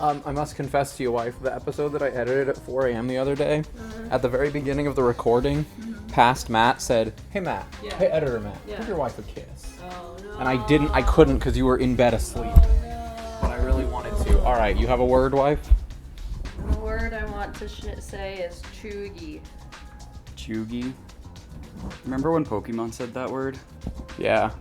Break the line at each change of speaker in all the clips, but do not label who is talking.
I must confess to you, wife, the episode that I edited at 4 a.m. the other day, at the very beginning of the recording, past Matt said, "Hey Matt, hey editor Matt, give your wife a kiss."
Oh no.
And I couldn't because you were in bed asleep. But I really wanted to. All right, you have a word, wife?
The word I want to say is chuggy.
Chugi. Remember when Pokemon said that word?
Yeah.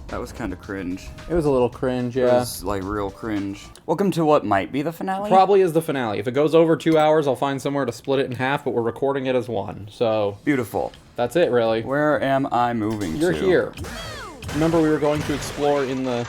That was kind of cringe.
It was a little cringe,
It
yeah.
was like real cringe. Welcome to what might be the finale?
Probably is the finale. If it goes over 2 hours, I'll find somewhere to split it in half, but we're recording it as one. So,
Beautiful.
that's it, really.
Where am I moving
You're
to?
here. Remember we were going to explore in the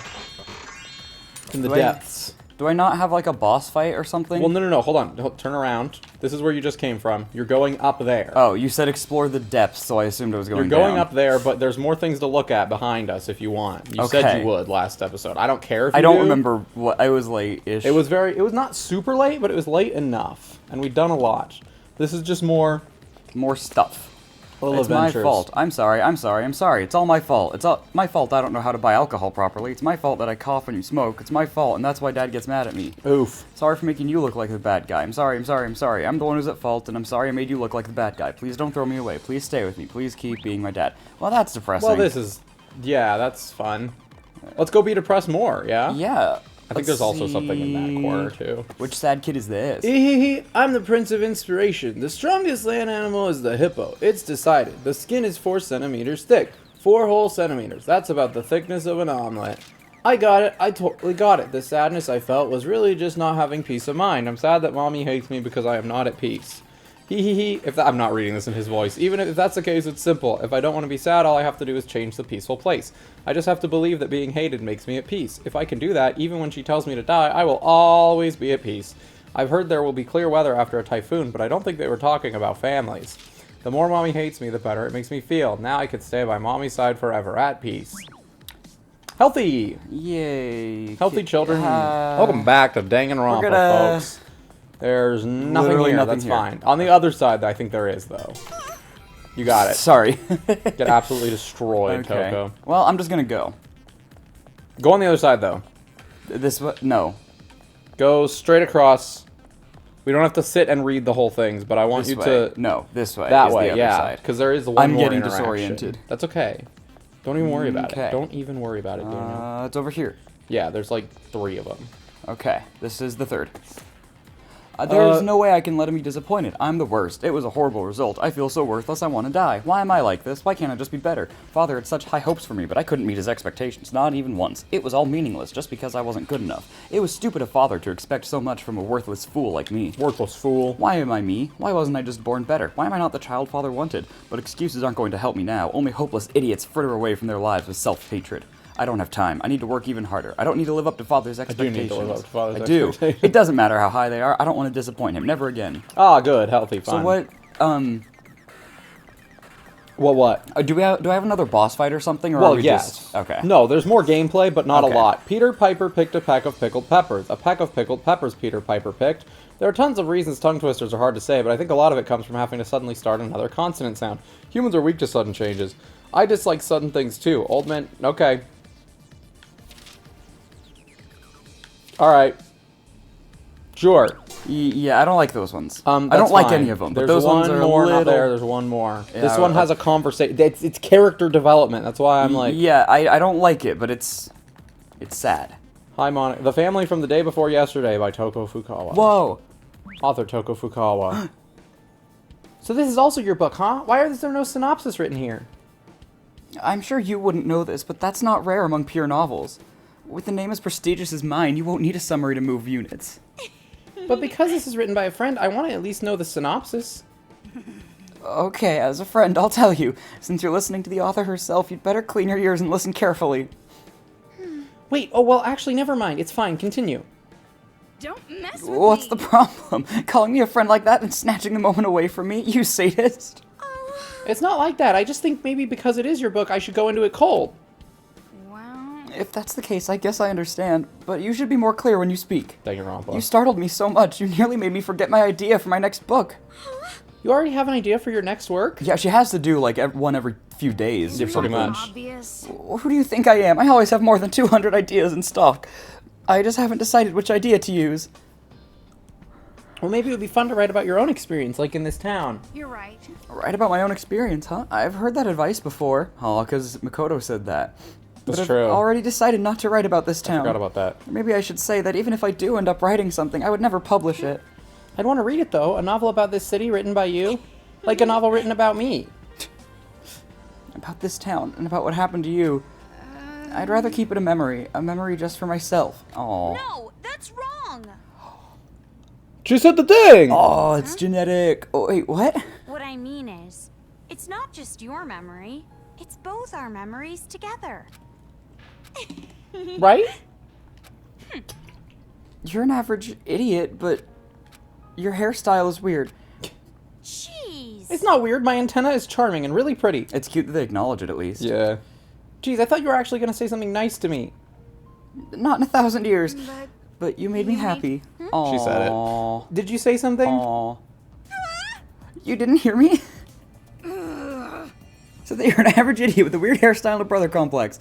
depths.
Do I not have like a boss fight or something?
Well, no, hold on. Turn around. This is where you just came from. You're going up there.
Oh, you said explore the depths, so I assumed I was going
You're going
down.
up there, but there's more things to look at behind us if you want. You said
Okay.
you would last episode. I don't care if you
I don't
do.
remember what I was late-ish.
It was not super late, but it was late enough. And we've done a lot. This is just more
more stuff.
little
It's
adventures.
my fault. I'm sorry. It's all my fault. It's all my fault I don't know how to buy alcohol properly. It's my fault that I cough when you smoke. It's my fault, and that's why Dad gets mad at me.
Oof.
Sorry for making you look like the bad guy. I'm sorry. I'm the one who's at fault, and I'm sorry I made you look like the bad guy. Please don't throw me away. Please stay with me. Please keep being my dad. Well, that's depressing.
Well, yeah, that's fun. Let's go be depressed more, yeah?
Yeah.
I think there's also something in that corner, too.
Which sad kid is this?
I'm the Prince of Inspiration. The strongest land animal is the hippo. It's decided. The skin is 4 centimeters thick. 4 whole centimeters. That's about the thickness of an omelet. I got it. I totally got it. The sadness I felt was really just not having peace of mind. I'm sad that mommy hates me because I am not at peace. I'm not reading this in his voice. Even if that's the case, it's simple. If I don't want to be sad, all I have to do is change the peaceful place. I just have to believe that being hated makes me at peace. If I can do that, even when she tells me to die, I will always be at peace. I've heard there will be clear weather after a typhoon, but I don't think they were talking about families. The more mommy hates me, the better it makes me feel. Now I can stay by mommy's side forever, at peace. Healthy!
Yay.
Healthy children. Welcome back to Danganronpa,
We're gonna-
folks. There's nothing
Literally
here.
nothing
That's
here.
fine. On the other side, I think there is, though. You got it.
Sorry.
Get absolutely destroyed,
Okay.
Toko.
Well, I'm just gonna go.
Go on the other side, though.
This way? No.
Go straight across. We don't have to sit and read the whole things, but I want
This
you
way.
to...
No, this way.
That
is
way,
the other
yeah.
side.
Because there is one
I'm
more
getting
interaction.
disoriented.
That's okay. Don't even worry about
Okay.
it. Don't even worry about it, Daniel.
It's over here.
Yeah, there's like 3 of them.
Okay, this is the third. There's no way I can let him be disappointed. I'm the worst. It was a horrible result. I feel so worthless I want to die. Why am I like this? Why can't I just be better? Father had such high hopes for me, but I couldn't meet his expectations, not even once. It was all meaningless just because I wasn't good enough. It was stupid of Father to expect so much from a worthless fool like me.
Worthless fool.
Why am I me? Why wasn't I just born better? Why am I not the child Father wanted? But excuses aren't going to help me now. Only hopeless idiots fritter away from their lives with self-hatred. I don't have time. I need to work even harder. I don't need to live up to Father's
do
expectations.
need to live up to Father's
I do.
expectations.
It doesn't matter how high they are. I don't want to disappoint him. Never again.
Ah, good. Healthy. Fine.
So what?
What?
Do I have another boss fight or something? Or
Well,
are we
yes.
Just, okay.
No, there's more gameplay, but not
Okay.
a lot. Peter Piper picked a peck of pickled peppers. A peck of pickled peppers Peter Piper picked. There are tons of reasons tongue twisters are hard to say, but I think a lot of it comes from having to suddenly start another consonant sound. Humans are weak to sudden changes. I dislike sudden things too. Old men... Okay. Alright. Sure.
Yeah, I don't like those ones. I don't
That's
like
fine.
any of them.
There's
but those
one
ones are
more,
a little...
not there. There's one more.
Yeah,
this one has a conversation. It's character development. That's why I'm like...
Yeah, I don't like it, but it's sad.
Hi, Monica. The Family from the Day Before Yesterday by Toko Fukawa.
Whoa.
Author Toko Fukawa. So this is also your book, huh? Why is there no synopsis written here?
I'm sure you wouldn't know this, but that's not rare among pure novels. With a name as prestigious as mine, you won't need a summary to move units.
But because this is written by a friend, I want to at least know the synopsis.
Okay, as a friend, I'll tell you. Since you're listening to the author herself, you'd better clean your ears and listen carefully.
Wait, oh well, actually, never mind. It's fine. Continue.
Don't mess with
What's
me.
the problem? Calling me a friend like that and snatching the moment away from me? You sadist.
It's not like that. I just think maybe because it is your book, I should go into it cold.
Wow.
If that's the case, I guess I understand. But you should be more clear when you speak.
Danganronpa.
You startled me so much, you nearly made me forget my idea for my next book.
You already have an idea for your next work?
Yeah, she has to do like one every few days.
Yeah, pretty much.
Obvious.
Who do you think I am? I always have more than 200 ideas in stock. I just haven't decided which idea to use.
Well, maybe it would be fun to write about your own experience, like in this town.
You're right.
Write about my own experience, huh? I've heard that advice before. Oh, because Makoto said that.
That's
But
true.
I've already decided not to write about this town.
Forgot about that.
Or maybe I should say that even if I do end up writing something, I would never publish it.
I'd want to read it, though. A novel about this city written by you. Like a novel written about me.
About this town and about what happened to you. I'd rather keep it a memory just for myself. Aww.
No, that's wrong.
She said the thing!
Oh, it's genetic. Oh, wait, what?
What I mean is, it's not just your memory, it's both our memories together.
Right?
You're an average idiot, but your hairstyle is weird.
Jeez.
It's not weird. My antenna is charming and really pretty.
It's cute that they acknowledge it at least.
Yeah. Geez, I thought you were actually going to say something nice to me.
Not in 1,000 years. But you made me happy. Aww.
She said it. Did you say something?
Aww. You didn't hear me? So that you're an average idiot with a weird hairstyle and a brother complex.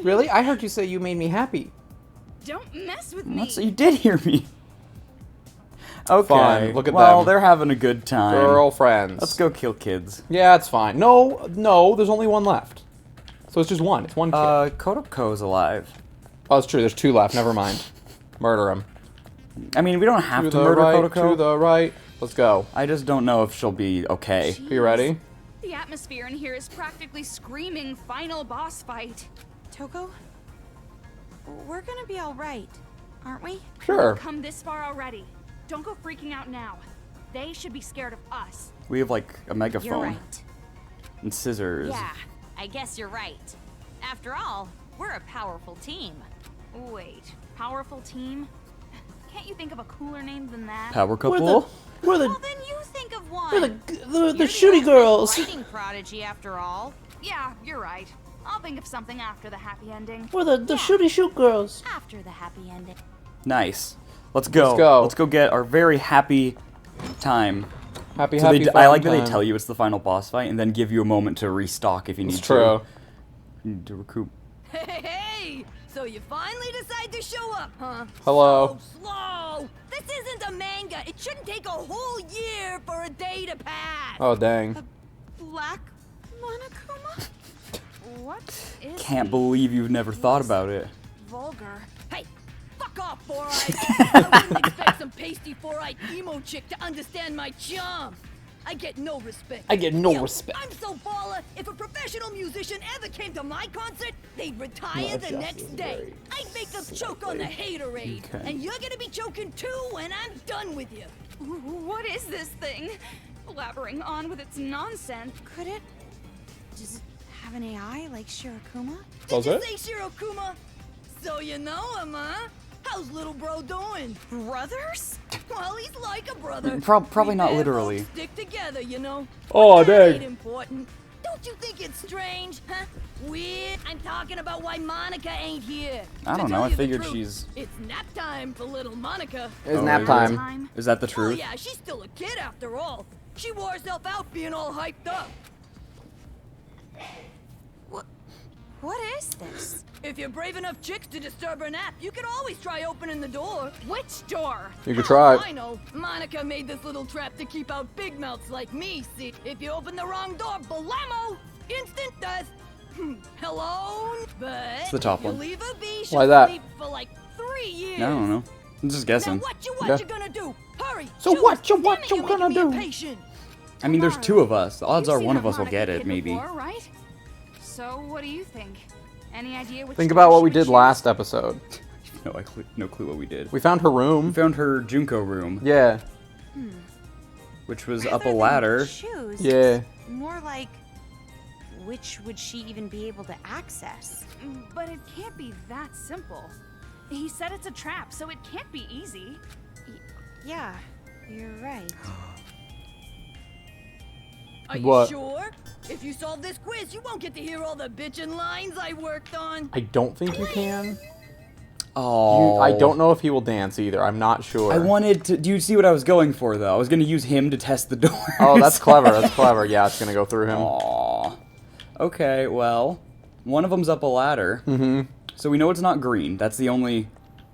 Really? I heard you say you made me happy.
Don't mess with me.
So you did hear me. Okay.
Fine, look at
well,
them.
they're having a good time.
Girlfriends.
Let's go kill kids.
Yeah, it's fine. No, there's only one left. So it's just one. It's one kid.
Kotoko's alive.
Oh, it's true. There's two left. Never mind. Murder him.
I mean, we don't have to
the
murder
right,
Kotoko.
To the right. Let's go.
I just don't know if she'll be okay.
Are you ready?
The atmosphere in here is practically screaming final boss fight.
Toko? We're gonna be alright, aren't we?
Sure.
Come this far already. Don't go freaking out now. They should be scared of us.
We have like a megaphone
You're right.
and scissors.
Yeah, I guess you're right. After all, we're a powerful team.
Wait, powerful team? Can't you think of a cooler name than that?
Power couple.
We're
Well, then you think of one.
the
You're
shooty
ultimate
girls.
Writing prodigy, after all.
Yeah, you're right. I'll think of something after the happy ending.
We're the shooty shoot girls.
After the happy ending.
Nice. Let's go.
Let's go.
Let's go get our very happy time.
Happy,
So
happy.
I like that
fun
they tell you it's the final boss fight and then give you a moment to restock if you need
It's true.
to. You need to recoup.
Hey, so you finally decide to show up, huh?
Hello.
So slow. This isn't a manga. It shouldn't take a whole year for a day to pass.
Oh, dang.
Black Monokuma?
What is
Can't believe you've never thought about it.
vulgar?
Hey, fuck off, four-eyed. I wouldn't expect some pasty four-eyed emo chick to understand my charm. I get no respect.
I get no
Yo,
respect.
I'm so baller, if a professional musician ever came to my concert, they'd retire the next day. I'd make them choke on the haterade.
Okay.
And you're gonna be choking too when I'm done with you.
What is this thing? Blabbering on with its nonsense.
Could it? Does it have an AI like Shirokuma?
Does
Did
it?
you say Shirokuma? So you know him, huh? How's little bro doing?
Brothers?
Well, he's like a brother.
Probably
We
not
bad
literally.
folks stick together, you know.
Oh,
But that
dang.
ain't important. Don't you think it's strange, huh? Weird. I'm talking about why Monica ain't here.
I
To
don't know,
tell
I
you the
figured
truth,
she's-
It's nap time for little Monica.
It's
Oh,
nap
really?
time.
Is that the
Oh
truth?
yeah, she's still a kid after all. She wore herself out being all hyped up.
What is this?
If you're brave enough chicks to disturb her nap, you can always try opening the door.
Which door?
You could try.
I know. Monica made this little trap to keep out big mouths like me, see? If you open the wrong door, blammo! Instant death! Hello? But
It's the top
if you
one.
leave her be, she'll
Why that?
sleep for like 3 years.
I don't know. I'm just
Now
guessing.
what you
Okay.
gonna do? Hurry!
So
choose.
what you
Damn it,
gonna
you're making me
do?
impatient.
I mean, there's two of us. The odds
You've
are
seen
one
a
of us will
Monica
get it,
kid
maybe.
before, right? So what do you think? Any idea which
Think
door
about what
she
we
would
did
choose?
last episode.
No clue what we did.
We found her
We
room.
found her Junko room,
Yeah.
which was
Rather
up a
than
ladder.
Choose,
Yeah.
more like, which would she even be able to access?
But it can't be that simple. He said it's a trap, so it can't be easy.
Yeah, you're right.
Are you
What?
sure? If you solve this quiz, you won't get to hear all the bitchin' lines I worked on.
I don't think you can.
Oh.
I don't know if he will dance either. I'm not sure.
I wanted to. Do you see what I was going for, though? I was going to use him to test the door.
Oh, that's clever. That's clever. Yeah, it's gonna go through him.
Aww. Okay, well, one of them's up a ladder.
Mm-hmm.
So we know it's not green. That's the only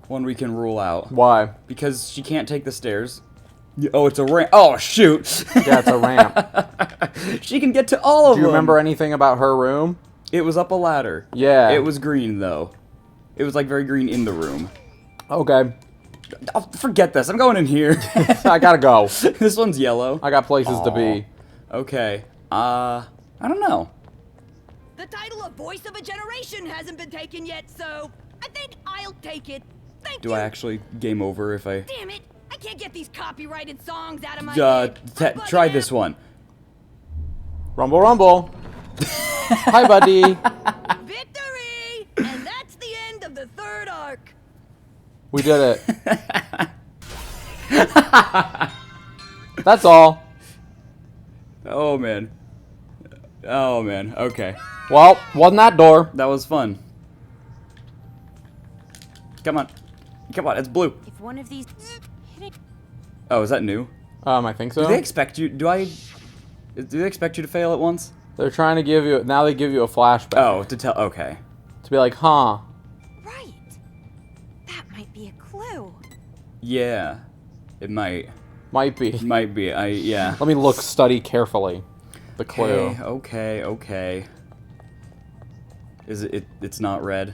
one we can rule out.
Why?
Because she can't take the stairs. Oh, it's a ramp. Oh, shoot.
Yeah, it's a ramp.
She can get to all of them.
Do you remember anything about her room?
It was up a ladder.
Yeah.
It was green, though. It was, like, very green in the room.
Okay.
Oh, forget this. I'm going in here.
I gotta go.
This one's yellow.
I got places to be.
Okay. I don't know.
The title of Voice of a Generation hasn't been taken yet, so I think I'll take it. Thank you.
Do I actually game over if I...
Damn it! I can't get these copyrighted songs out of my head. I'm bugging
Try
out.
this one.
Rumble, rumble. Hi, buddy.
Victory! And that's the end of the third arc.
We did it. That's all.
Oh, man. Oh, man. Okay.
Well, wasn't that door.
That was fun. Come on. Come on, it's blue.
If one of these hit
Oh, is that new?
I think so.
Do they expect you... Do they expect you to fail at once?
They're trying to give you... Now they give you a flashback.
Oh, to tell... Okay.
To be like, huh.
right. That might be a clue.
Yeah. It might.
Might be.
Might be. Yeah.
Let me study carefully. The clue.
Okay. Is it... It's not red.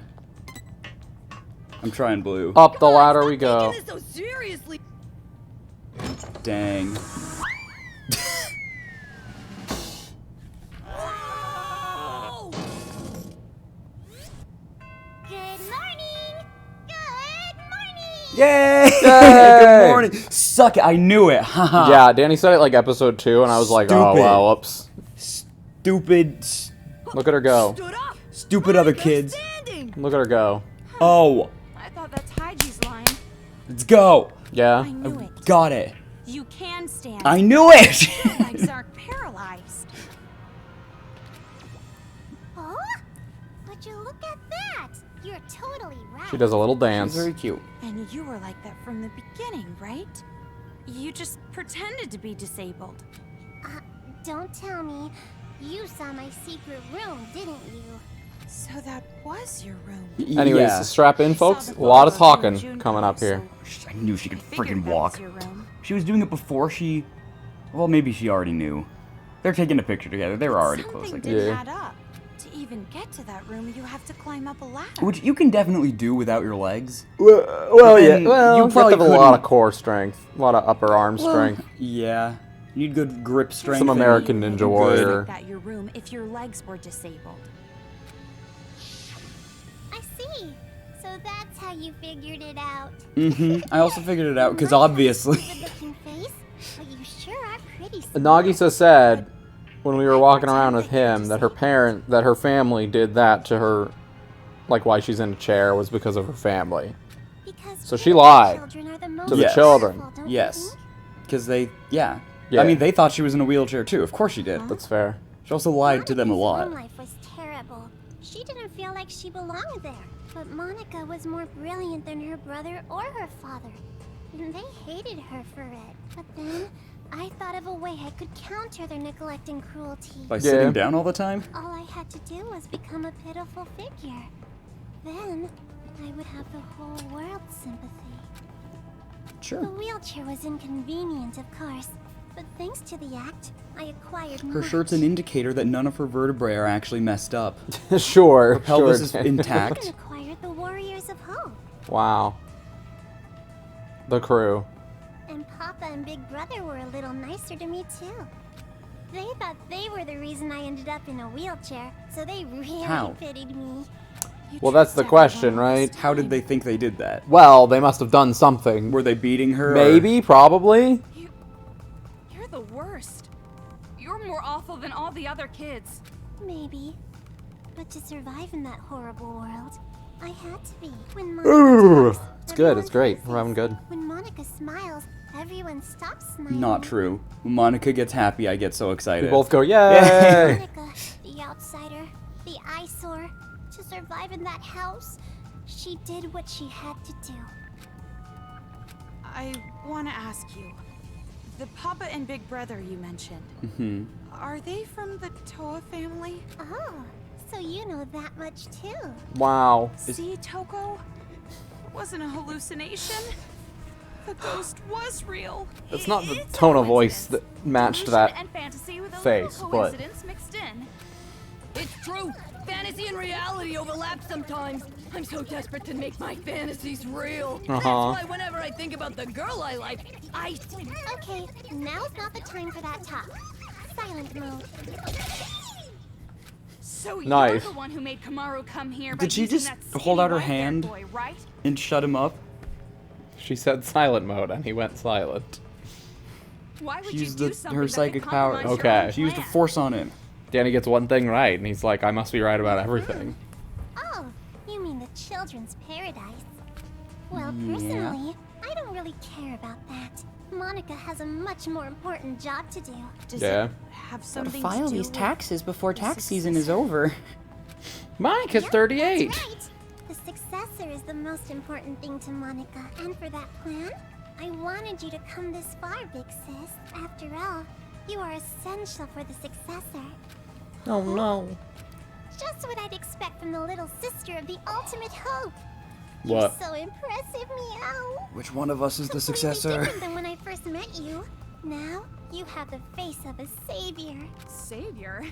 I'm trying blue.
Up the ladder
Stop
we go.
taking this so seriously.
Dang.
Oh!
Good morning. Good morning.
Yay!
Yay!
Good morning. Suck it. I knew it. Haha.
Yeah, Danny said it like episode 2, and I was like, oh,
Stupid.
wow, whoops.
Stupid.
Look at her go.
Stood up.
Stupid other
Monica
kids.
standing.
Look at her go.
Oh.
I thought that's Haiji's line.
Let's go.
Yeah?
I knew it.
Got it.
You can stand.
I knew it.
Your legs aren't paralyzed.
Oh? Would you look at that? You're totally right.
She does a little dance.
Very cute.
And you were like that from the beginning, right? You just pretended to be disabled.
Don't tell me. You saw my secret room, didn't you?
So that was your room.
Anyways,
Yeah.
strap in, folks. A lot of talking coming up here.
I knew she could
Figured
freaking
that was
walk.
your room.
She was doing it before she... Well, maybe she already knew. They're taking a picture together. They were already close.
Something
I guess.
didn't
Yeah.
add up. To even get to that room, you have to climb up a ladder.
Which you can definitely do without your legs.
Well,
then
yeah. Well,
you
you
probably
probably have a lot
couldn't-
of core strength. A lot of upper arm strength.
Yeah. You need good grip strength.
Some
and-
American Ninja
Good.
Warrior.
Make that your room if your legs were disabled.
I see. So that's how you figured it out.
I also figured it out because obviously.
Good-looking face, but you sure are pretty.
Nagisa said when we were walking around with him that her family did that to her, like why she's in a chair was because of her family.
Because
So she lied
children are the most
to the
Yes.
children.
powerful, don't you
Yes.
think?
Because they, yeah.
Yeah.
I mean, they thought she was in a wheelchair too. Of course she did.
That's fair.
She also lied to them a
Monica's
lot.
home life was terrible. She didn't feel like she belonged there. But Monica was more brilliant than her brother or her father. And they hated her for it. But then, I thought of a way I could counter their neglect and cruelty.
By
Yeah.
sitting down all the time?
All I had to do was become a pitiful figure. Then, I would have the whole world's sympathy. The
Sure.
wheelchair was inconvenient, of course. But thanks to the act, I acquired
Her shirt's an indicator that none of her vertebrae are actually messed up.
Sure.
Her pelvis is
sure.
and
intact.
acquired the Warriors of Hope.
Wow. The crew.
And Papa and Big Brother were a little nicer to me too. They thought they were the reason I ended up in a wheelchair, so they really
How?
pitied me.
You
Well, that's the
tricked
question,
everyone all this
right?
How did
time.
they think they did that?
Well, they must have done something.
Were they beating her? or-
Maybe, probably.
You're the worst. You're more awful than all the other kids.
Maybe. But to survive in that horrible world, I had to be. When
Ooh,
Monica talks,
it's good, it's
everyone
great.
freezes.
We're having good.
When Monica smiles, everyone stops smiling.
Not true. When Monica gets happy, I get so excited.
We both go, yay!
Monica, the outsider, the eyesore, to survive in that house, she did what she had to do.
I want to ask you. The Papa and Big Brother you mentioned.
Hmm.
Are they from the Toa family?
Oh, so you know that much too.
Wow.
See, Toko?
wasn't a hallucination. The ghost was real.
It's not the
It's a
tone of voice
coincidence.
that matched
Delusion
that
and fantasy with a
face,
little
but-
coincidence mixed in.
It's true. Fantasy and reality overlap sometimes. I'm so desperate to make my fantasies real. That's why whenever I think about the girl I like, I...
Okay, now's not the time for that talk. Silent mode.
So
Nice.
you're the one who made Kamaru come here by
Did she
using
just
that
hold out her
skinny
hand?
white-haired boy, right?
And shut him up?
She said silent mode, and he went silent.
Why would
She
you
used
do
the,
something
her
that could
psychic powers.
compromise your
Okay.
own
She used a
plan?
force on him.
Danny gets one thing right, and he's like, I must be right about everything.
Oh, you mean the children's paradise? Well,
Yeah.
personally, I don't really care about that. Monica has a much more important job to do.
Does
Yeah.
it have
Gotta
something
file
to do
these
with
taxes before
the
tax season is
successor?
over.
Monica's
Yep,
38.
That's right. The successor is the most important thing to Monica. And for that plan, I wanted you to come this far, Big Sis. After all, you are essential for the successor.
Oh no.
Just what I'd expect from the little sister of the ultimate hope.
What?
You're so impressive, meow.
Which one of us is the
Completely
successor?
different than when I first met you. Now, you have the face of a savior.
Savior?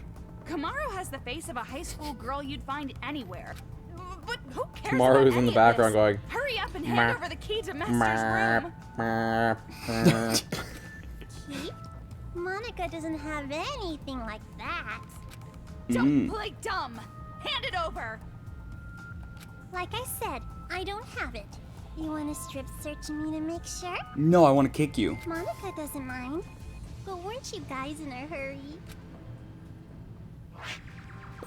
Kamaru has the face of a high school girl you'd find anywhere. But who cares
Kamaru's
about
in the
any of
background
this?
going,
Hurry up and hand
"Meh,
over the key to Master's room.
Key? Monica doesn't have anything like that.
Don't play dumb. Hand it over.
Like I said, I don't have it. You want to strip search me to make sure?
No, I want to kick you.
Monica doesn't mind. But weren't you guys in a hurry?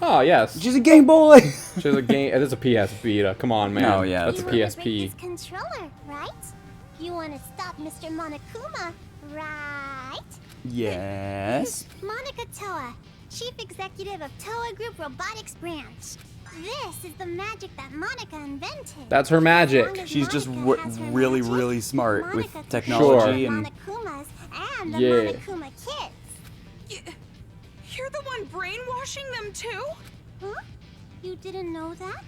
Oh, yes.
She's a Game Boy!
She's a game. It is a PS Vita. Come on, man.
Oh, yeah,
That's a
You wanna break
PSP.
his controller, right? You want to stop Mr. Monokuma, right?
Yes.
Monica Toa, Chief Executive of Toa Group Robotics Branch. This is the magic that Monica invented.
That's her
As
magic.
long as
She's just
Monica has her
really,
magic,
really smart with
Monica can
technology
control
and...
Monokumas and the
Yeah.
Monokuma kids.
You're the one brainwashing them too?
Huh? You didn't know that?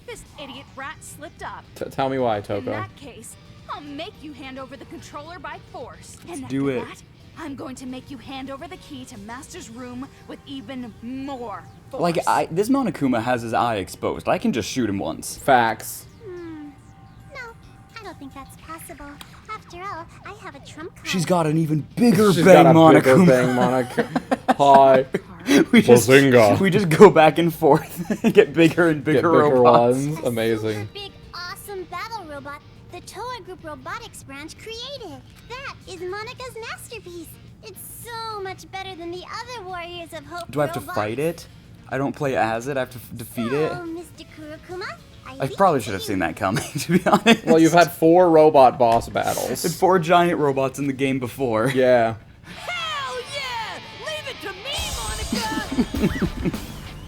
This idiot rat slipped up.
Tell me why,
In
Toko.
that case, I'll make you hand over the controller by force. And
do
after
it.
that, I'm going to make you hand over the key to Master's room with even more force.
Like, this Monokuma has his eye exposed. I can just shoot him once.
Facts.
No, I don't think that's possible. After all, I have a trump card.
She's got an even bigger
She's
bang
got a bigger
Monokuma.
bang, Monica. Hi. Bazinga.
we just go back and forth and get bigger and bigger,
Get bigger
robots.
ones.
A
Amazing.
super big, awesome battle robot the Toa Group Robotics Branch created. That is Monica's masterpiece. It's so much better than the other Warriors of Hope
Do I have to
robots.
fight it? I don't play as it. I have to defeat it.
So, Mr. Kurokuma,
I probably should have seen that coming, to be honest.
Well, you've had 4 robot boss
There's
battles.
4 giant robots in the game before.
Yeah.
Hell yeah! Leave it to me, Monica!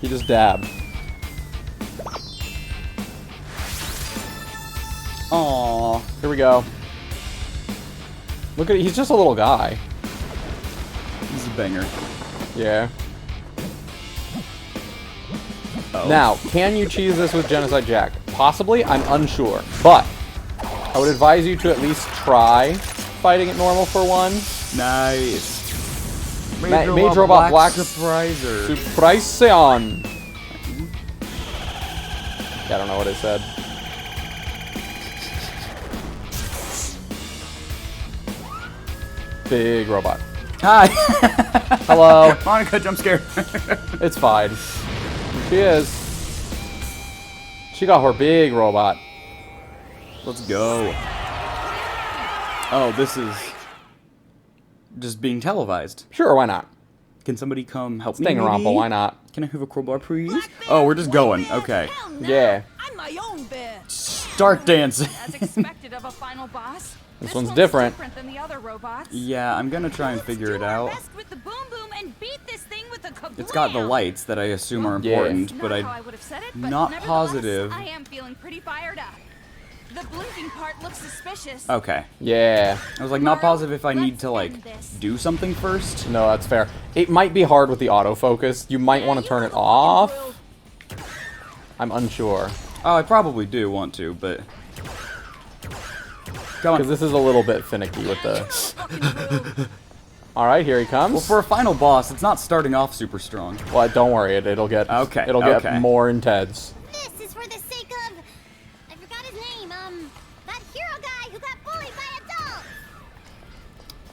He just dabbed.
Aww.
Here we go. Look at it. He's just a little guy.
He's a banger.
Yeah.
Oh.
Now, can you cheese this with Genocide Jack? Possibly. I'm unsure. But I would advise you to at least try fighting it normal for one.
Nice.
Mage Robot Black
Surpriser.
Surprise-on. I don't know what it said. Big robot.
Hi.
Hello.
Monica, jump scare.
It's fine. She is. She got her big robot.
Let's go. Oh, this is just being televised.
Sure, why not?
Can somebody come help me?
Danganronpa,
maybe?
why not?
Can I have a crowbar, please?
Black bear,
Oh, we're just
white
going.
bear,
Okay.
hell no.
Yeah.
I'm my own bear.
Start dancing.
As expected of a final boss.
This one's different.
Than the other robots.
Yeah, I'm gonna try and figure it out.
With the boom boom and beat this thing with a kablam.
It's got the lights that I assume are
Yeah.
important,
Not
but
how I
I
would have said it, but
not
nevertheless,
positive.
I am feeling pretty fired up. The blinking part looks suspicious.
Okay.
Yeah.
I was like not
Tomorrow,
positive if I need
let's
to like
end this.
do something first.
No, that's fair. It might be hard with the autofocus. You might want to turn it off. I'm unsure.
Oh, I probably do want to, but... Come
Because
on.
this is a little bit finicky with the... Alright, here he comes.
Well, for a final boss, it's not starting off super strong.
Well, don't worry, it'll get
Okay,
it'll get
okay.
more intense.
This is for the sake of... I forgot his name, that hero guy who got bullied by adults!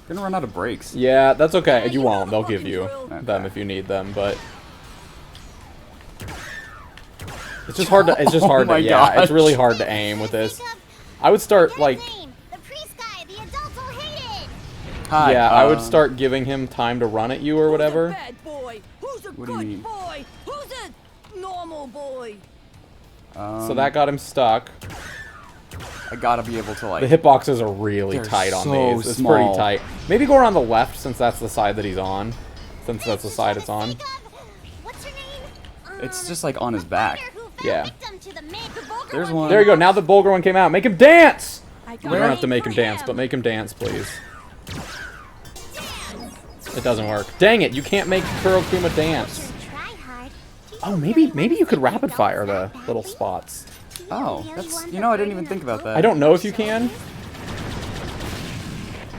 Gonna run out of breaks.
Yeah, that's okay. You won't. They'll give
fucking
you
drill.
them if you need them, but it's just hard to. It's just hard
Oh my
to. Yeah,
gosh.
it's really hard to aim with this. I would start like.
The priest guy the adults all hated!
Hi.
Yeah, I would start giving him time to run at you or
Who's a
whatever.
bad boy? Who's a
What do you
good
mean?
boy? Who's a normal boy?
So that got him stuck.
I gotta be able to, like...
The hitboxes are really
They're
tight on
so
these. It's
small.
pretty tight. Maybe go around the left since that's the side that he's on. Since that's the side it's on.
What's her name?
It's just, like, on his back.
Yeah.
There's one.
There you go. Now the Bulgar one came out. Make him dance.
I
You
got
don't
it
have to make him
for
dance, but make him dance, please. It doesn't work. Dang it! You can't make Kurokuma dance. Oh, maybe you could rapid fire the little spots.
Oh, that's... You know, I didn't even think about that.
I don't know if you can.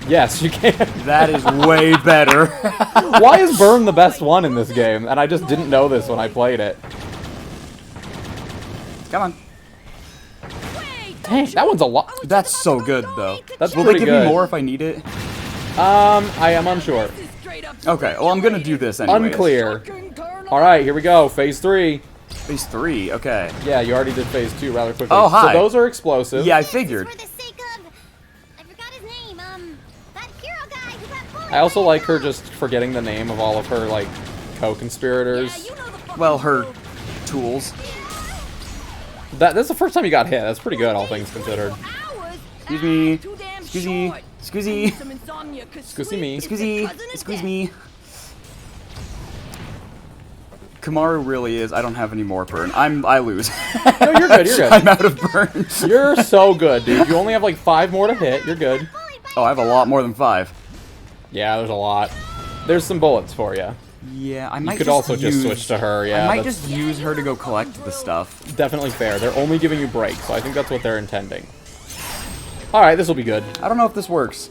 Yes, you can.
That is way better.
Why is Burn the best one in this game? And I just didn't know this when I played it.
Come on.
Dang, that one's a lot.
That's so good, though.
That's
Will they
pretty
give
good.
me more if I need it?
I am unsure.
Okay, well, I'm gonna do this anyway.
Unclear. Alright, here we go. Phase 3.
Phase 3, okay.
Yeah, you already did phase 2 rather quickly.
Oh, hi.
So those are explosive.
Yeah, I figured.
For the sake of... I forgot his name, that hero guy who got bullied
I also
by
like her
adults.
just forgetting the name of all of her, like, co-conspirators.
Well, her tools.
That's the first time you got hit. That's pretty good, all things considered.
Excuse me. Excuse me. Excuse me.
Excuse me.
Excuse me. Excuse me. Kamaru really is. I don't have any more burn. I lose.
No, you're good, you're good.
I'm out of burn.
You're so good, dude. You only have like 5 more to hit. You're good.
Oh, I have a lot more than 5.
Yeah, there's a lot. There's some bullets for you.
Yeah, I
You
might
could
just
also
use,
just switch to her, yeah.
I might
that's
just use her to go collect the stuff.
definitely fair. They're only giving you breaks, so I think that's what they're intending. Alright, this will be good.
I don't know if this works.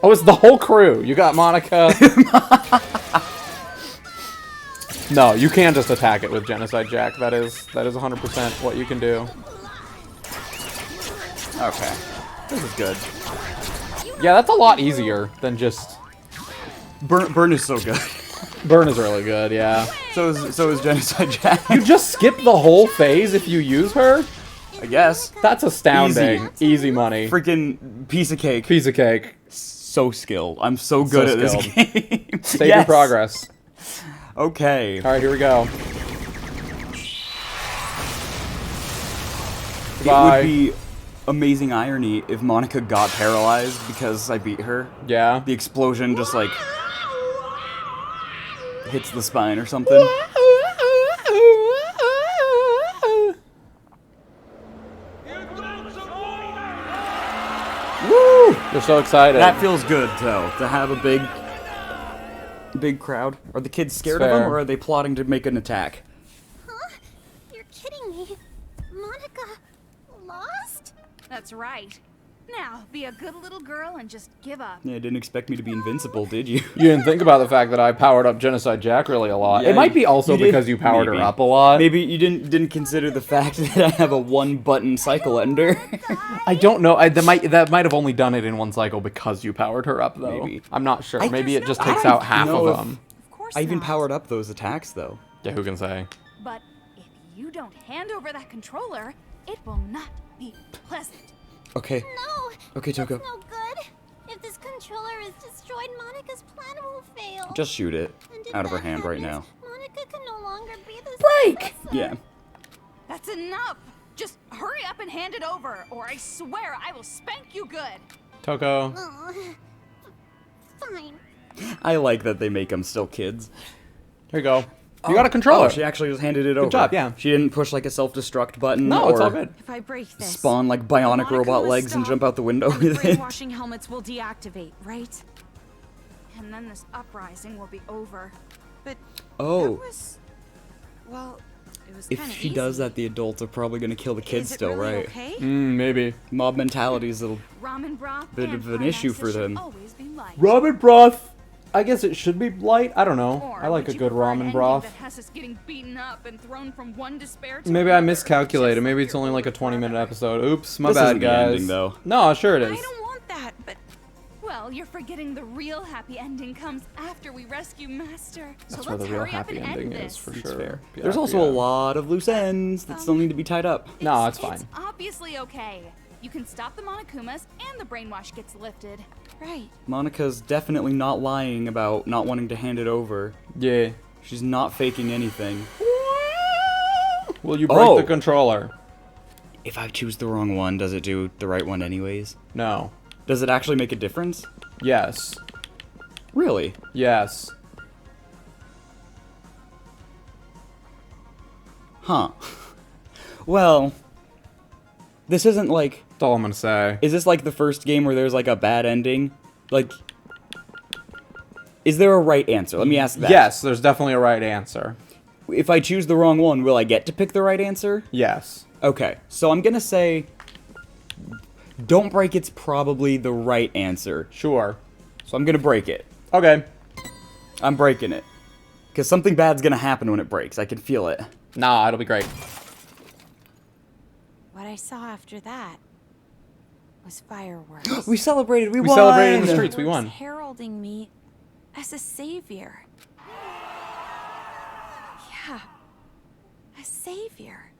Oh, it's the whole crew. You got Monica. No, you can just attack it with Genocide Jack. That is 100% what you can do.
Okay.
This is good. Yeah, that's a lot easier than just...
Burn is so good.
Burn is really good, yeah.
So is Genocide Jack.
You just skip the whole phase if you use her?
I guess.
That's astounding. Easy money.
Freaking piece of cake.
Piece of cake.
So skilled. I'm so good
So
at this
skilled.
game.
Save your progress.
Okay.
Alright, here we go.
It
Bye.
would be amazing irony if Monica got paralyzed because I beat her.
Yeah.
The explosion just like hits the spine or something.
Woo! You're so excited.
That feels good though, to have a big crowd. Are the kids scared of
Fair.
him or are they plotting to make an attack?
Huh? You're kidding me. Monica lost?
That's right. Now, be a good little girl and just give up.
Yeah, didn't expect me to be invincible, did you?
You didn't think about the fact that I powered up Genocide Jack really a lot.
Yeah,
It might be also
you did.
because you powered
Maybe.
her up a lot.
Maybe you didn't consider the fact that I have a one-button cycle ender.
I don't know. That might have only done it in one cycle because you powered her up, though.
Maybe.
I'm not sure.
I
Maybe it
just
just
know-
takes
I
out
don't
half
know
of
if-
them.
Of course
I even
not.
powered up those attacks though.
Yeah, who can say?
But if you don't hand over that controller, it will not be pleasant.
Okay.
No.
Okay, Toko.
That's no good. If this controller is destroyed, Monica's plan will fail.
Just shoot it
And if
out of her
that
hand right now.
happens, Monica can no longer be the
Break!
professor.
Yeah.
That's enough. Just hurry up and hand it over, or I swear I will spank you good.
Toko.
Oh, fine.
I like that they make them still kids.
Here you go. You got a controller.
Oh, she actually just handed it over.
job, yeah.
She didn't push like a self-destruct button
No,
or
it's all good.
If I break this,
spawn like bionic
Monica
robot
will
legs and
stop,
jump out the window
and the
with it.
brainwashing helmets will deactivate, right?
And then this uprising will be over.
But
Oh.
that was... Well,
It was
If
kinda
she does
easy.
that, the adults are probably gonna kill the kids
Is it
still,
really
right?
Okay?
Maybe.
Mob mentality is a little
Ramen broth
bit
and
of an
climaxes
issue for
should
them.
always be light.
Ramen broth. I guess it should be light. I don't know.
Or
I like
would
a
you
good
prefer an
ramen
ending
broth.
that has us getting beaten up and thrown from one despair to
Maybe I
another,
miscalculated.
just
Maybe
like
it's
your
only like a
older
20-minute
brother?
episode. Oops, my
This
bad,
isn't the
guys.
ending, though.
No, sure it
I
is.
don't want that, but well, you're forgetting the real happy ending comes after we rescue Master.
That's
so
where
let's
the real
hurry up
happy
and
ending
end
is,
this.
for
It's
sure.
fair.
Yeah,
There's also
yeah.
a lot of loose ends that still need to be tied up.
No, it's fine.
It's obviously okay. You can stop the Monokumas and the brainwash gets lifted.
Right.
Monica's definitely not lying about not wanting to hand it over.
Yeah.
She's not faking anything.
Will you break
Oh.
the controller?
If I choose the wrong one, does it do the right one anyways?
No.
Does it actually make a difference?
Yes.
Really?
Yes.
Huh. Well, this isn't like...
That's all I'm gonna say.
Is this like the first game where there's like a bad ending? Like... Is there a right answer? Let me ask that.
Yes, there's definitely a right answer.
If I choose the wrong one, will I get to pick the right answer?
Yes.
Okay, so I'm gonna say... Don't break it's probably the right answer.
Sure.
So I'm gonna break it.
Okay.
I'm breaking it. Because something bad's gonna happen when it breaks. I can feel it.
Nah, it'll be great.
What I saw after that was fireworks.
We celebrated. We
We
won.
celebrated in the streets. We
Fireworks
won.
heralding me as a savior. Yeah, a savior.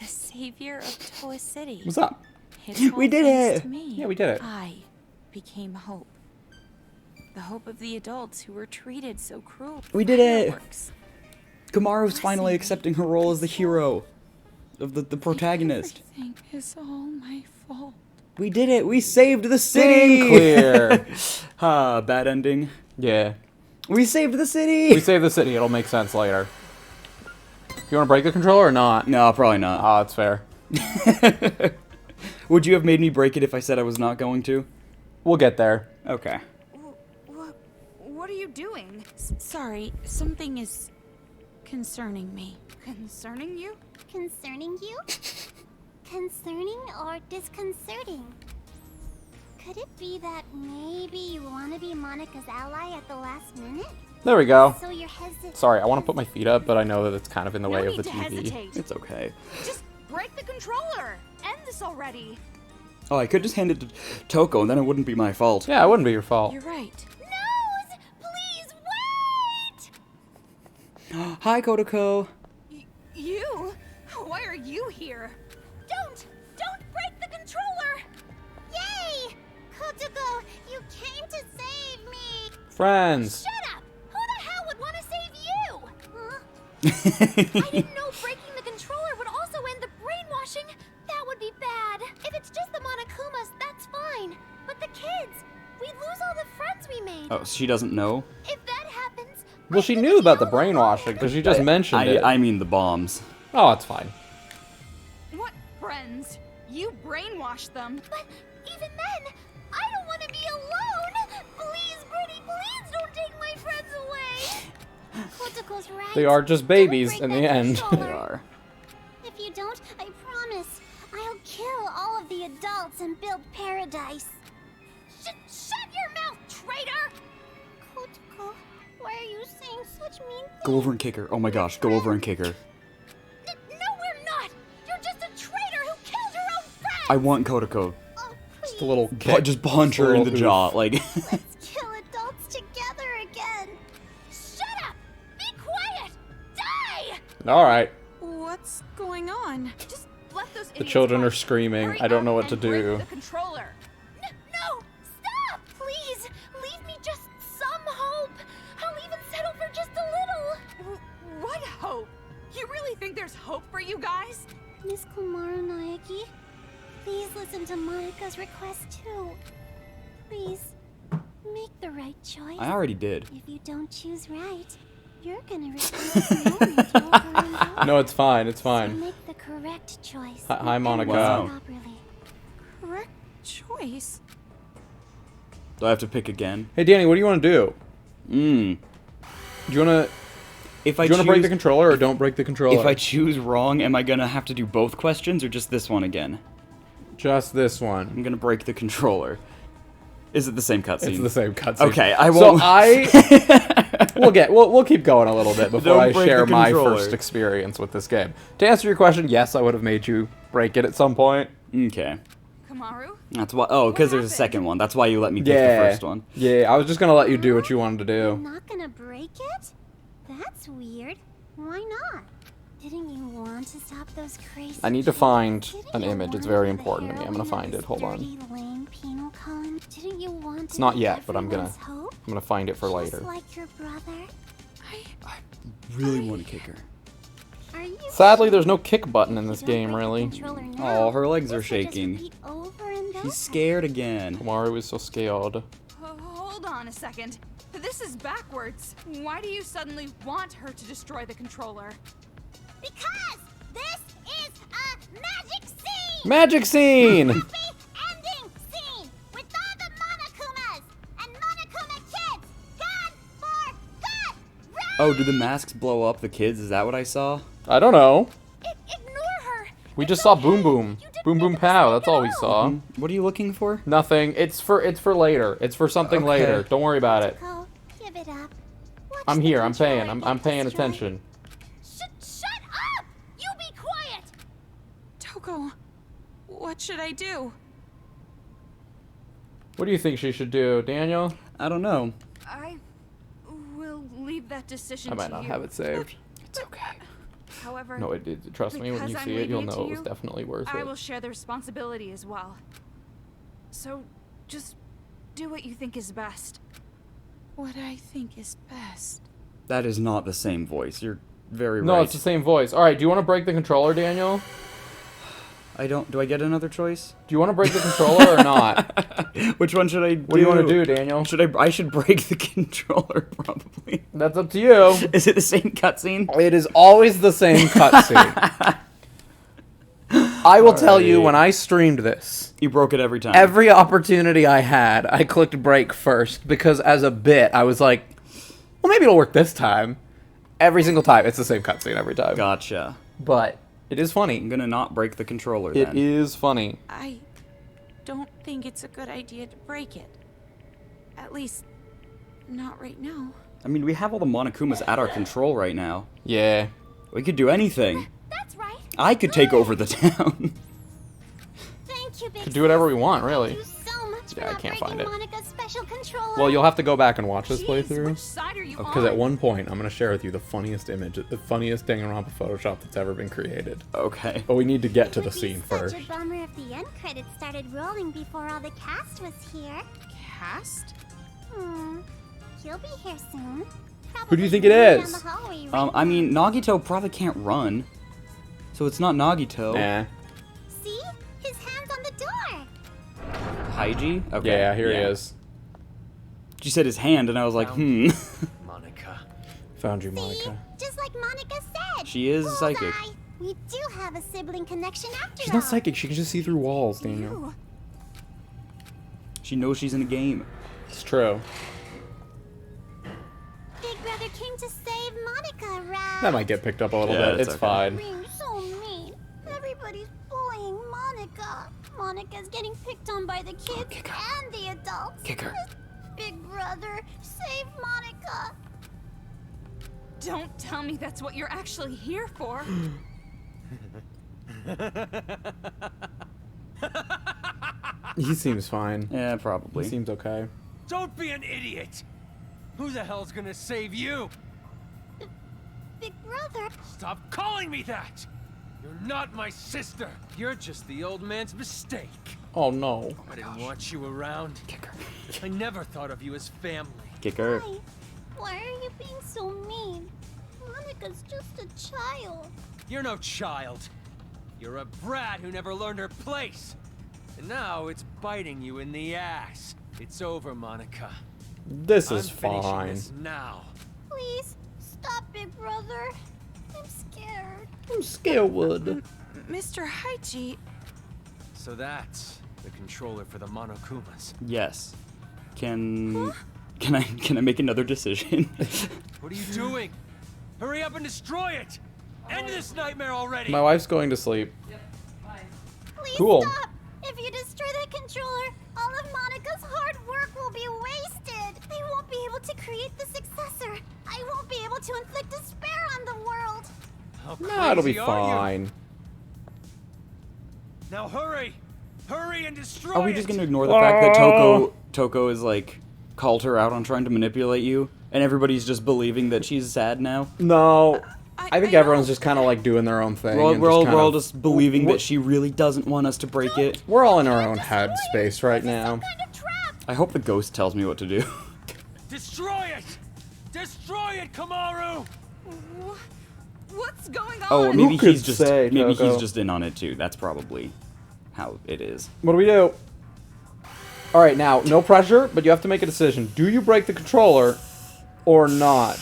The savior of Toa City.
What's up?
It's
We
all
did
thanks
it.
to me.
Yeah, we did it.
I became hope. The hope of the adults who were treated so cruelly.
We did it.
Fireworks.
Kamaru's finally accepting her role as the hero. Of the protagonist.
Everything is all my fault.
We did it. We saved the city.
Game clear.
Bad ending.
Yeah.
We saved the city.
We save the city. It'll make sense later. You want to break the controller or not?
No, probably not.
Ah, it's fair.
Would you have made me break it if I said I was not going to?
We'll get there.
Okay.
What are you doing?
Sorry, something is concerning me.
Concerning you?
Concerning you? Concerning or disconcerting? Could it be that maybe you want to be Monica's ally at the last minute?
There we go.
So you're hesitant.
Sorry, I want to put my feet up, but I know that it's kind of in the
No
way
need
of the
to
TV.
hesitate.
It's okay.
Just break the controller. End this already.
Oh, I could just hand it to Toko and then it wouldn't be my fault.
Yeah, it wouldn't be your fault.
You're right.
Nose! Please wait!
Hi, Kotoko.
You? Why are you here?
Don't break the controller! Yay! Kotoko, you came to save me!
Friends.
Shut up! Who the hell would want to save you? Huh? I didn't know breaking the controller would also end the brainwashing. That would be bad. If it's just the Monokumas, that's fine. But the kids, we'd lose all the friends we made.
Oh, she doesn't know?
If that happens,
Well, she knew about the brainwashing because she just mentioned it.
I mean the bombs.
Oh, it's fine.
What friends? You brainwashed them.
but even then, I don't want to be alone. Please, Pretty, please don't take my friends away. Kotoko's right.
They are just
Don't
babies
break
in
that
the end.
controller.
They are.
If you don't, I promise, I'll kill all of the adults and build paradise. Shut your mouth, traitor! Kotoko, why are you saying such mean things?
Go over and kick her. Oh my gosh, go over and kick her.
No, we're not! You're just a traitor who killed your own friends!
I want Kotoko.
Oh,
Just a
please,
little
But
kick.
just punch
Just a
her in the
little
jaw.
oof.
Like,
let's kill adults together again. Shut up! Be quiet! Die!
All right.
What's going on?
Just let those
The
idiots
children are
watch.
screaming.
Hurry
I don't
up
know what to
and break
do.
the controller.
No! Stop! Please! Leave me just some hope! I'll even settle for just a little!
What hope? You really think there's hope for you guys?
Miss Kumaru Naeki, please listen to Monika's request too. Please, make the right choice.
I already did.
If you don't choose right, you're gonna regret it moment over and over.
No, it's fine. It's
So
fine.
make the correct choice.
Hi,
and
Monica.
listen
Wow.
properly.
Correct choice.
Do I have to pick again?
Hey, Danny, what do you want to do?
Mmm.
Do you want to
If I
Do you want to break the
choose-
controller or don't break the controller?
If I choose wrong, am I gonna have to do both questions or just this one again?
Just this one.
I'm gonna break the controller. Is it the same cutscene?
It's the same cutscene.
Okay, I won't.
So we'll keep going a little bit before
Don't
I
break
share
the
my
controller.
first experience with this game. To answer your question, yes, I would have made you break it at some point.
Okay.
Kamaru?
That's why. Oh, because there's a second one. That's why you let me pick
Yeah.
the first one.
Yeah, I was just gonna let you do what you wanted to
You're
do.
not gonna break it? That's weird. Why not? Didn't you want to stop those crazy
I need to
kids?
find
Didn't
an
you
image. It's
want
very
to be the
important to me. I'm gonna
heroine
find
of
it. Hold
this
on.
dirty, lame penal colony? Didn't you want
It's
to
not
be
yet, but I'm gonna find it for
Just
later.
like your brother?
Really want to kick her.
Are you
Sadly,
sure?
there's no kick button in
If
this
you don't
game,
break the
really.
controller now,
Oh, her legs are
this will just
shaking.
repeat over and over.
She's scared again.
Mario is so scared.
Hold on a second. This is backwards. Why do you suddenly want her to destroy the controller?
Because this is a magic scene!
Magic scene!
Happy ending scene with all the Monokumas and Monokuma kids gone for good! Run!
Oh, do the masks blow up the kids? Is that what I saw?
I don't know.
Ignore her!
We just saw Boom Boom. Boom Boom Pow. That's all we saw.
What are you looking for?
Nothing. It's for later. It's for something
Okay.
later. Don't worry about it.
Go, give it up. Watch
I'm
the
here. I'm
controller
paying. I'm
get
paying
destroyed.
attention.
Shut up! You be quiet!
Toko, what should I do?
What do you think she should do, Daniel?
I don't know.
I will leave that decision
I might
to
not
you.
have it saved.
It's okay.
However,
No, trust me, when
Because
you
I'm
see it, you'll
leaving it
know
to
it was
you,
definitely worth
I
it.
will share the responsibility as well. So, just do what you think is best. What I think is best.
That is not the same voice. You're very
No,
right.
it's the same voice. All right, do you want to break the controller, Daniel?
I don't. Do I get another choice?
Do you want to break the controller or not?
Which one should I do?
What do you want to do, Daniel?
Should I should break the controller probably.
That's up to you.
Is it the same cutscene?
It is always the same cutscene. I will tell you, when I streamed this,
You broke it every time.
every opportunity I had, I clicked break first because as a bit, I was like, well, maybe it'll work this time. Every single time, it's the same cutscene every time.
Gotcha.
But it is
I'm
funny.
gonna not break the controller
It
then.
is funny.
I don't think it's a good idea to break it. At least, not right now.
I mean, we have all the Monokumas at our control right now.
Yeah.
We could do anything.
That's right.
I could take over the town.
Thank you, Big
Could do whatever we want, really.
Thank you so much
Yeah, I
for
can't
breaking
find it.
Monica's special controller.
Well, you'll have to go back and watch this
Jeez,
playthrough.
which side are you on?
Because at one point, I'm going to share with you the funniest image, the funniest Danganronpa Photoshop that's ever been created.
Okay.
But we need to get to
It
the
would be
scene first.
Such a bummer if the end credits started rolling before all the cast was here.
Cast?
He'll be here soon.
Who do you
Probably
think it
running
is?
down the hallway right
I
now.
mean, Nagito probably can't run. So it's not Nagito.
Nah.
See? His hand's on the door.
Haiji? Okay.
Yeah, here he is.
She said his hand, and I was like, hmm.
Monica.
Found you,
See?
Monica.
Just like Monica said.
She is
Bullseye.
psychic.
We do have a sibling connection after
She's
all.
not psychic. She can just see through walls, Daniel.
Ew.
She knows she's in a game.
It's true.
Big brother came to save Monica, right?
That might get picked up a little
Yeah,
bit.
it's
It's
okay.
fine.
Being so mean. Everybody's bullying Monica. Monica's getting picked on by the kids
Kick her.
and the adults.
Kick her.
Big brother, save Monica.
Don't tell me that's what you're actually here for.
He seems fine.
Yeah,
He
probably.
seems okay.
Don't be an idiot! Who the hell's gonna save you?
Big brother.
Stop calling me that! You're not my sister! You're just the old man's mistake.
Oh no.
I didn't want you around.
Kick her.
I never thought of you as family.
Kick her.
Why are you being so mean? Monica's just a child.
You're no child. You're a brat who never learned her place. And now it's biting you in the ass. It's over, Monica.
This is
I'm finishing
fine.
this now.
Please, stop, big brother. I'm scared.
I'm scared.
Mr. Haiji,
So that's the controller for the Monokumas.
Yes. Can I make another decision?
What are you doing? Hurry up and destroy it! End this nightmare already!
My wife's going to sleep.
Please
Cool.
stop! If you destroy that controller, all of Monika's hard work will be wasted. They won't be able to create the successor. I won't be able to inflict despair on the world.
How
No, it'll be
crazy are you?
fine.
Now hurry! Hurry and destroy
Are we
it!
just gonna ignore the fact that Toko is like called her out on trying to manipulate you, and everybody's just believing that she's sad now?
No. I think
I
everyone's
know.
just kind of like doing their own thing.
We're
and
all,
just
we're all
kind of-
just believing that she really doesn't want us to break it.
We're all in our own head space right now.
Kind of trap.
I hope the ghost tells me what to do.
Destroy it! Destroy it, Kamaru!
What's going on?
Oh, maybe
could
he's just
say,
maybe
Toko?
he's just in on it too. That's probably how it is.
What do we do? Alright, now, no pressure, but you have to make a decision. Do you break the controller or not?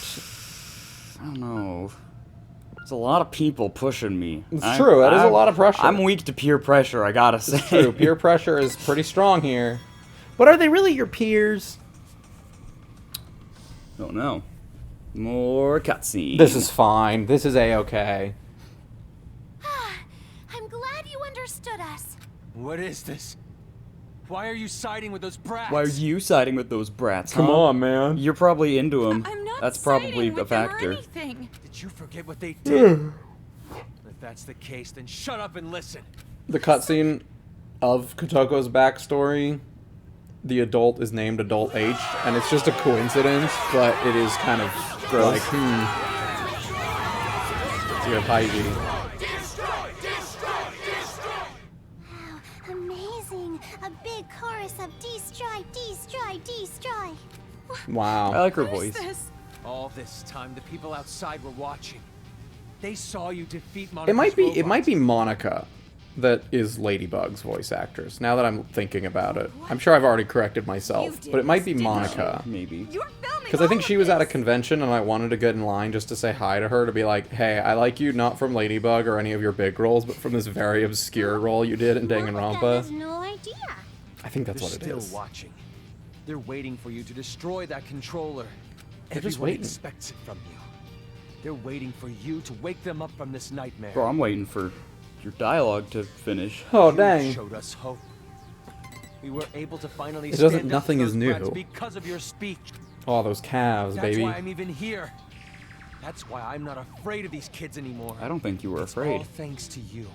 I don't know. There's a lot of people pushing me.
It's true, that is a lot of pressure.
I'm weak to peer pressure, I gotta say.
True, peer pressure is pretty strong here. But are they really your peers?
Don't know. More cutscene.
This is fine. This is a-okay.
I'm glad you understood us.
What is this? Why are you siding with those brats?
Why are you siding with those brats?
Come
huh?
on, man.
You're probably into them.
I'm not
That's probably
siding
a
with them or
factor.
anything.
Did you forget what they did? If that's the case, then shut up and listen.
The cutscene of Kotoko's backstory, the adult is named Adult H, and it's just a coincidence, but it is kind of
Gross.
like, Dear Paiji.
Wow, amazing. A big chorus of destroy, destroy, destroy.
I
Wow.
like her
What is
voice.
this?
All this time, the people outside were watching. They saw you defeat Monokuma.
It might be Monica that is Ladybug's voice actress, now that I'm thinking about it. I'm sure I've already corrected myself, but it might be Monica.
Maybe.
You're filming
Because I think
all
she
of
was at a
this.
convention and I wanted to get in line just to say hi to her, to be like, hey, I like you not from Ladybug or any of your big roles, but from this very obscure role you did in
Monica has
Danganronpa.
no idea.
I think that's
They're
what it
still
is.
watching. They're waiting for you to destroy that controller.
They're just
Everyone
waiting.
expects it from you. They're waiting for you to wake them up from this nightmare.
Bro, I'm waiting for your dialogue to finish.
Oh,
You
dang.
showed us hope. We were able to finally
It doesn't-
stand up
nothing
to
is
those
new.
brats because of your speech.
Oh, those calves,
That's
baby.
why I'm even here. That's why I'm not afraid of these kids anymore.
I don't think you were
It's
afraid.
all thanks to you.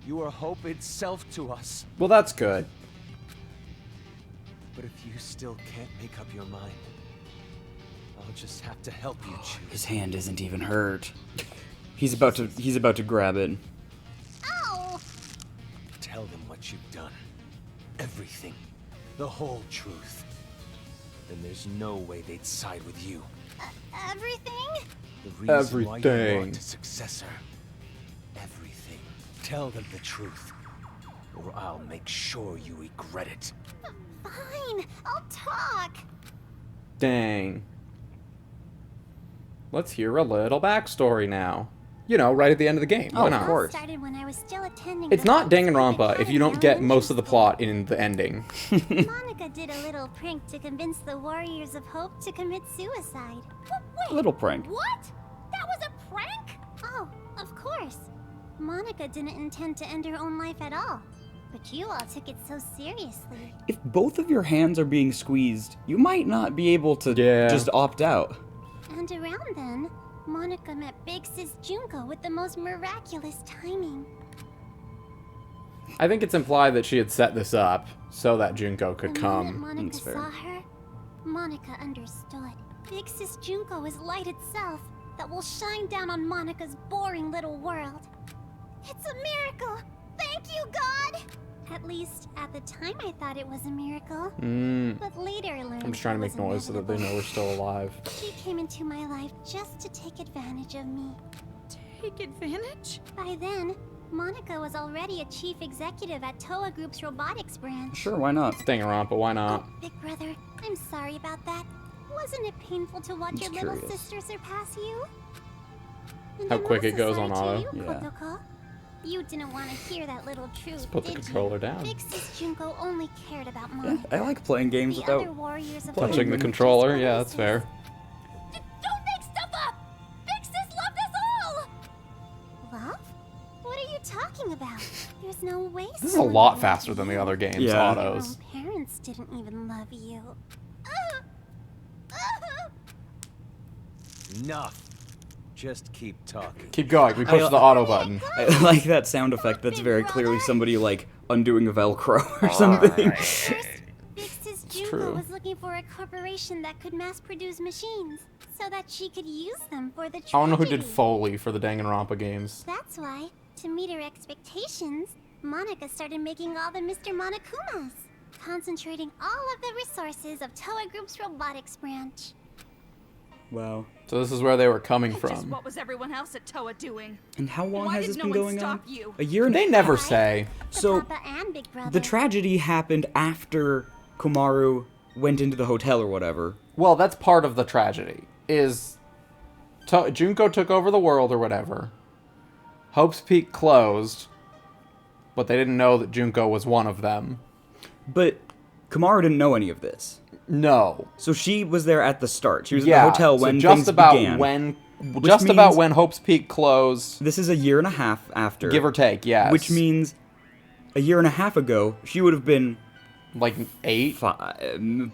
You are hope itself to us.
Well, that's good.
But if you still can't make up your mind, I'll just have to help you choose.
His hand isn't even hurt. He's about to grab it.
Oh,
Tell them what you've done. Everything. The whole truth. Then there's no way they'd side with you.
everything?
The reason why you
Everything.
want a successor. Everything. Tell them the truth. Or I'll make sure you regret it.
Fine, I'll talk.
Dang. Let's hear a little backstory now. You know, right at the end of the game.
Oh,
Why
of
not?
course.
Started when I was still attending
It's
the
not
Hope
Danganronpa if you don't
Academy
get most of the
Elementary
plot in the ending.
School. Monica did a little prank to convince the Warriors of Hope to commit suicide. Wait,
Little prank.
what? That was a prank? Oh, of course. Monica didn't intend to end her own life at all. But you all took it so seriously.
If both of your hands are being squeezed, you might not be able to
Yeah.
just opt out.
And around then, Monica met Big Sis Junko with the most miraculous timing.
I think it's implied that she had set this up so that Junko could
The moment
come.
Monica
That's fair.
saw her, Monica understood. Big Sis Junko is light itself that will shine down on Monica's boring little world. It's a miracle! Thank you, God! At least, at the time I thought it was a miracle. But later I learned
I'm just trying to
it
make
was
noise so that they know we're still alive.
She came into my life just to take advantage of me.
Take advantage?
By then, Monica was already a chief executive at Toa Group's robotics branch.
Sure, why not?
Danganronpa, why not?
Oh, Big Brother, I'm sorry about that. Wasn't it painful to watch your
Just
little
curious.
sister surpass you? And
How
I'm
quick it
also
goes
sorry
on
to
auto.
you,
Yeah.
Kotoko. You didn't want to hear that little truth,
Put the
did
controller
you?
down.
Big Sis Junko only cared about
Yeah,
Monica.
I like playing games
The
without
other warriors of
Touching the
Hope
controller,
just
yeah,
wanted
that's
to-
fair.
Don't make stuff up! Big
This is a lot faster than the other games,
Yeah.
autos.
Your own parents didn't even love you.
Enough. Just keep talking.
Keep going. We push the auto button.
I like that sound effect. That's very clearly somebody, like, undoing a Velcro or something.
Bix's
true.
Junko was looking for a corporation that could mass-produce machines, so that she could use them for the tragedy.
I don't know who did Foley for the Danganronpa games.
That's why, to meet her expectations, Monica started making all the Mr. Monokumas, concentrating all of the resources of Toa Group's robotics branch.
Wow.
So this is where they were coming
Just
from.
what was everyone else at Toa doing?
And how long
Why
has
did
this
no
been
one
going on?
stop you?
A year and
They never say.
The
So,
Papa and Big Brother.
the tragedy happened after Komaru went into the hotel or whatever.
Well, that's part of the tragedy. Is Junko took over the world or whatever. Hope's Peak closed, but they didn't know that Junko was one of them.
But Komaru didn't know any of this.
No.
So she was there at the start. She was
Yeah,
at the hotel
so
when
just
things
about
began.
when,
Which
just about
means-
when Hope's Peak closed,
This is a year and a half after.
give or take, yes.
Which means a year and a half ago, she would have been
like 8.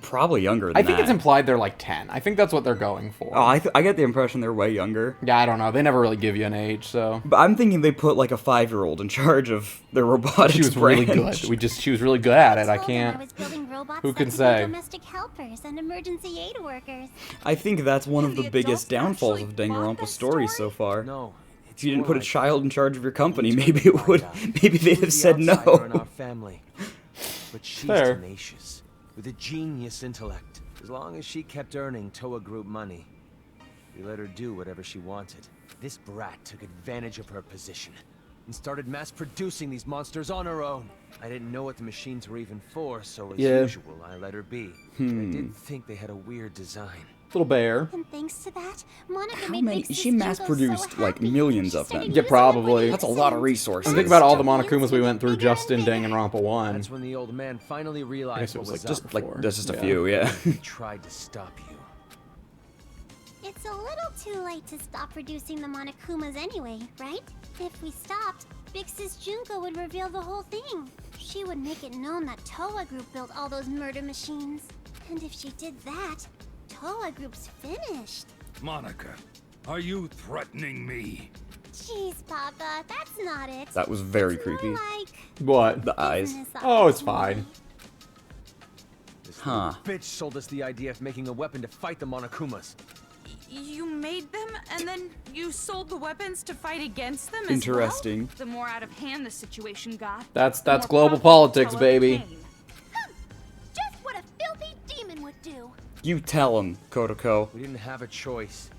probably younger than
I think
that.
it's implied they're like 10. I think that's what they're going for.
Oh, I get the impression they're way younger.
Yeah, I don't know. They never really give you an age, so.
But I'm thinking they put like a 5-year-old in charge of their robotics
She was really
branch.
good. She was really good at it. I
told them
can't.
I was building robots
Who
that
can
could be
say?
domestic helpers and emergency aid workers.
I think that's one of
And
the
the
biggest
adults
downfalls of
actually bought
Danganronpa's
that
stories
story?
so far.
No. It's
If you didn't
more
put a
like
child in charge of your company,
we
maybe
took
it would.
Monica.
Maybe they'd
She
have
was the
said
outsider in our
no.
family. But she's
Fair.
tenacious, with a genius intellect. As long as she kept earning Toa Group money, we let her do whatever she wanted. This brat took advantage of her position and started mass-producing these monsters on her own. I didn't know what the machines were even for, so as
Yeah.
usual, I let her be. I did think they had a weird design.
Little bear.
And thanks to that, Monica
How
made
many?
Bix's
She
Junko
mass-produced
so
like
happy.
millions
She
of
started
them.
Yeah,
using
probably.
them when
That's a
it
lot of
incident.
resources.
And think about all the
That's
Monokumas we went through
bigger
just in
and bigger.
Danganronpa 1.
That's when the old man finally
I
realized
guess it
what
was
was
like
up.
just
Like
before.
there's just a
Yeah.
few, yeah.
He tried to stop you.
It's a little too late to stop producing the Monokumas anyway, right? If we stopped, Bix's Junko would reveal the whole thing. She would make it known that Toa Group built all those murder machines. And if she did that, Toa Group's finished.
Monica, are you threatening me?
Jeez, Papa, that's not it.
That was very
It's more
creepy.
like
What?
The eyes.
business
Oh, it's
opportunity.
fine.
This
Huh.
little bitch sold us the idea of making a weapon to fight the Monokumas.
You made them, and then you sold the weapons to fight against them
Interesting.
The more out of hand the situation got,
That's
the more
global
profitable
politics,
Toa
baby.
became.
Just what a filthy demon would do.
You tell him, Kotoko.
We didn't have a choice.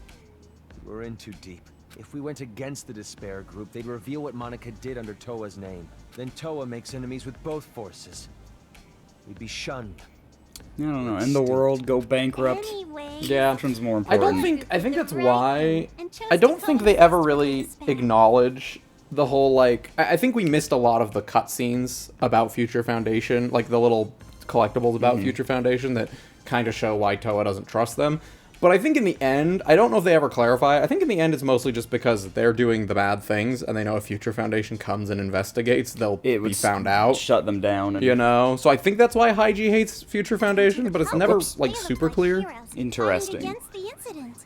We were in too deep. If we went against the Despair Group, they'd reveal what Monica did under Toa's name. Then Toa makes enemies with both forces. We'd be shunned.
I don't know. And the world go bankrupt.
Anyway,
Yeah.
Which one's more
I
important?
don't think. I think that's
Right.
why.
And chose
I don't
to
think they ever
coexist with
really
Despair.
acknowledge the whole like. I think we missed a lot of the cutscenes about Future Foundation, like the little collectibles about Future Foundation that kind of show why Toa doesn't trust them. But I think in the end, I don't know if they ever clarify. I think in the end, it's mostly just because they're doing the bad things, and they know if Future Foundation comes and investigates, they'll
It
be
would
found out.
Shut them down. And
You know, so I think that's why Haiji hates Future Foundation, but it's never like
They look
super clear.
heroes fighting
Interesting.
against the incident.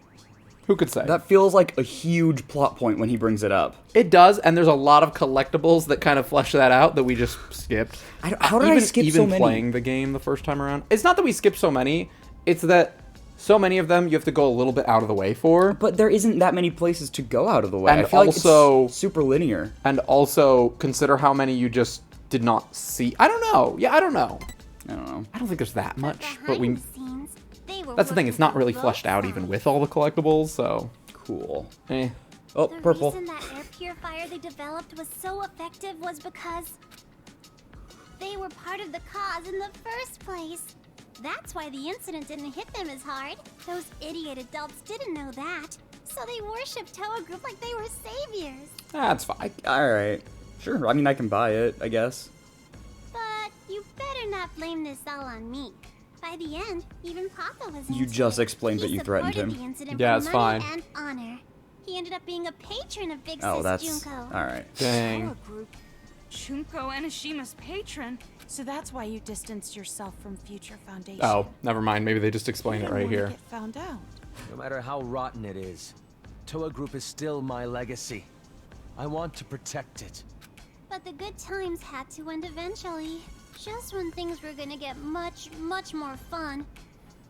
Who could say?
That feels like a huge plot point when he brings it up.
It does, and there's a lot of collectibles that kind of flesh that out that we just skipped.
How did I skip
even
so many?
playing the game the first time around? It's not that we skipped so many. It's that so many of them you have to go a little bit out of the way for,
But there isn't that many places to go out of the way.
And
I feel
also-
like it's super linear.
and also consider how many you just did not see. I don't know. Yeah, I don't know.
I don't know.
I don't think there's that much,
Behind
but we.
the scenes, they were
That's the thing. It's not
working
really
for
fleshed
both
out even
sides.
with all the collectibles. So,
Cool.
eh.
Oh,
The
purple.
reason that air purifier they developed was so effective was because they were part of the cause in the first place. That's why the incident didn't hit them as hard. Those idiot adults didn't know that, so they worshipped Toa Group like they were saviors.
That's fine.
All right. Sure. I mean, I can buy it, I guess.
But you better not blame this all on me. By the end, even Papa was
You
into
just
it.
explained
He
that you threatened
supported
him.
the incident
Yeah,
for
it's
money
fine.
and honor. He ended up being a patron of Big
Oh,
Sis
that's
Junko.
all right.
Dang.
Toa Group. Junko Enishima's patron.
So that's why you distanced yourself from Future Foundation.
Oh, never mind. Maybe they just explain
You
it
didn't
right
wanna
here.
Get found out.
No matter how rotten it is, Toa Group is still my legacy. I want to protect it.
But the good times had to end eventually. Just when things were gonna get much, much more fun,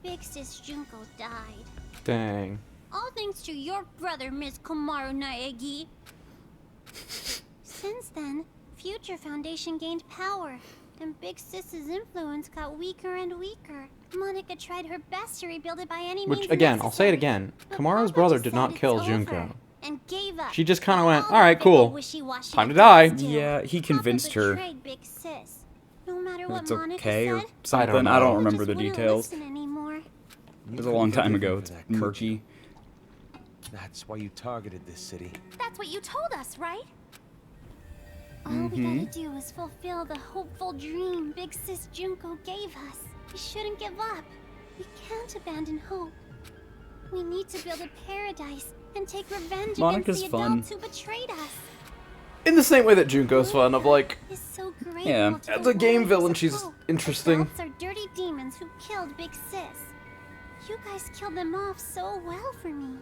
Big Sis Junko died.
Dang.
All thanks to your brother, Miss Komaru Naegi. Since then, Future Foundation gained power, and Big Sis's influence got weaker and weaker. Monika tried her best to rebuild it by any means
Which, again,
necessary,
I'll say it again.
but
Kamaru's
Papa
brother
just
did
said
not
it's
kill
over
Junko.
And gave up.
She just kind of went,
All
alright,
the
cool.
wishy-washy
Time to die.
adults do.
Yeah, he
Papa
convinced her.
betrayed Big Sis. No matter what
It's
Monika
okay or
said,
something.
know.
I don't
Papa
remember
just
the
wouldn't
details.
listen anymore.
It was a long time ago. It's murky.
That's why you targeted this city.
That's what you told us, right? All we gotta do is fulfill the hopeful dream Big Sis Junko gave us. We shouldn't give up. We can't abandon hope. We need to build a paradise and take revenge
Monika's
against the
fun.
adults who betrayed us.
In the same way that Junko's fun, of like,
Is so grateful
Yeah.
to
as
the
a game
warriors
villain,
of
she's
hope.
interesting.
Adults are dirty demons who killed Big Sis. You guys killed them off so well for me.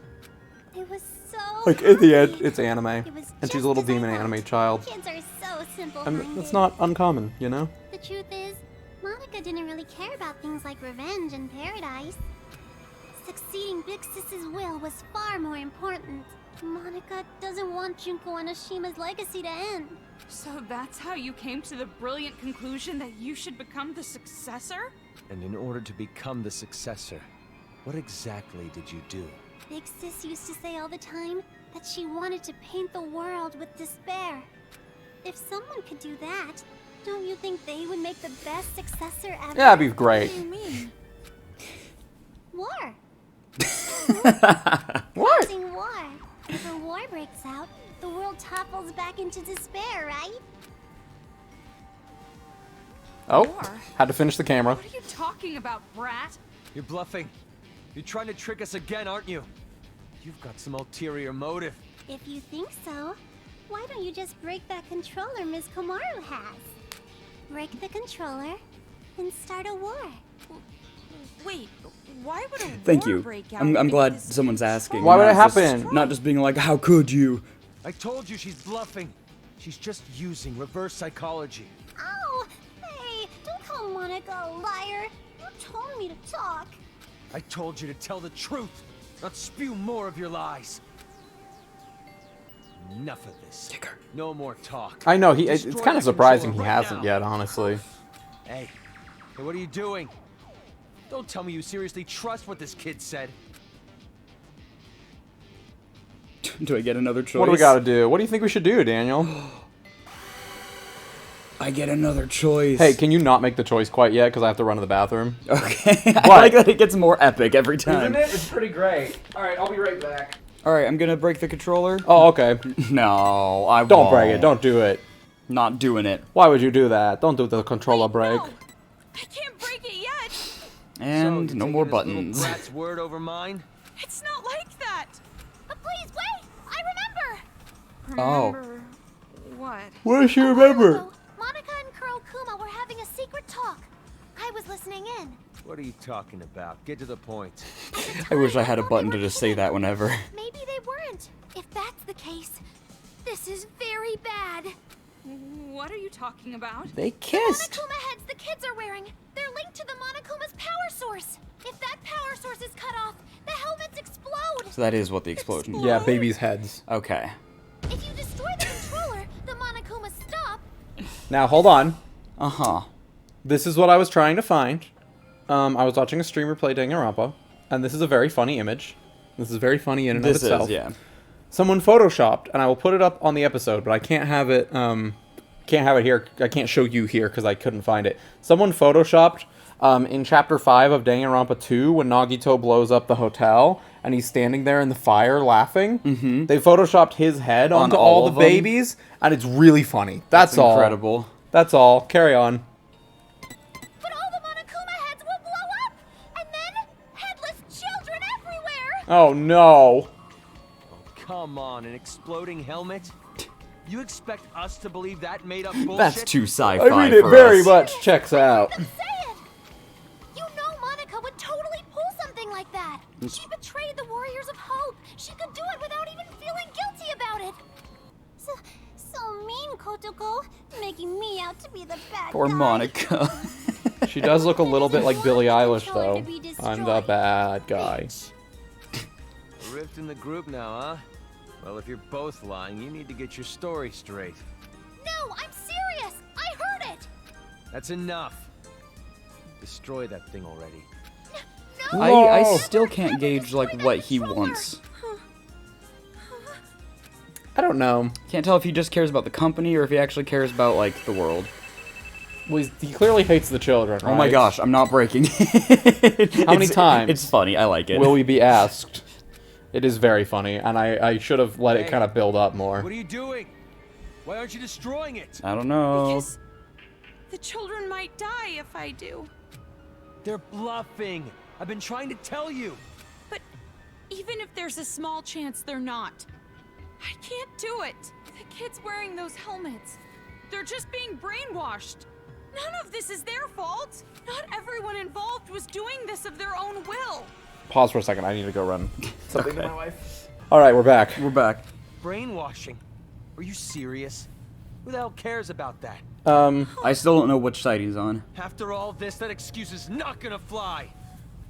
It was so
Like, in the
happy.
end, it's anime.
It was
And she's
just
a little
as I
demon
thought.
anime child.
Kids are so simple.
And that's not uncommon, you know?
The truth is, Monika didn't really care about things like revenge and paradise. Succeeding Big Sis's will was far more important. Monika doesn't want Junko Anoshima's legacy to end.
So that's how you came to the brilliant conclusion that you should become the successor?
And in order to become the successor, what exactly did you do?
Big Sis used to say all the time that she wanted to paint the world with despair. If someone could do that, don't you think they would make the best successor ever?
Yeah, that'd be great.
What do you mean?
War.
What?
Causing war. If a war breaks out, the world topples back into despair, right?
Oh, had to finish the camera.
What are you talking about, brat?
You're bluffing. You're trying to trick us again, aren't you? You've got some ulterior motive.
If you think so, why don't you just break that controller Miss Komaru has? Break the controller and start a war.
Wait, why would a
Thank
war
you.
break out?
I'm
if
glad
this
someone's asking.
Why would
not
it
just-
happen?
Not just being like, how could you?
I told you she's bluffing. She's just using reverse psychology.
Oh, hey, don't call Monika a liar. You told me to talk.
I told you to tell the truth, not spew more of your lies. Enough of this. No more talk.
I know, it's
Destroy
kind of
that
surprising he
controller right
hasn't
now.
yet, honestly.
Hey, what are you doing? Don't tell me you seriously trust what this kid said.
Do I get another choice?
What do we gotta do? What do you think we should do, Daniel?
I get another choice.
Hey, can you not make the choice quite yet? Because I have to run to the bathroom.
Okay. I like that it gets more epic every time.
It's pretty great. Alright, I'll be right back.
Alright, I'm gonna break the controller.
Oh, okay.
No, I won't.
Don't break it. Don't do it.
Not doing it.
Why would you do that? Don't do the controller break.
No, I can't break it yet.
And
So,
no
you
more
taking this little
buttons.
brat's word over mine?
It's not like that.
Please wait! I remember!
Oh.
Remember what?
What does she
Ago, Monika and Kurokuma were having a secret talk. I was listening in.
What are you talking about? Get to the point.
I wish I had a button to just say that whenever.
Maybe they weren't. If that's the case, this is very bad.
What are you talking about?
They kissed.
Monokuma heads the kids are wearing. They're linked to the Monokuma's power source. If that power source is cut off, the helmets explode.
So that is what the explosion was.
Yeah, babies' heads.
Okay.
If you destroy the controller, the Monokuma stop.
Now, hold on.
Uh-huh.
This is what I was trying to find. I was watching a streamer play Danganronpa, and this is a very funny image. This is very funny in and of
This
itself.
is, yeah.
Someone photoshopped, and I will put it up on the episode, but I can't have it. Can't have it here. I can't show you here because I couldn't find it. Someone photoshopped in Chapter 5 of Danganronpa 2 when Nagito blows up the hotel and he's standing there in the fire laughing. Mm-hmm. They photoshopped his head onto all the
of them?
babies, and it's really funny. That's all.
Incredible.
That's all. Carry on.
But all the Monokuma heads will blow up, and then headless children everywhere.
Oh no.
Come on, an exploding helmet? You expect us to believe that made-up bullshit?
That's too sci-fi
I mean, it
for
very
us.
much checks out.
Say it! You know Monica would totally pull something like that. She betrayed the Warriors of Hope. She could do it without even feeling guilty about it. So mean, Kotoko, making me out to be the bad
Poor
guy.
Monica.
She does look a little bit like Billie Eilish, though. I'm the bad guy.
A rift in the group now, huh? Well, if you're both lying, you need to get your story straight.
No, I'm serious. I heard it.
That's enough. Destroy that thing already.
No.
I still can't gauge, like, what he wants.
I don't know.
Can't tell if he just cares about the company or if he actually cares about, like, the world.
Well, he clearly hates the children, right?
Oh my gosh, I'm not breaking.
How many times?
It's funny, I like it.
Will we be asked? It is very funny, and I should have let it kind of build up more.
What are you doing? Why aren't you destroying it?
I don't know.
Because the children might die if I do.
They're bluffing. I've been trying to tell you.
But even if there's a small chance they're not, I can't do it. The kids wearing those helmets, they're just being brainwashed. None of this is their fault. Not everyone involved was doing this of their own will.
Pause for a second. I need to go run something to my wife. All right, we're back.
We're back.
Brainwashing? Are you serious? Who the hell cares about that?
I still don't know which side he's on.
After all this, that excuse is not gonna fly.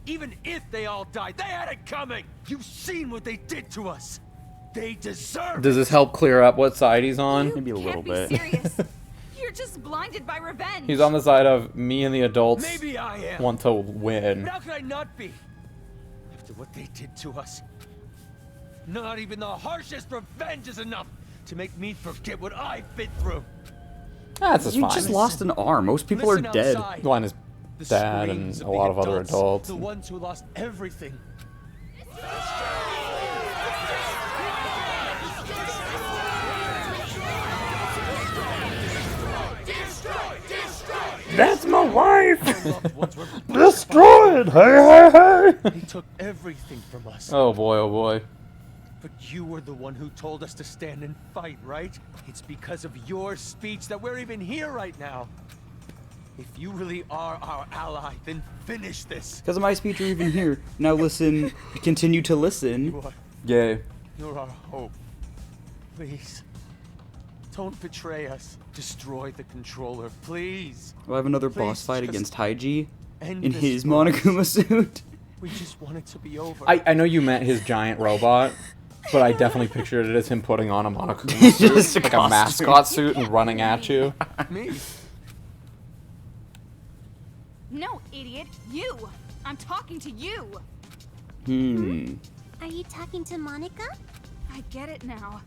Even if they all died, they had it coming. You've seen what they did to us. They deserve
Does this help clear up what side he's on?
Maybe a little
Can't
bit.
be serious. You're just blinded by revenge.
He's on the side of me and the adults
Maybe I am.
want to win.
But how could I not be? After what they did to us. Not even the harshest revenge is enough to make me forget what I've been through.
That's just
You
fine.
just lost an arm. Most people are
Listen
dead.
outside.
Mine is
The
dad and
screams
a
the
lot of other adults.
The ones who lost everything.
That's my wife!
Loved ones were
Destroyed! Hey, hey, hey!
He took everything from us.
Oh boy, oh boy.
But you were the one who told us to stand and fight, right? It's because of your speech that we're even here right now. If you really are our ally, then finish this.
Because of my speech, you're even here. Now listen. Continue to listen.
You are,
Yay.
you're our hope. Please, don't betray us. Destroy the controller, please.
We'll have another
Please,
boss fight
just
against Taiji
end
in
this
his
for us.
Monokuma suit.
We just want it to be over.
I know you meant his giant robot, but I definitely pictured it as him putting on a Monokuma suit,
Just a
like a
costume.
mascot suit and running at you.
Me?
No, idiot, you! I'm talking to you!
Are you talking to Monica?
I get it now.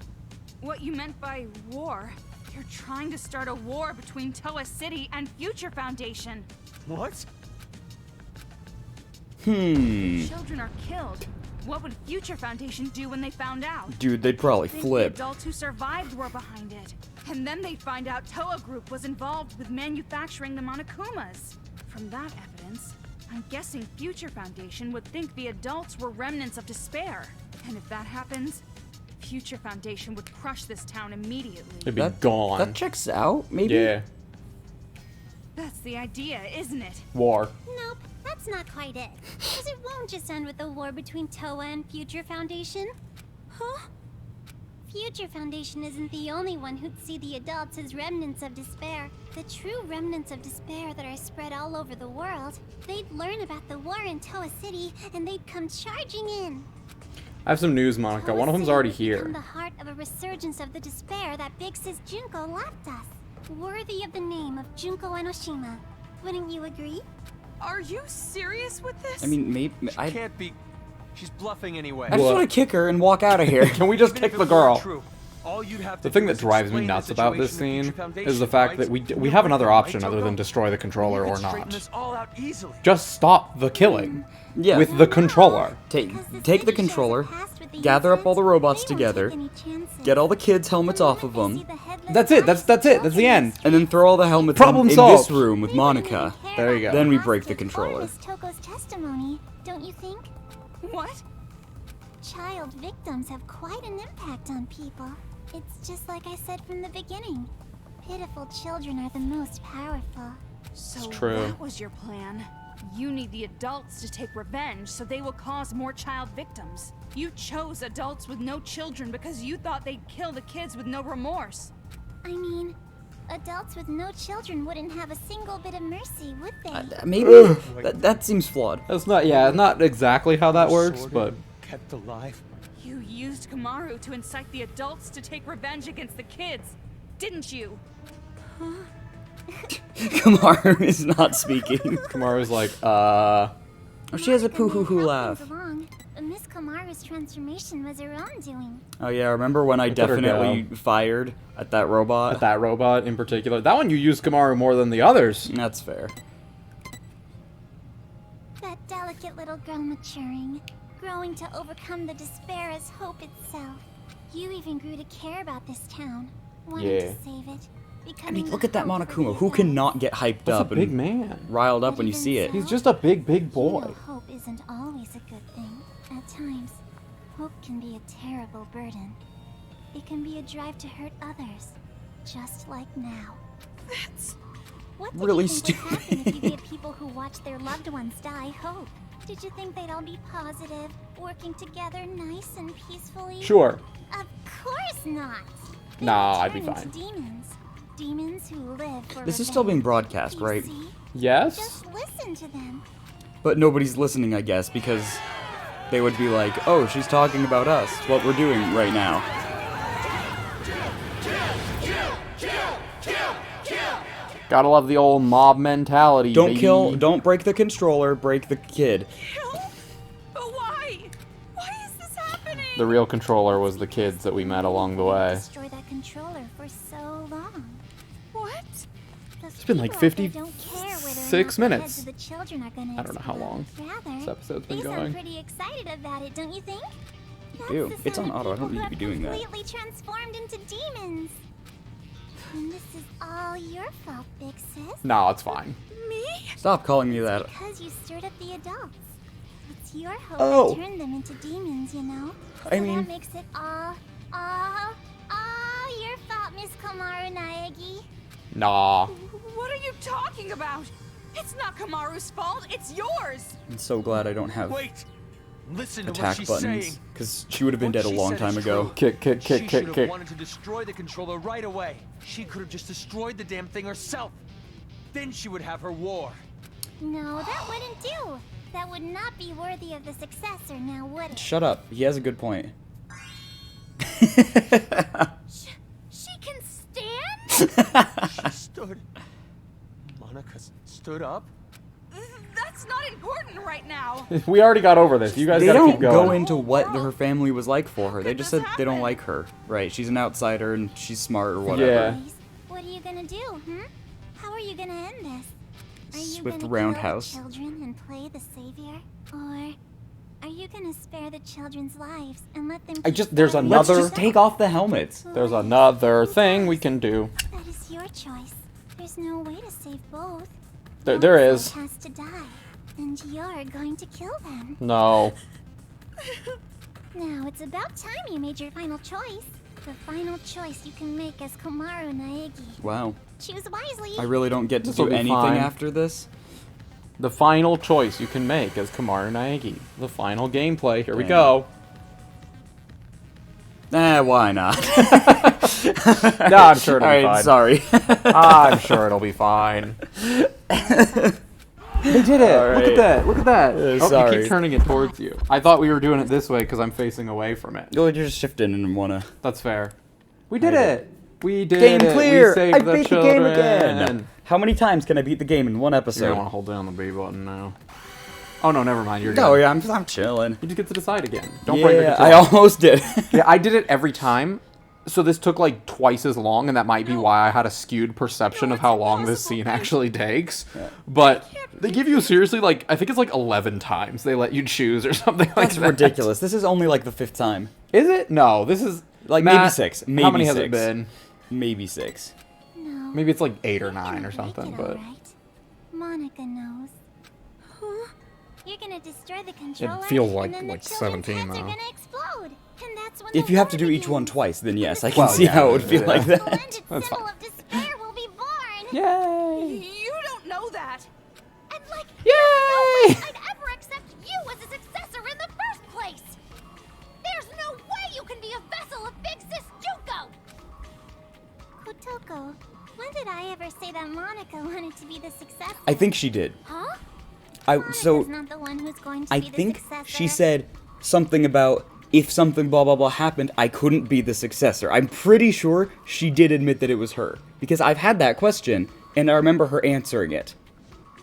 What you meant by war.
You're trying to start a war between Toa City and Future Foundation.
What?
Children are killed. What would Future Foundation do when they found out?
Dude, they'd probably
Think
flip.
The adults who survived were behind it. And then they'd find out Toa Group was involved with manufacturing the Monokumas. From that evidence, I'm guessing Future Foundation would think the adults were remnants of despair. And if that happens, Future Foundation would crush this town immediately.
It'd be gone.
That checks out, maybe?
Yeah.
That's the idea, isn't it?
War.
Nope, that's not quite it. Because it won't just end with a war between Toa and Future Foundation. Huh? Future Foundation isn't the only one who'd see the adults as remnants of despair. The true remnants of despair that are spread all over the world. They'd learn about the war in Toa City, and they'd come charging in.
I have some news, Monica.
Toa
One of them's
City
already
would become
here.
the heart of a resurgence of the despair that Big Sis Junko left us. Worthy of the name of Junko Enoshima. Wouldn't you agree?
Are you serious with this?
I mean, maybe. I
Can't be. She's bluffing anyway.
just
What?
want to kick her and walk out of here.
Can we just
Even
kick
if
the
it were
girl?
true, all you'd have to
The thing
do
that
is
drives me
explain the
nuts about this
situation to
scene
Future
is the
Foundation,
fact
right?
that we
You're
have another
right,
option other
Joko?
than destroy the controller
You
or
could straighten
not.
this all out easily.
Just stop the killing
Yeah.
with the controller.
Take
Because the
the
city shares a
controller,
past with the
gather up all the
innocent,
robots
they won't
together,
take any chances.
get all the kids' helmets
The
off of
moment they
them,
see the headless
That's it. That's
bodies
it.
of
That's the end.
and then throw all the helmets
Problem
in
solved.
this room with
They wouldn't even
Monica.
care
There you
about
go.
Then we
the
break the
past as
controller.
far as Toko's testimony, don't you think?
What?
Child victims have quite an impact on people. It's just like I said from the beginning. Pitiful children are the most powerful.
So
true.
that was your plan. You need the adults to take revenge so they will cause more child victims. You chose adults with no children because you thought they'd kill the kids with no remorse.
I mean, adults with no children wouldn't have a single bit of mercy, would they?
Maybe that seems flawed.
That's not exactly how that works, but
Kept alive.
You used Kamaru to incite the adults to take revenge against the kids, didn't you?
Kamaru is not speaking.
Kamaru's like,
Oh, she has a poo-hoo-hoo
Monica
laugh.
comes along, but Miss Kamaru's transformation was her own doing.
Oh yeah, remember when I
Look at her
definitely fired at that robot?
that robot in particular. That one you used Kamaru more than the others.
That's fair.
That delicate little girl maturing, growing to overcome the despair as hope itself. You even grew to care about this town, wanting
Yeah.
to save it.
I mean, look at that Monokuma. Who cannot get hyped
That's
up
a big
and
man.
riled up when you see it?
He's just a big boy.
You know, hope isn't always a good thing. At times, hope can be a terrible burden. It can be a drive to hurt others, just like now. What did
Really
you think would happen if you
stupid.
gave people who watch their loved ones die hope? Did you think they'd all be positive, working together nice and peacefully?
Sure.
Of course not. They
Nah,
would
I'd be
turn
fine.
into demons. Demons who live for
This is still being
revenge.
broadcast,
You
right?
see?
Yes?
Just listen to them.
But nobody's listening, I guess, because they would be like, oh, she's talking about us, what we're doing right now.
Gotta love the old mob mentality.
Don't
baby.
kill, don't break the controller, break the kid.
But why? Why is this happening?
The real controller was the kids that we met along the way.
Destroy that controller for so long.
What?
It's
been like 56 minutes.
The children are gonna
I don't know how long
Rather,
this episode's been
they sound
going.
pretty excited about it, don't you think?
do.
That's the
It's on
sound of
auto. I don't
people
need to be
who
doing
have
that.
completely transformed into demons. And this is all your fault, Big Sis.
No, it's fine.
Me?
Stop calling me that.
Because you stirred up the adults. It's your hope
Oh.
that turned them into demons, you know?
I
So
mean-
that makes it all your fault, Miss Komaru Naegi.
Nah.
What are you talking about? It's not Kamaru's fault, it's yours!
I'm so glad I don't have
Wait! Listen to what
attack
she's
buttons,
saying.
because she would have been
What
dead a
she
long
said
time
is
ago.
true.
Kick, kick,
She
kick,
should
kick,
have
kick.
wanted to destroy the controller right away. She could have just destroyed the damn thing herself. Then she would have her war.
No, that wouldn't do. That would not be worthy of the successor, now would it?
Shut up. He has a good point.
She can stand?
She stood. Monica stood up.
That's not important right now.
We already got over this. You guys
They
gotta
don't
keep
go
going.
into what her family was like for her. They
could
just
this
said they don't
happen?
like her. Right, she's an outsider and she's smart or whatever.
Yeah.
Boys, what are you gonna do, How are you gonna end this? Are you
Swift
gonna
roundhouse.
kill the children and play the savior? Or are you gonna spare the children's lives and let them
there's
fighting
another-
Let's just take off the helmets.
There's another thing we can do.
That is your choice. There's no way to save both.
There
One
is.
has to die, and you're going to kill them.
No.
Now, it's about time you made your final choice. The final choice you can make as Komaru Naegi.
Wow.
Choose wisely.
I really don't get to
This'll
do
be
anything
fine.
after this.
The final choice you can make as Kamaru Naegi. The final gameplay. Here we
Damn.
go.
Why not?
No, I'm sure it'll be
Alright,
fine.
sorry.
I'm sure it'll be fine. They did it! Look
Alright.
at that! Look at that! Oh, you
sorry.
keep turning it towards you. I thought we were doing it this way because I'm facing away from it.
You're just shifting and wanna...
That's fair. We did it! We did
Game
it!
clear!
We saved
I
the
beat
children!
the game again! How many times can I beat the game in one
You're
episode?
gonna want to hold down the B button now. Oh no, never mind. You're good.
Oh yeah, I'm chilling.
You just get to decide again. Don't break the
Yeah,
controller.
I almost did.
Yeah, I did it every time. So this took like twice as long, and that might be why I had a skewed perception of how long this scene actually takes. But they give you seriously like I think it's like 11 times they let you choose or something like
That's
that.
ridiculous. This is only like the 5th time.
Is it? No, this is
Like maybe
Matt,
6.
How
Maybe
many has
6.
it been?
Maybe 6.
No.
Maybe it's like 8 or
you
9
can
or
make
something.
it
But
all right. Monica knows. You're gonna destroy the controller.
feels like-
and then the
like
children's
17
heads are
though.
gonna explode. And that's when
If
the
you have to
war
do each one
begins.
twice, then yes, I
The
can see how it would feel
yeah.
like that.
splendid
That's
symbol
fine.
of despair will be born.
Yay!
You don't know that.
And like,
Yay!
I'd ever accept you as a successor in the first place. There's no way you can be a vessel of Big Sis Juko. Kotoko, when did I ever say that Monika wanted to be the successor?
I think she did.
Huh?
So
Monika's not the one who's going to
I
be the
think
successor.
she said something about if something blah blah blah happened, I couldn't be the successor. I'm pretty sure she did admit that it was her because I've had that question and I remember her answering it,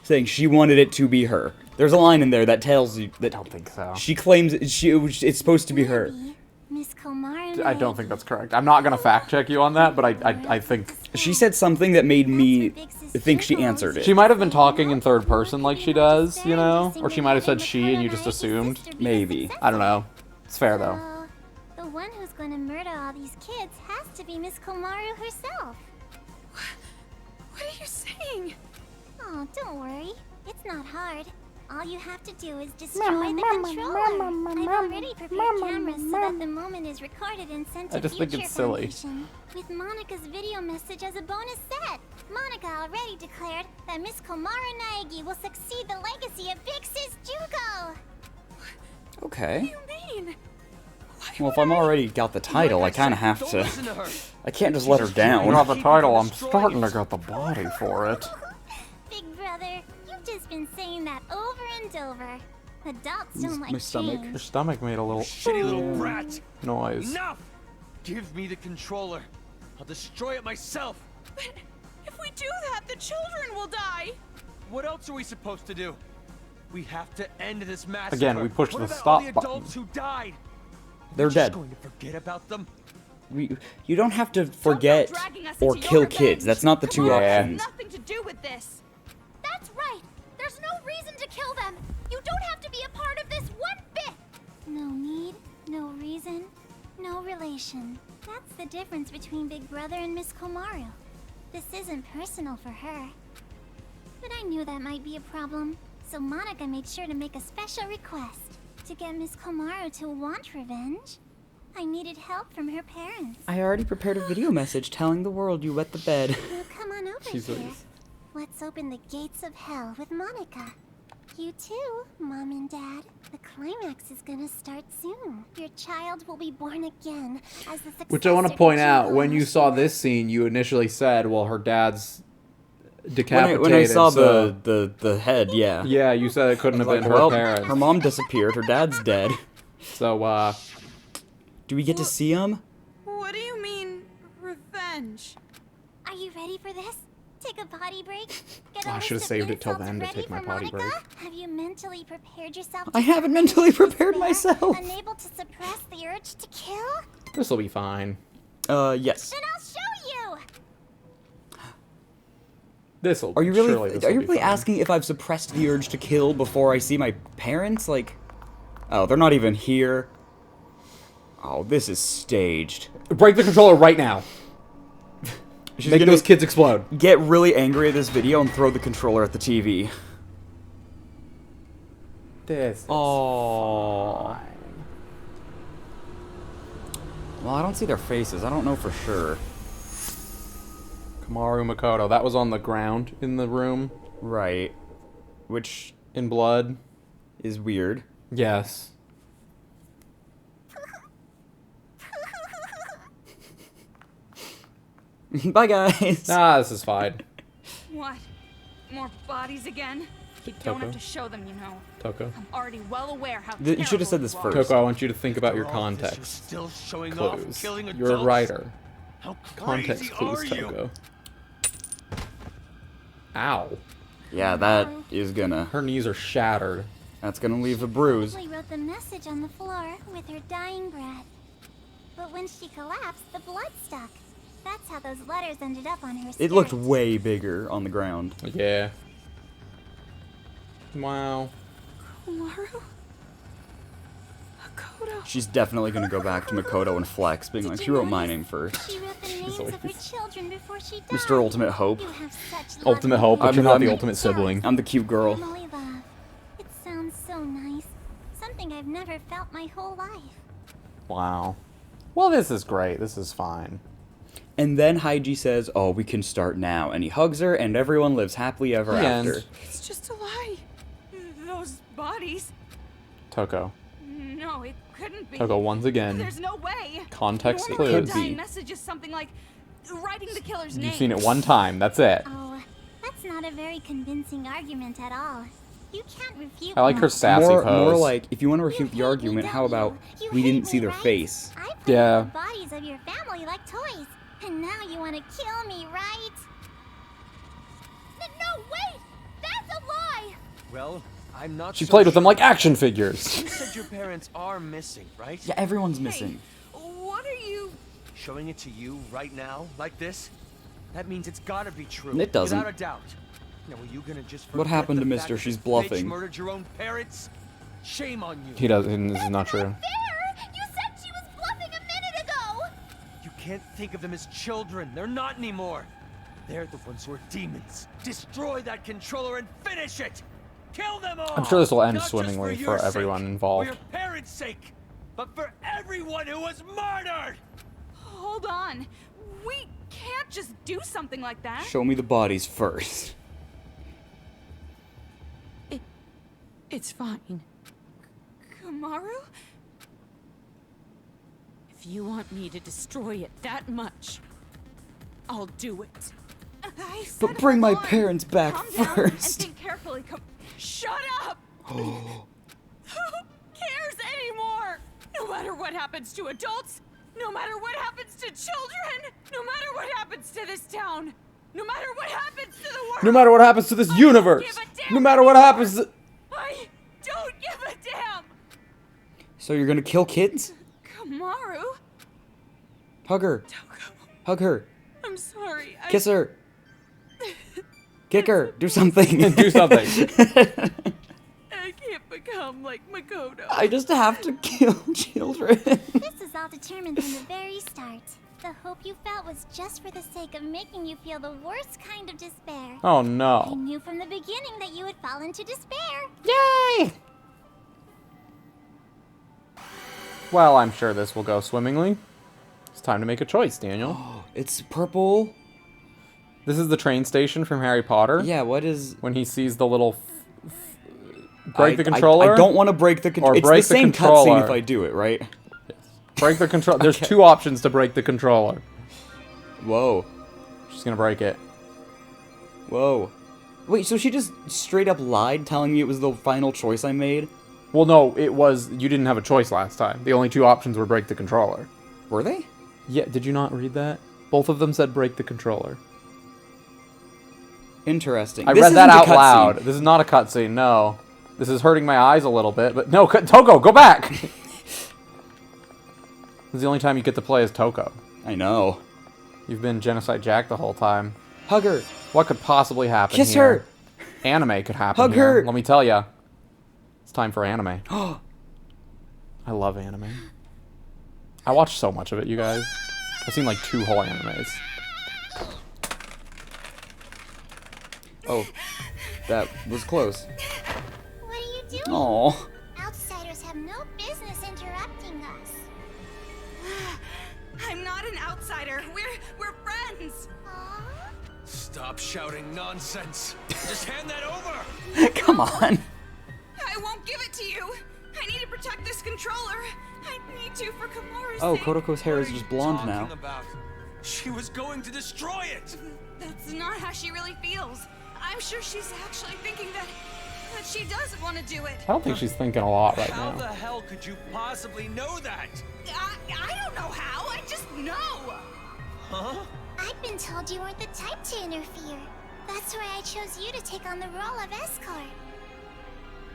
saying she wanted it to be her. There's a line in there that tells you that
I don't think so.
she claims it's supposed to be her.
Maybe Miss Komaru.
I don't think that's correct. I'm not gonna fact check you on that, but I think
She said something that made me think she answered it.
she might have been talking in third person like she does, you know, or she might have said she and you just assumed.
Maybe.
I don't know. It's fair though.
So, the one who's going to murder all these kids has to be Miss Komaru herself.
What are you saying?
Oh, don't worry. It's not hard. All you have to do is destroy the controller. I've already prepared cameras so that the moment is recorded and sent to
I just think
Future
it's silly.
Foundation, with Monika's video message as a bonus set. Monika already declared that Miss Komaru Naegi will succeed the legacy of Big Sis Juko.
Okay.
What do you mean?
Well, if I'm already got the title, I kind of have
Don't
to.
listen to her.
I can't just let her
You
down.
got the title. I'm starting to get the body for it.
Big brother, you've just been saying that over and over. Adults don't like
my stomach.
change.
Your stomach made a little
Shitty little brat.
noise.
Enough! Give me the controller. I'll destroy it myself.
But if we do that, the children will die.
What else are we supposed to do? We have to end this massacre.
Again, we pushed
What
the
about
stop
all the
button.
adults who died?
They're
We're just
dead.
going to forget about them?
You don't have to forget
dragging us
or
into
kill
your
kids.
revenge.
That's not the two
Yeah.
options.
Nothing to do with this.
That's right. There's no reason to kill them. You don't have to be a part of this one bit. No need, no reason, no relation. That's the difference between Big Brother and Miss Komaru. This isn't personal for her. But I knew that might be a problem, so Monika made sure to make a special request. To get Miss Komaru to want revenge, I needed help from her parents.
I already prepared a video message telling the world you wet the bed.
Well, come on over
Jesus.
here. Let's open the gates of hell with Monika. You too, Mom and Dad. The climax is gonna start soon. Your child will be born again as the
Which I want to
successor
point
to
out,
Juko
when you saw
Mishima.
this scene, you initially said, well, her dad's decapitated.
When I saw
so-
the head, yeah.
Yeah, you said it couldn't have been
Like,
her
well,
parents.
her mom disappeared. Her dad's dead.
So,
Do we get to see him?
What do you mean, revenge?
Are you ready for this? Take a potty break. Get a
I
list
should've
of
saved it till
insults
then to
ready
take my
for
potty
Monika?
break.
Have you mentally prepared yourself?
I haven't mentally prepared myself.
Unable to suppress the urge to kill?
this'll be fine.
Yes.
Then I'll show you.
This'll.
Are you
surely
really
this'll be fine.
asking if I've suppressed the urge to kill before I see my parents? Like, oh, they're not even here. Oh, this is staged.
Break the controller right now.
She's
Make
gonna
those kids explode.
get really angry at this video and throw the controller at the TV.
This.
Oh. Well, I don't see their faces. I don't know for sure.
Kamaru Makoto. That was on the ground in the room
Right. Which
in blood.
is weird.
Yes.
Bye, guys.
Ah, this is fine.
What? More bodies again? You
Toko.
don't have to show them, you know.
Toko.
I'm already well aware how
You should have said this
terrible you are.
first.
Toko, I want you to think about your
After all this, you're
context
still showing off,
clues.
killing
You're a
adults?
writer.
How
Context
crazy
clues,
are you?
Toko. Ow.
Yeah, that is gonna.
Her knees are shattered.
That's gonna leave a bruise.
She wrote the message on the floor with her dying breath. But when she collapsed, the blood stuck. That's how those letters ended up on her skirt.
It looked way bigger on the ground.
Yeah. Wow.
Komaru? Makoto?
She's definitely gonna go back to Makoto and flex, being like, she wrote my name first.
She wrote the names of her children before she died.
Mr. Ultimate Hope.
You have such
Ultimate
lovely
hope, but
I'm-
you're not the
I'm-
ultimate sibling.
I'm the cute girl.
family love. It sounds so so nice. Something I've never felt my whole life.
Wow. Well, this is great. This is fine.
And then Haiji says, "Oh, we can start now." And he hugs her, and everyone lives happily ever
The end.
after.
It's just a lie. Those bodies.
Toko.
No, it couldn't be.
Toko once again.
There's no way.
Context
Normally
clues.
a dying message is something like writing the killer's name.
You've seen it one time. That's it.
Oh, that's not a very convincing argument at all. You can't refute
I like her
that.
sassy
More
pose.
like, if you want to refute the argument, how about we didn't see their face?
I played
Yeah.
with the bodies of your family like toys, and now you want to kill me, right? No, wait! That's a lie!
Well, I'm not
She
so
played with them
sure.
like action figures.
You said your parents are missing, right?
Yeah, everyone's missing.
What are you?
Showing it to you right now, like this? That means it's gotta be true.
It doesn't.
Without a doubt. Now, are you gonna just
What
forget
happened
the
to
fact
Mister?
that
She's
this bitch
bluffing.
murdered your own parents? Shame on you.
He doesn't. This is not true.
Fair! You said she was bluffing a minute ago!
You can't think of them as children. They're not anymore. They're the ones who are demons. Destroy that controller and finish it. Kill them all.
I'm sure this will end
Not just
swimmingly
for,
for
your
everyone
sake,
involved.
For your parents' sake, but for everyone who was murdered.
Hold on. We can't just do something like that.
Show me the bodies first.
It's fine.
Kamaru?
If you want me to destroy it that much, I'll do it.
I said
But bring my
hold on.
parents back
Calm down and
first.
think carefully. Shut up! Who cares anymore?
No matter what happens to adults, no matter what happens to children, no matter what happens to this town, no matter what happens to the world.
No matter what happens to this universe.
give a damn
No matter what happens to...
I don't give a damn.
So you're gonna kill kids?
Kamaru?
Hug her. Hug her.
I'm sorry.
Kiss her. Kick her. Do something.
Do something.
I can't become like Makoto.
I just have to kill children.
This is all determined from the very start. The hope you felt was just for the sake of making you feel the worst kind of despair.
Oh
I
no.
knew from the beginning that you would fall into despair.
Yay! Well, I'm sure this will go swimmingly. It's time to make a choice, Daniel.
It's purple.
This is the train station from Harry Potter.
Yeah, what is...
When he sees the little... break the controller?
I don't want to break the controller.
Or
It's
break
the
the
same
controller.
cutscene if I do it, right?
Break the controller. There's two options to break the controller.
Whoa.
She's gonna break it.
Whoa. Wait, so she just straight up lied telling me it was the final choice I made?
Well, no, it was... You didn't have a choice last time. The only two options were break the controller.
Were they?
Yeah, did you not read that? Both of them said break the controller.
Interesting.
I
This
read that
isn't a
out
cutscene.
loud. This is not a cutscene, no. This is hurting my eyes a little bit, but no, Toko, go back! This is the only time you get to play as Toko.
I know.
You've been Genocide Jack the whole time.
Hug her.
What could possibly happen
Kiss
here?
her.
Anime could happen
Hug
here.
her.
Let me tell ya. It's time for anime. I love anime. I watch so much of it, you guys. I've seen like 2 whole animes.
Oh, that was close.
What are you doing?
Aw.
Outsiders have no business interrupting us.
I'm not an outsider. We're friends.
Aww.
Stop shouting nonsense. Just hand that over.
Come on.
I won't give it to you. I need to protect this controller. I need to for Kamaru's
Oh,
sake.
Kotoko's hair is just blonde now.
Talking about? She was going to destroy it.
That's not how she really feels. I'm sure she's actually thinking that she doesn't want to do it.
I don't think she's thinking a lot right
How
now.
the hell could you possibly know that?
I don't know how. I just know.
Huh?
I've been told you weren't the type to interfere. That's why I chose you to take on the role of escort.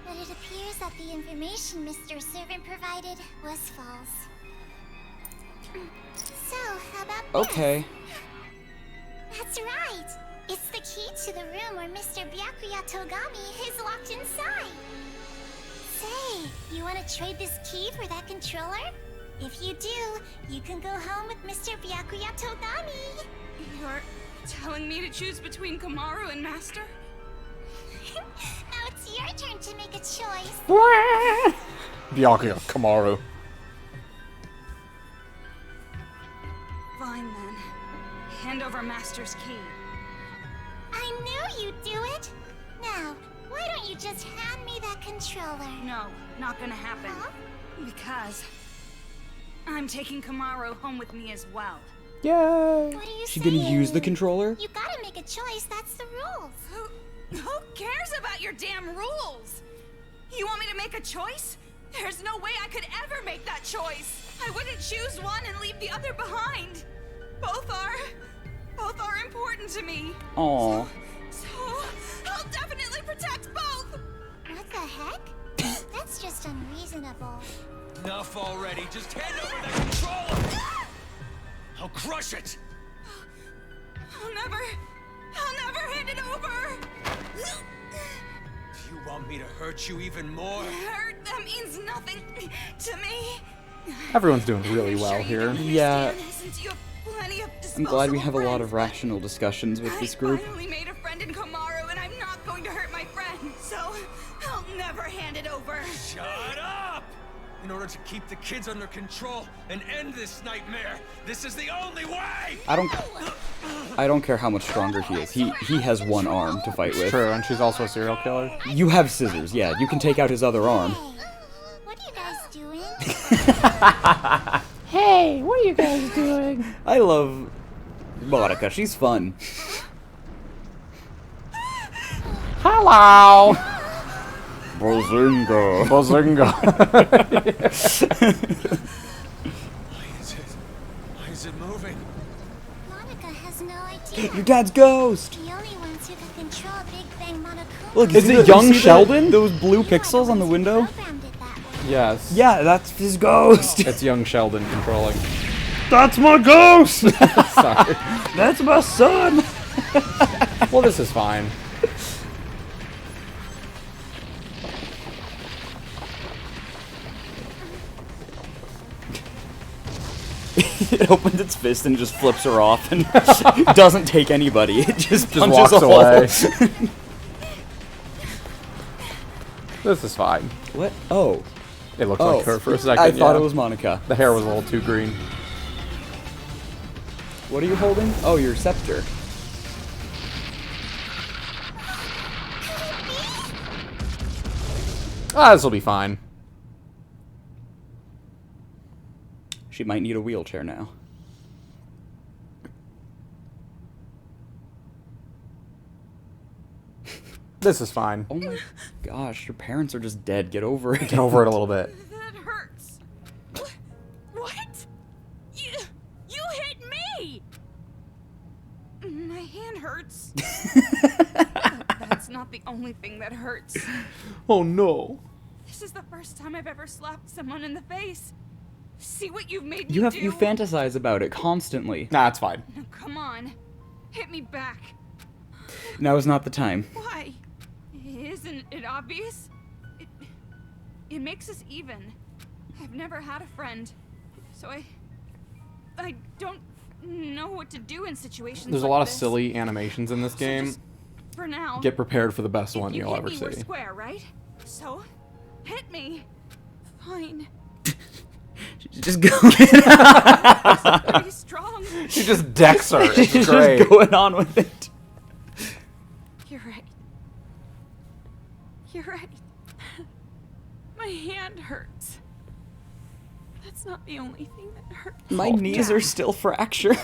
But it appears that the information Mr. Servant provided was false. So, how about this?
Okay.
That's right! It's the key to the room where Mr. Byakuya Togami is locked inside. Say, you want to trade this key for that controller? If you do, you can go home with Mr. Byakuya Togami.
You're telling me to choose between Kamaru and Master?
Now it's your turn to make a choice.
Byakuya, Kamaru.
Fine then. Hand over Master's key.
I knew you'd do it. Now, why don't you just hand me that controller?
No, not gonna happen.
Huh?
Because I'm taking Kamaru home with me as well.
Yay!
What are you
She
saying?
gonna use the controller?
You gotta make a choice, that's the rules.
Who cares about your damn rules? You want me to make a choice? There's no way I could ever make that choice. I wouldn't choose one and leave the other behind. Both are important to me.
Aww.
So I'll definitely protect both.
What the heck? That's just unreasonable.
Enough already. Just hand over that controller. I'll crush it.
I'll never hand it over.
Do you want me to hurt you even more?
Hurt, that means nothing to me.
Everyone's doing really well
I'm sure you
here.
don't
Yeah.
understand, since you have plenty of
I'm glad we
disposable
have a lot of
friends.
rational discussions with this group.
I finally made a friend in Kamaru, and I'm not going to hurt my friend, so I'll never hand it over.
Shut up! In order to keep the kids under control and end this nightmare, this is the only way!
I don't care how much stronger he is. He has one arm to fight with.
True, and she's also a serial killer.
You have scissors, yeah. You can take out his other arm.
Hey, what are you guys doing?
Hey, what are you guys doing?
I love Monika. She's fun.
Hello!
Bazinga.
Bazinga.
Why is it moving?
Monica has no idea.
Your dad's ghost!
The only ones who can control Big Bang Monokuma.
Look,
Is
you
it
see
young
that-
Sheldon?
Those blue pixels on the window?
Programmed it that way.
Yes.
Yeah, that's his ghost.
It's young Sheldon controlling.
That's my ghost!
Sorry.
That's my son!
Well, this is fine.
It opens its fist and just flips her off and doesn't take anybody. It just punches
walks
a hole.
away. This is fine.
What? Oh.
It looked
Oh.
like her for a second.
I thought
yeah.
it was Monika.
The hair was a little too green.
What are you holding? Oh, your scepter.
Ah, this'll be fine.
She might need a wheelchair now.
This is fine.
Oh my gosh, your parents are just dead. Get over it.
Get over it a little bit.
That hurts. What? You hit me!
My hand hurts. That's not the only thing that hurts.
Oh no.
This is the first time I've ever slapped someone in the face. See what you've made me
You
do?
fantasize about it constantly.
Nah, it's fine.
Now, come on. Hit me back.
Now is not the time.
Why? Isn't it obvious? It makes us even. I've never had a friend, so I don't know what to do in situations
There's a
like
lot of
this.
silly animations in this
So
game.
just for now,
Get prepared for the best
if
one
you
you'll
hit
ever
me, we're
see.
square, right? So, hit me. Fine.
She's just going.
Pretty strong.
She just decks her. It's
She's
great.
just going on with it.
You're right. You're right.
My hand hurts. That's not the only thing that hurts.
My knees are still fractured.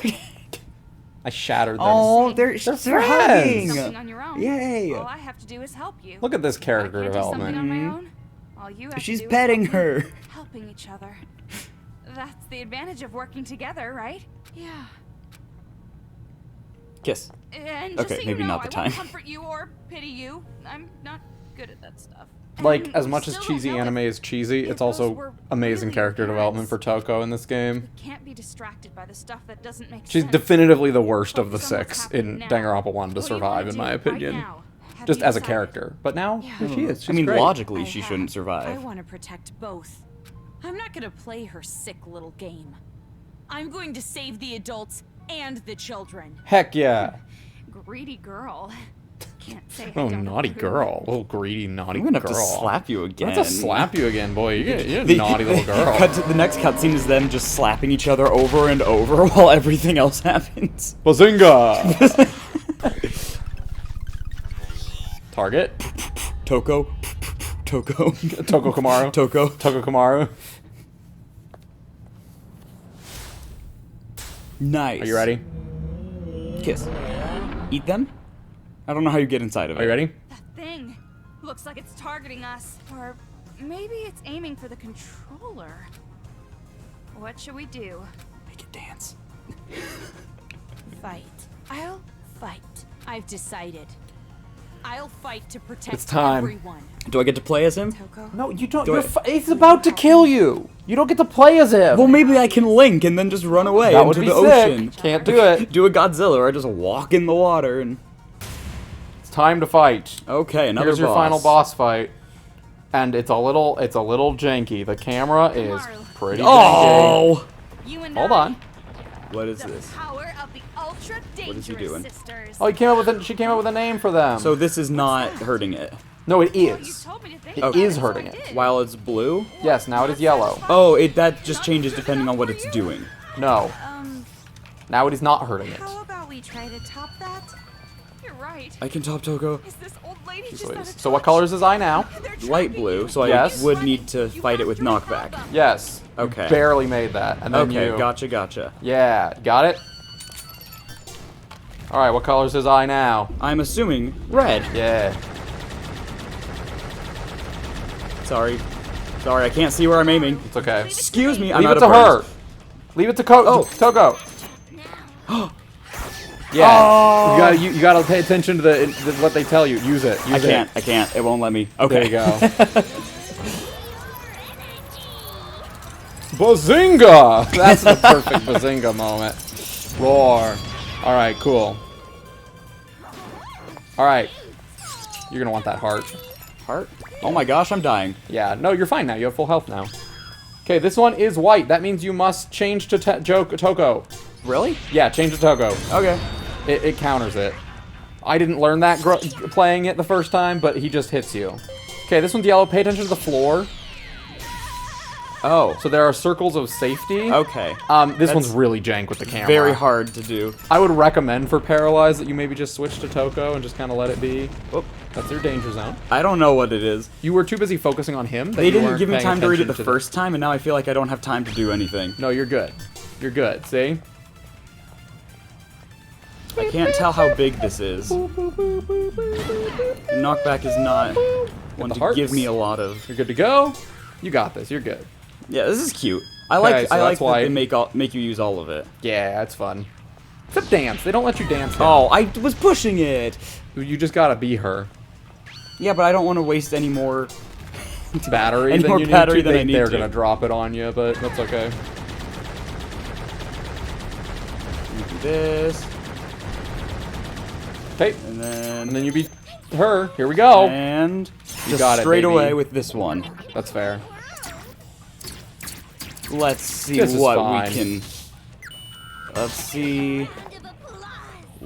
I shattered them.
Oh, they're
friends.
hugging.
Something on your own.
Yay.
All I have to do is help you.
Look at this character
I can't do something
development.
on my own. All you have
She's
to do
petting
is help me.
her.
Helping each other. That's the advantage of working together, right?
Yeah.
Kiss.
And just
Okay,
so
maybe
you know,
not the
I won't
time.
comfort you or pity you. I'm not good at that stuff.
Like,
And
as
we
much as
still don't
cheesy
know
anime
if
is cheesy,
if
it's
those
also
were
amazing
really
character
your
development for
parents.
Toko in this game.
Can't be distracted by the stuff that doesn't make
She's
sense.
definitively the worst of the
Focus on what's
6
happening
in
now.
Danganronpa 1 to
What do you
survive,
wanna
in my
do right
opinion.
now? Have
Just
you
as a
decided?
character. But now, here she is. She's
I mean,
great.
logically,
I
she
have.
shouldn't
I
survive.
want to protect both. I'm not gonna play her sick little game. I'm going to save the adults and the children.
Heck yeah.
Greedy girl. can't say I
Oh,
don't
naughty
approve.
girl. Little greedy naughty
I'm gonna
girl.
have to slap you again.
I'm gonna have to slap you again, boy. You're a naughty little girl.
The next cutscene is them just slapping each other over and over while everything else happens.
Bazinga! Target.
Toko.
Toko Kamaru.
Toko.
Toko Kamaru.
Nice.
Are you ready?
Kiss. Eat them? I don't know how you get inside of it.
Are you ready?
That thing looks like it's targeting us. Or maybe it's aiming for the controller. What should we do?
Make it dance.
Fight. I'll fight. I've decided. I'll fight to protect
It's time.
everyone.
Do I get to play as him?
Toko?
No, you don't.
Do
You're
I-
he's about to kill you. You don't get to play as him.
Well, maybe I can link and then just run away
that would
into
be
the
sick.
ocean.
Can't do it.
Do a Godzilla or I just walk in the water and...
It's time to fight.
Okay, another
Here's your
boss.
final boss fight, and it's a little janky. The camera is pretty janky.
Oh!
You and
Hold
I,
on.
What is
the
this?
power of the ultra
What is he
dangerous
doing?
sisters.
Oh, she came up with a name for them.
So this is not hurting it.
no, it
Well, you
is.
told me to think
It
about
is
so
hurting
I
it.
did.
While it's blue?
Yes, now it is yellow.
Oh, that just changes depending on what it's doing.
No, now it is not hurting it.
How about we try to top that? You're right.
I can top Toko.
Is this old lady just out of
So what color is his eye now?
They're
Light
tracking
blue,
you.
so
Yes.
I would need to fight it with knockback.
Yes. You
Okay.
barely made that, and then
Okay,
you.
gotcha.
Yeah, got it. All right, what color is his eye now?
I'm assuming red.
Yeah.
Sorry, I can't see where I'm aiming.
It's okay.
Excuse me, I'm
Leave
out
it
of
to her.
burns.
Leave it to
Oh.
Togo. Yeah.
Oh.
You gotta pay attention to the what they tell you. Use it. Use
I can't. It won't let me. Okay.
There you go. Bazinga! That's the perfect Bazinga moment. Roar. All right, cool. All right. You're gonna want that heart.
Heart? Oh my gosh, I'm dying.
Yeah. No, you're fine now. You have full health now. Okay, this one is white. That means you must change to Toko.
Really?
Yeah, change to Togo.
Okay.
It counters it. I didn't learn that playing it the first time, but he just hits you. Okay, this one's yellow. Pay attention to the floor.
Oh.
So there are circles of safety.
Okay.
This one's really jank with the camera.
Very hard to do.
I would recommend for Paralyzed that you maybe just switch to Toko and just kind of let it be.
Oh.
That's your danger zone.
I don't know what it is.
You were too busy focusing on him. That
They
you
didn't
weren't
give me
paying
time to read it
attention
the first time, and now I feel like I don't have time to do anything.
No, you're good. You're good. See?
I can't tell how big this is. Knockback is not one
the
to
hearts.
give me a lot of.
You're good to go. You got this. You're good.
Yeah, this is cute. I
Okay,
like
so
I like
that's
that
why-
they make you use all of it.
Yeah, that's fun. Except dance. They don't let you dance.
Oh, I was pushing it.
You just gotta be her.
Yeah, but I don't want to waste any more.
Battery
Any
than
more
you need
battery
to.
than I need
They're
to.
gonna drop it on you, but that's okay.
You do this,
Okay,
and
and then you beat her. Here we go.
and
You
just
got it,
straight
baby.
away with this one.
That's fair.
Let's see
This is
what
fine.
we can. Let's see.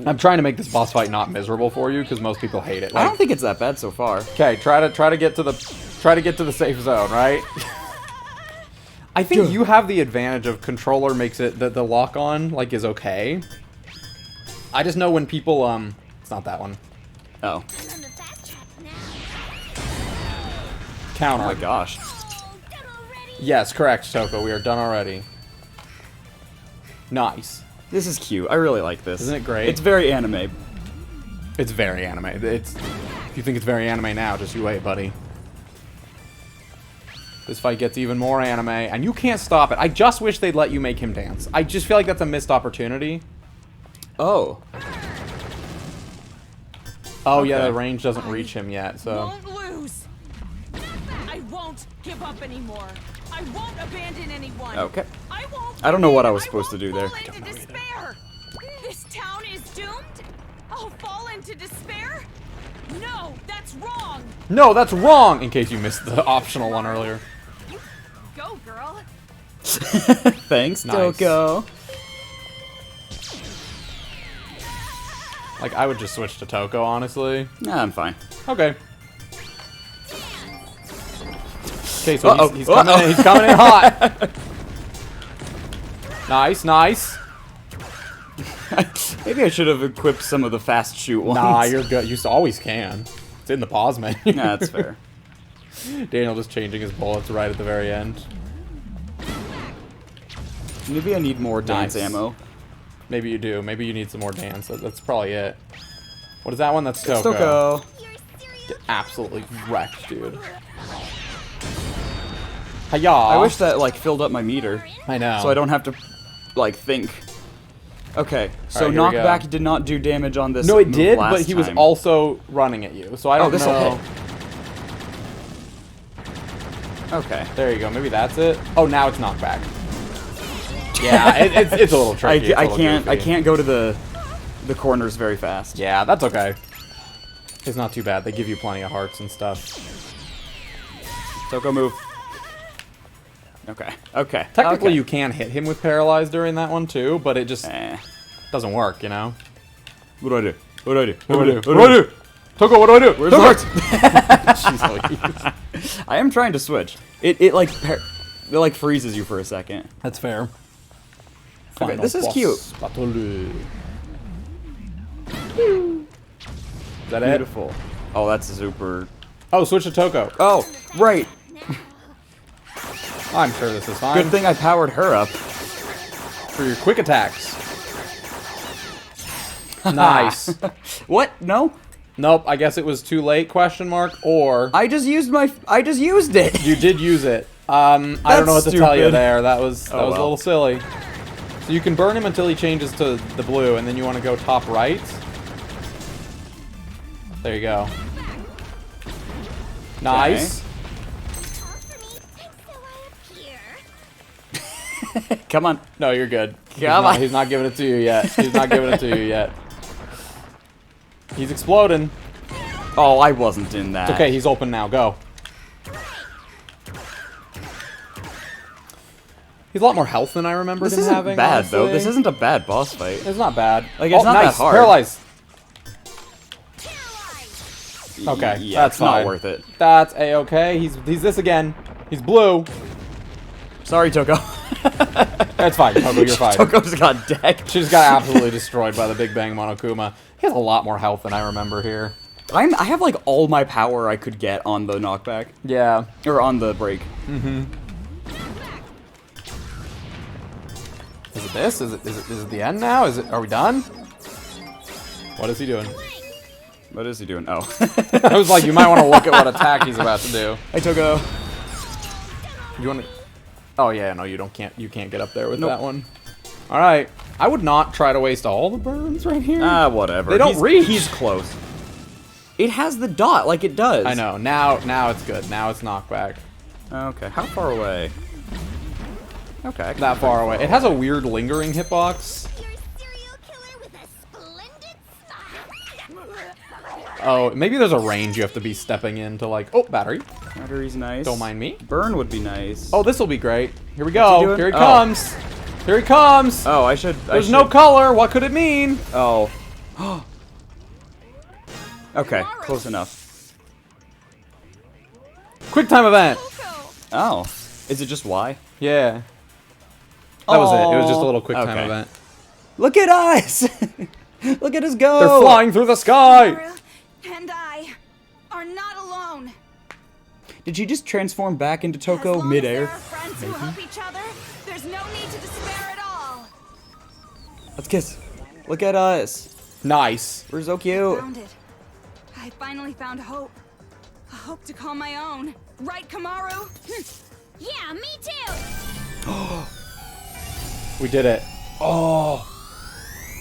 I'm trying to make this boss fight not miserable for you because most people hate it.
I don't think it's that bad so far.
Okay, try to get to the safe zone, right? I think you have the advantage of controller makes it that the lock on like is okay. I just know when people it's not that one.
Oh.
Counter.
Oh my gosh.
Yes, correct, Toko. We are done already. Nice.
This is cute. I really like this.
Isn't it great?
It's very anime.
It's very anime. If you think it's very anime now, just you wait, buddy. This fight gets even more anime, and you can't stop it. I just wish they'd let you make him dance. I just feel like that's a missed opportunity.
Oh.
Oh, yeah,
Okay.
the range doesn't reach him yet, so...
Won't lose. I won't give up anymore. I won't abandon anyone.
Okay.
I won't.
I don't know what I was
I
supposed to do
won't
there.
fall into despair. This town is doomed. I'll fall into despair. No, that's wrong.
No, that's wrong! In case you missed the optional one earlier.
Go, girl.
Thanks,
Nice.
Toko.
Like, I would just switch to Toko, honestly.
Nah, I'm fine.
Okay. Okay, so he's coming in. He's coming in hot. Nice, nice.
Maybe I should have equipped some of the fast shoot ones.
Nah, you're good. You always can. It's in the pause menu.
Nah, that's fair.
Daniel just changing his bullets right at the very end.
Maybe I need more dance
Nice.
ammo.
Maybe you do. Maybe you need some more dance. That's probably it. What is that one? That's Toko.
Toko.
Get absolutely wrecked, dude. Hiya!
I wish that, like, filled up my meter.
I know.
So I don't have to, like, think. Okay, so
Alright, here we go.
knockback did not do damage on this
No, it
move
did,
last
but he was
time.
also running at you. So I don't
this'll
know.
hit. Okay.
There you go. Maybe that's it. Oh, now it's knockback. Yeah, it's a little tricky.
I can't go to the corners very fast.
Yeah, that's okay. It's not too bad. They give you plenty of hearts and stuff.
Toko move. Okay. Okay.
Technically,
okay.
you can hit him with paralyzed during that one too, but it just doesn't work, you know.
What do I do? What do I do?
What do I do? What do I do? Toko, what do I do?
Where's the hearts? Jeez, I am trying to switch. It like freezes you for a second.
That's fair.
Okay, this is cute.
Battle. Is that it?
Beautiful. Oh, that's super.
Oh, switch to Toko.
Oh, right.
I'm sure this is fine.
Good thing I powered her up.
For your quick attacks. Nice.
What? No?
Nope, I guess it was too late, question mark, or...
I just used it.
You did use it. I don't know what to tell you
stupid.
there. That was a
well.
little silly. So you can burn him until he changes to the blue, and then you want to go top right. There you go. Nice.
Come on.
No, you're good.
Come on.
He's not giving it to you yet. He's not giving it to you yet. He's exploding.
Oh, I wasn't in that.
It's okay, he's open now. Go. He's a lot more health than I remembered
This
him
isn't
having.
bad though.
honestly.
This isn't a bad boss fight.
It's not bad.
Like, it's not
nice.
that hard.
Paralyzed. Okay,
Yeah,
that's
it's not
fine.
worth it.
That's a-okay. He's this again. He's blue.
Sorry, Toko.
That's fine. Toko, you're fine.
Toko just got decked.
She just got absolutely destroyed by the Big Bang Monokuma. He has a lot more health than I remember here.
I have like all my power I could get on the knockback.
Yeah.
Or on the break.
Mm-hmm. Is it this? Is it the end now? Are we done? What is he doing?
What is he doing? Oh.
I was like, you might want to look at what attack he's about to do.
Hey, Toko.
You want to? Oh yeah, no, you can't get up there with
Nope.
that one. All right, I would not try to waste all the burns right here.
Ah, whatever.
They don't reach.
He's close. It has the dot like it does.
I know. Now it's good. Now it's knockback.
Okay. How far away? Okay.
That far away. It has a weird lingering hitbox. Oh, maybe there's a range you have to be stepping in to like. Oh, battery.
Battery's nice.
Don't mind me.
Burn would be nice.
Oh, this will be great. Here we
What's he
go.
doing?
Here he
Oh.
comes. Here he comes.
Oh, I should.
There's no color. What could it mean?
Oh. Okay, close enough.
Quick time event.
Oh. Is it just Y?
Yeah. That was it. It was just a little quick time
Okay.
event.
Look at us! Look at us go!
They're flying through the sky.
And I are not alone.
Did she just transform back into
As
Toko
long
midair?
as there are friends who help each other, there's no need to despair at all.
Let's kiss. Look at us.
Nice.
We're so cute.
Found it. I finally found hope. A hope to call my own. Right, Kamaru?
Yeah, me too.
We did it. Oh.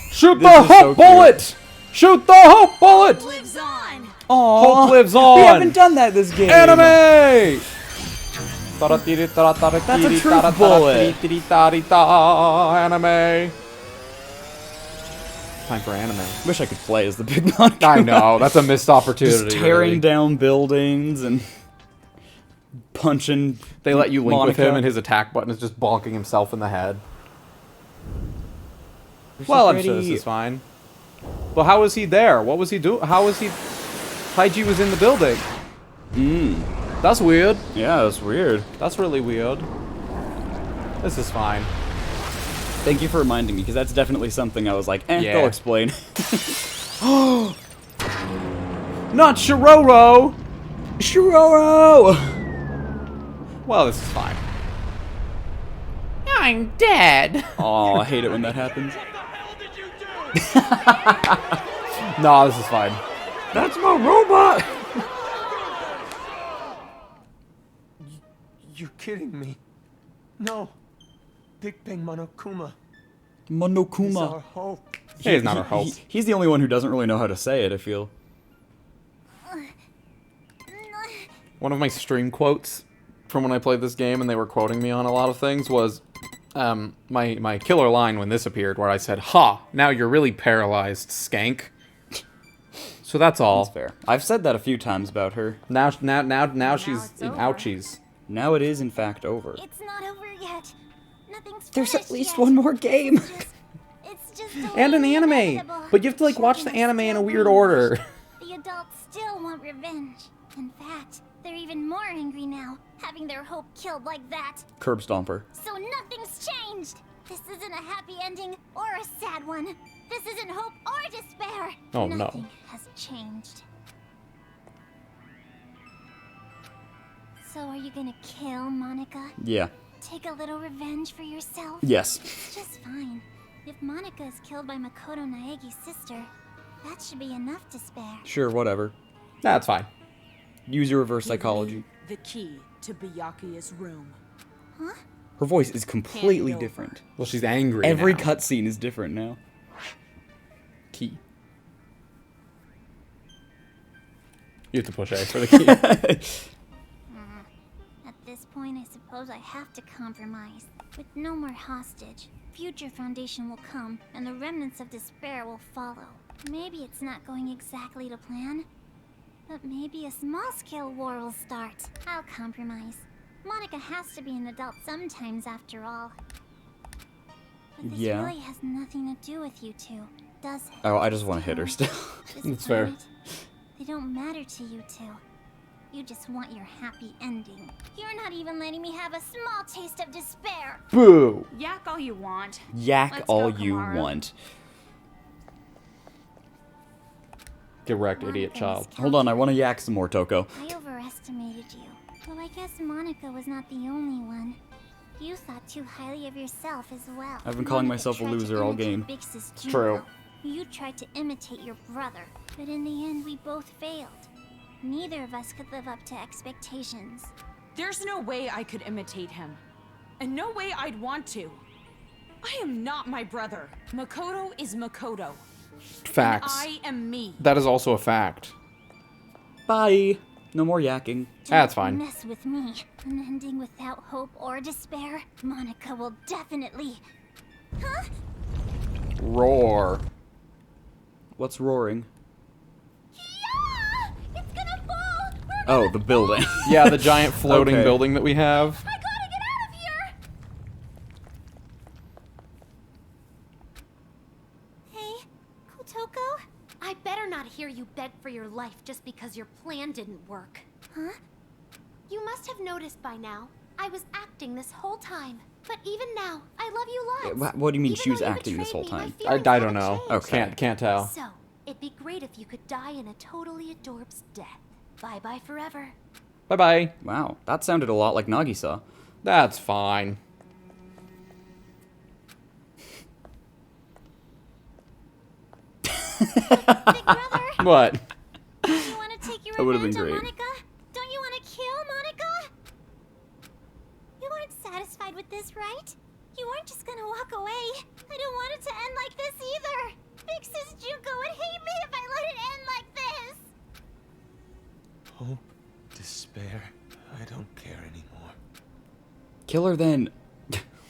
Shoot
This
the
is so
hope
cute.
bullet. Shoot the hope bullet.
Lives on.
Hope lives on.
We haven't done that this game.
Anime.
That's a truth bullet.
Anime. Time for anime.
Wish I could play as the big Monokuma.
I know, that's a missed opportunity.
Just tearing
really.
down buildings and punching.
They let you link with
Monica.
him, and his attack button is just bonking himself in the head.
You're so
Well, I'm sure
pretty.
this is fine. But how was he there? What was he doing? How was he... Taiji was in the building. That's weird.
Yeah, that's weird.
That's really weird. This is fine.
Thank you for reminding me, because that's definitely something I was like,
Yeah.
they'll explain.
Not Shiroro!
Shiroro!
Well, this is fine. I'm dead.
Oh, I hate it when that happens.
No, this is fine.
That's my robot!
You're kidding me. No. Big Bang Monokuma is our
Monokuma.
hope.
Hey, it's not our hope.
He's the only one who doesn't really know how to say it, I feel.
One of my stream quotes from when I played this game and they were quoting me on a lot of things was my killer line when this appeared where I said, "Ha, now you're really paralyzed, skank." So that's all.
That's fair. I've said that a few times about her.
Now she's
it's
in
over.
ouchies.
Now it is, in fact, over.
It's not over yet. Nothing's
There's at
finished
least
yet.
one more game.
It's just the
And an
way
anime.
inevitable.
But you have to like watch the
Children are
anime in a
still
weird
brainwashed.
order.
The adults still want revenge. In fact, they're even more angry now, having their hope killed like that.
Curb Stomper.
So nothing's changed. This isn't a happy ending or a sad one. This isn't hope or despair.
Oh, no.
Nothing has changed. So are you gonna kill Monica?
Yeah.
Take a little revenge for yourself?
Yes.
It's just fine. If Monica is killed by Makoto Naegi's sister, that should be enough to spare.
Sure, whatever.
That's fine.
Use your reverse psychology.
The key to Byakuya's room.
Huh?
Her voice is completely
Hand it over.
different.
Well, she's angry
Every
now.
cutscene is different now.
Key. You have to push A for the key.
At this point, I suppose I have to compromise. With no more hostage, future foundation will come, and the remnants of despair will follow. Maybe it's not going exactly to plan, but maybe a small-scale war will start. I'll compromise. Monica has to be an adult sometimes, after all. But this
Yeah.
really has nothing to do with you two, does it?
Oh, I just want to hit her still.
This
That's fair.
planet, they don't matter to you two. You just want your happy ending. You're not even letting me have a small taste of despair.
Boo!
Yak all you want.
Yak
Let's
all
go,
you
Kamaru.
want.
Get wrecked, idiot child.
Hold on, I want to yak some more, Toko.
I overestimated you. Well, I guess Monica was not the only one. You thought too highly of yourself as well.
I've been calling
Monica
myself a
tried to
loser all
imitate
game.
Bix's
True.
Junko. You tried to imitate your brother, but in the end, we both failed. Neither of us could live up to expectations.
There's no way I could imitate him. And no way I'd want to. I am not my brother. Makoto is Makoto.
Facts.
I am me.
That is also a fact.
Bye. No more yakking.
That's
Don't
fine.
mess with me. An ending without hope or despair. Monica will definitely. Huh?
Roar.
What's roaring?
Yeah! It's gonna fall! We're
Oh,
gonna
the building.
Yeah, the giant floating
Okay.
building that we have.
I gotta get out of here! Hey, Kotoko?
I better not hear you beg for your life just because your plan didn't work.
Huh?
You must have noticed by now. I was acting this whole time. But even now, I love you lots.
What do you mean
Even
she was
though you
acting this
betrayed
whole
me, my
time?
feelings
I don't
haven't
know.
changed.
Okay.
Can't tell.
So, it'd be great if you could die in a totally adorbs death. Bye-bye forever.
Bye bye.
Wow, that sounded a lot like Nagisa.
That's fine.
Big brother,
What?
don't you want to take your
That would've been
revenge on
great.
Monica? Don't you want to kill Monica? You aren't satisfied with this, right? You aren't just gonna walk away. I don't want it to end like this either. Bix's Junko would hate me if I let it end like this.
Hope, despair. I don't care anymore.
Kill her then.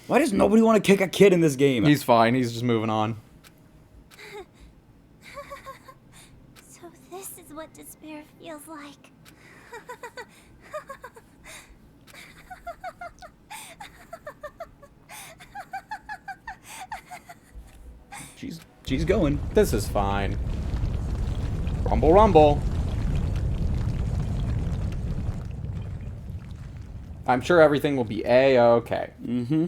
Why does nobody want to kick a kid in this game?
He's fine. He's just moving on.
So this is what despair feels like.
She's going.
This is fine. Rumble, rumble. I'm sure everything will be A-okay.
Mm-hmm.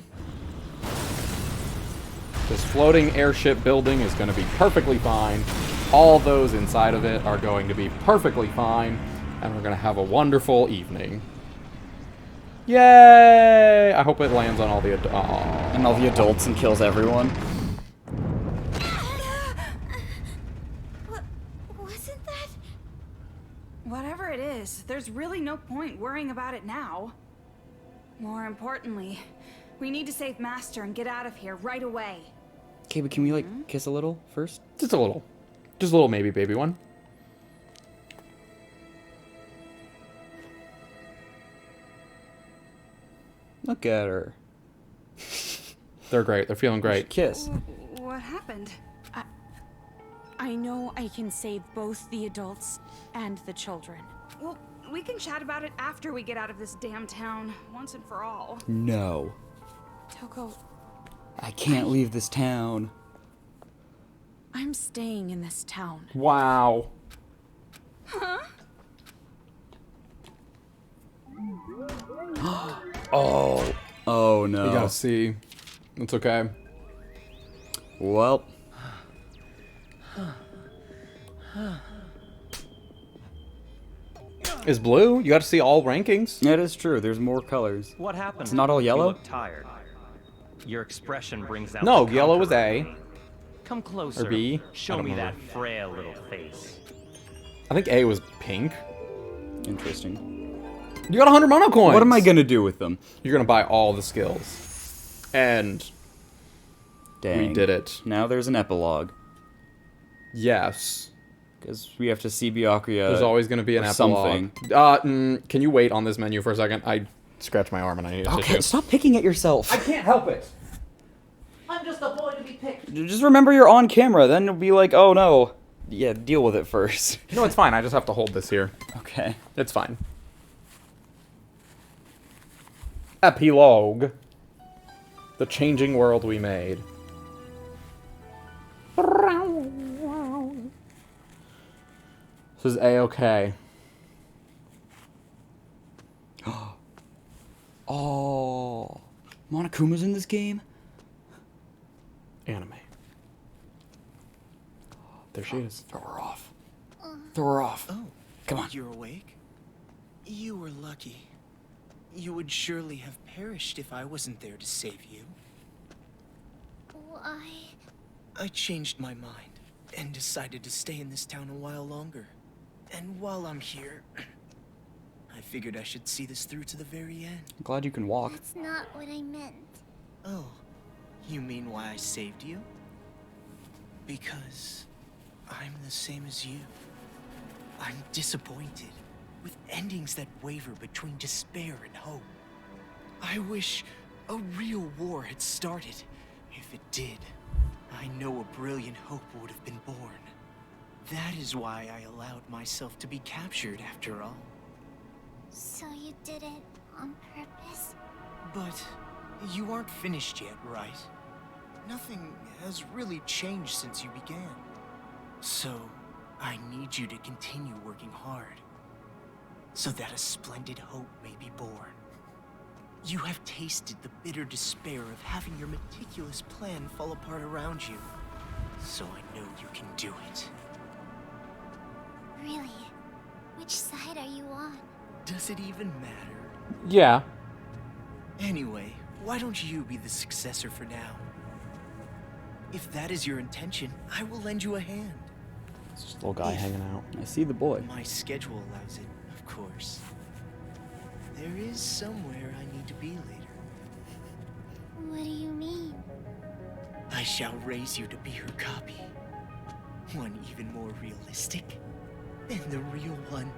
This floating airship building is going to be perfectly fine. All those inside of it are going to be perfectly fine. And we're going to have a wonderful evening. Yay! I hope it lands on all the
And all the adults and kills everyone.
Wasn't that?
Whatever it is, there's really no point worrying about it now. More importantly, we need to save Master and get out of here right away.
Okay, but can we, like, kiss a little first?
Just a little. Just a little maybe baby one.
Look at her.
They're great. They're feeling great.
Kiss.
What happened?
I know I can save both the adults and the children.
Well, we can chat about it after we get out of this damn town, once and for all.
No.
Toko,
I can't leave this town.
I'm staying in this town.
Wow.
Huh?
Oh no.
You gotta see. It's okay.
Well.
Is blue? You gotta see all rankings.
That is true. There's more colors.
What happened?
It's not all
You
yellow?
look tired. Your expression brings out
No,
the
yellow was
comfort
A.
in me. Come closer.
Or B. I
Show
don't
me
remember.
that frail little face.
I think A was pink.
Interesting.
You got 100 mono coins.
What am I gonna do with them?
You're gonna buy all the skills. And
Dang.
we did it.
Now there's an epilogue.
Yes.
Because we have to see Byakuya.
There's always gonna be an
or
epilogue.
something.
Can you wait on this menu for a second? I scratched my arm and I need a
Okay,
tissue.
stop picking at yourself.
I can't help it.
I'm just a boy to be picked.
Just remember you're on camera, then you'll be like, oh no. Yeah, deal with it first.
No, it's fine. I just have to hold this here.
Okay.
It's fine. Epilogue. The changing world we made. This is A-okay.
Oh. Monokuma's in this game?
Anime. There she is.
Throw her off. Throw her off.
Oh,
Come on.
You're awake? You were lucky. You would surely have perished if I wasn't there to save you.
Why?
I changed my mind and decided to stay in this town a while longer. And while I'm here, I figured I should see this through to the very end.
I'm glad you can walk.
That's not what I meant.
Oh, you mean why I saved you? Because I'm the same as you. I'm disappointed, with endings that waver between despair and hope. I wish a real war had started. If it did, I know a brilliant hope would have been born. That is why I allowed myself to be captured after all.
So you did it on purpose?
But you aren't finished yet, right? Nothing has really changed since you began. So, I need you to continue working hard, so that a splendid hope may be born. You have tasted the bitter despair of having your meticulous plan fall apart around you, so I know you can do it.
Really? Which side are you on?
Does it even matter?
Yeah.
Anyway, why don't you be the successor for now? If that is your intention, I will lend you a hand.
It's just a little guy hanging out.
I see the boy.
My schedule allows it, of course. There is somewhere I need to be later.
What do you mean?
I shall raise you to be her copy. One even more realistic than the real one.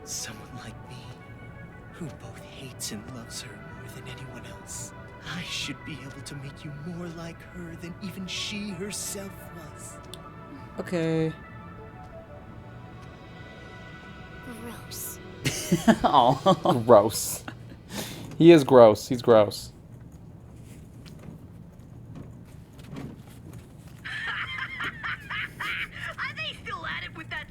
Someone like me, who both hates and loves her more than anyone else. I should be able to make you more like her than even she herself was.
Okay.
Gross.
Oh.
Gross. He is gross. He's gross.
Are they still at it with that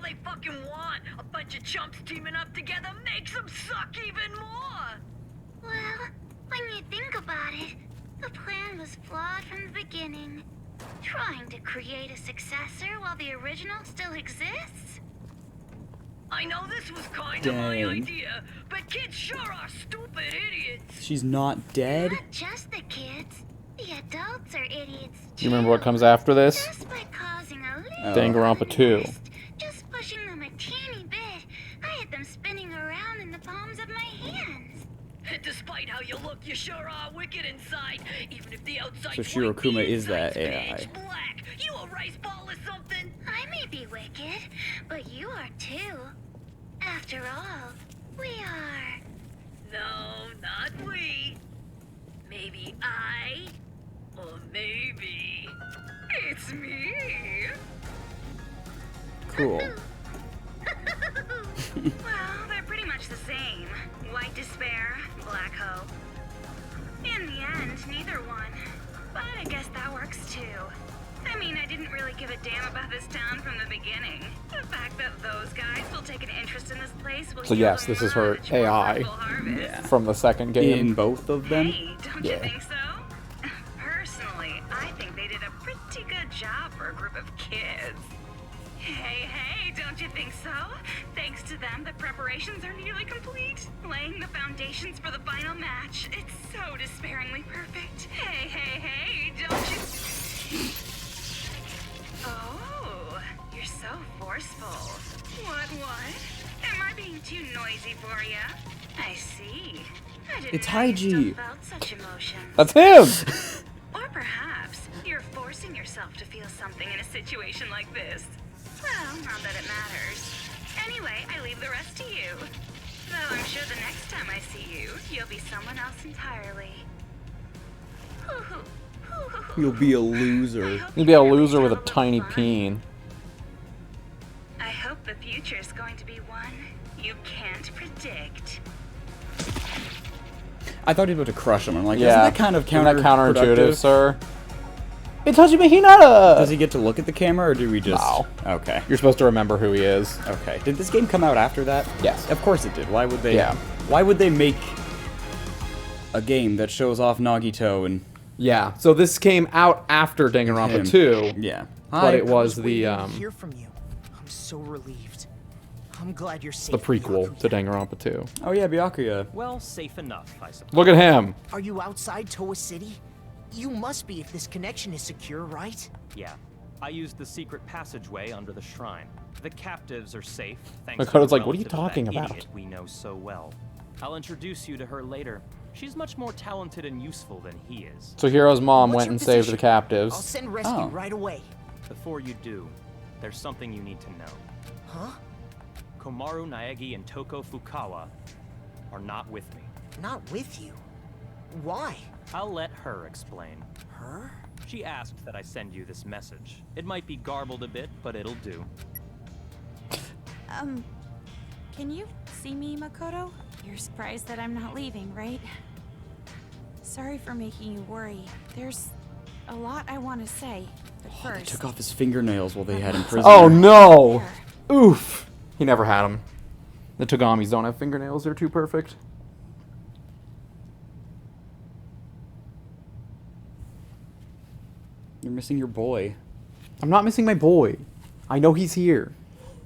they fucking want. A bunch of chumps teaming up together makes them suck even more.
Well, when you think about it, the plan was flawed from the beginning. Trying to create a successor while the original still exists?
I know this was kind of my
Dang.
idea, but kids sure are stupid idiots.
She's not dead?
Not just the kids. The adults are idiots
You remember what comes after this?
Just by causing a little
Danganronpa 2.
just pushing them a teeny bit, I had them spinning around in the palms of my hands.
Despite how you look, you sure are wicked inside. Even if the outside
So Shirokuma is that AI.
pitch black. You a rice ball or something?
I may be wicked, but you are too. After all, we are.
No, not we. Maybe I, or maybe it's me.
Cool.
Well, they're pretty much the same. White despair, black hope. In the end, neither one. But I guess that works too. I mean, I didn't really give a damn about this town from the beginning. The fact that those guys will take an interest in this place will
So
yield
yes,
a
this is her
much more
AI
fruitful harvest.
from the second game.
In both of them?
Hey, don't you think so? Personally, I think they did a pretty good job for a group of kids. Hey, don't you think so? Thanks to them, the preparations are nearly complete. Laying the foundations for the final match. It's so despairingly perfect. Hey, don't you... Oh, you're so forceful. What? Am I being too noisy for you? I see. I didn't
It's
know you
Haiji.
still felt such emotions.
That's him!
Or perhaps you're forcing yourself to feel something in a situation like this. Well, not that it matters. Anyway, I leave the rest to you. Though I'm sure the next time I see you, you'll be someone else entirely.
You'll be a loser.
You'd be a loser with a tiny peen.
I hope the future's going to be one you can't predict.
I thought he was about to crush him. I'm like,
Yeah.
isn't that kind of
Isn't that counterintuitive,
counterproductive?
sir? Itachi Hinata!
Does he get to look at the camera, or do we just...
No.
Okay.
You're supposed to remember who he is.
Okay. Did this game come out after that?
Yes.
Of course it did. Why would they...
Yeah.
Why would they make a game that shows off Nagito and...
Yeah, so this came out after Danganronpa
Him.
2.
Yeah.
But it was
Waiting
the
to hear from you. I'm so relieved. I'm glad you're safe.
the prequel to Danganronpa 2.
Oh yeah, Byakuya.
Well, safe enough, I suppose.
Look at him!
Are you outside Toa City? You must be if this connection is secure, right?
Yeah. I used the secret passageway under the shrine. The captives are safe, thanks
Makoto's
to the
like, what are you
relative of
talking
that
about?
idiot we know so well. I'll introduce you to her later. She's much more talented and useful than he is.
So Hiro's mom
What's
went
your
and saved the
position? I'll
captives.
send rescue
Oh.
right away.
Before you do, there's something you need to know.
Huh?
Komaru Naegi and Toko Fukawa are not with me.
Not with you. Why?
I'll let her explain.
Her?
She asked that I send you this message. It might be garbled a bit, but it'll do.
Can you see me, Makoto? You're surprised that I'm not leaving, right? Sorry for making you worry. There's a lot I want to say, but
Oh, they
first...
took off his fingernails while they had him prisoner.
Oh no! Oof! He never had them. The Togamis don't have fingernails, they're too perfect.
You're missing your boy.
I'm not missing my boy. I know he's here.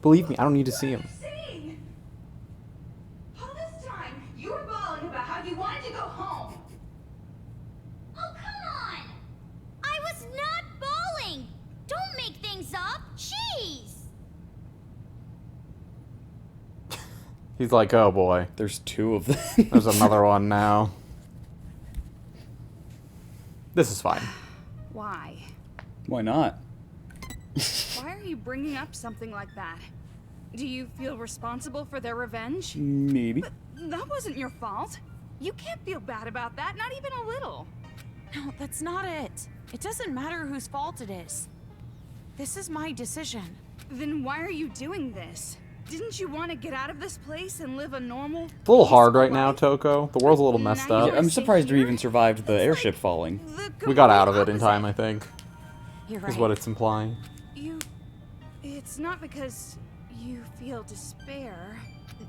Believe me, I don't need to see him.
All this time, you were bawling about how you wanted to go home.
Oh, come on! I was not bowling! Don't make things up! Jeez!
He's like, oh boy.
There's two of them.
There's another one now. This is fine.
Why?
Why not?
Why are you bringing up something like that? Do you feel responsible for their revenge?
Maybe.
But that wasn't your fault. You can't feel bad about that, not even a little.
No, that's not it. It doesn't matter whose fault it is. This is my decision.
Then why are you doing this? Didn't you want to get out of this place and live a normal...
It's a little hard right now, Toko. The world's a little messed up.
Yeah, I'm surprised we even survived the airship falling.
We got out of it in time, I think.
You're
Is
right.
what it's implying.
It's not because You feel despair.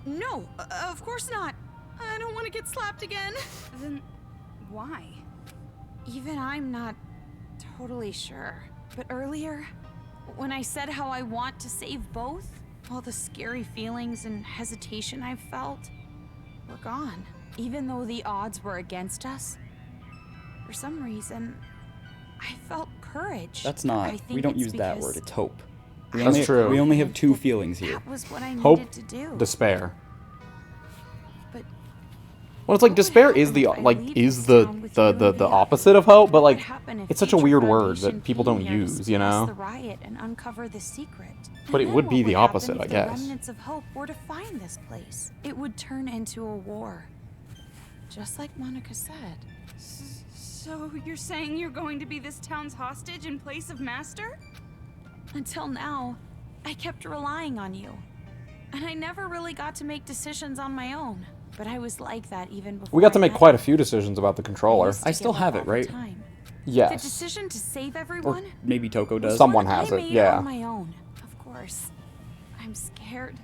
No, of course not. I don't want to get slapped again.
Then why?
Even I'm not totally sure. But earlier, when I said how I want to save both, all the scary feelings and hesitation I felt were gone. Even though the odds were against us, for some reason, I felt courage.
That's not.
I think
We don't
it's
use that
because
word. It's hope.
That's true.
We only have two feelings here.
That was what I
Hope,
needed to do.
despair.
But
Well, it's like despair is the opposite of hope, but like it's such a weird word that people don't use, you
The
know.
riot and uncover the secret.
But it
And
would
then
be
what
the
happen
opposite,
if
I
the
guess.
remnants of hope were to find this place. It would turn into a war, just like Monica said.
So you're saying you're going to be this town's hostage in place of Master?
Until now, I kept relying on you, and I never really got to make decisions on my own. But I was like that even before.
We got to
I
make
met
quite
you.
a few decisions about the controller.
used to
I still
give up
have it,
all the
right?
time. The
Yes.
decision to save
Or
everyone.
maybe Toko does.
Someone
I
has it,
made
yeah.
on my own, of course. I'm scared.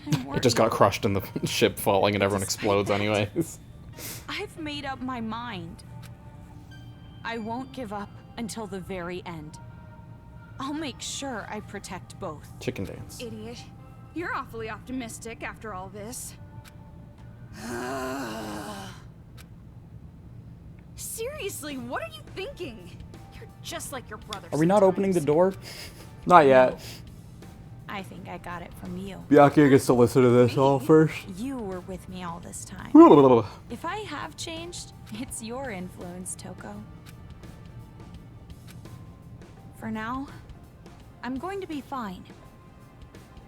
And I'm
It just got
worried.
crushed in the ship falling and everyone explodes anyways.
I've made up my mind. I won't give up until the very end. I'll make sure I protect both.
Chicken dance.
Idiot. You're awfully optimistic after all this. Seriously, what are you thinking? You're just like your brother.
Are we not opening the door?
Not yet.
I think I got it from you.
Byakuya gets to listen to this all first.
You were with me all this time. If I have changed, it's your influence, Toko. For now, I'm going to be fine.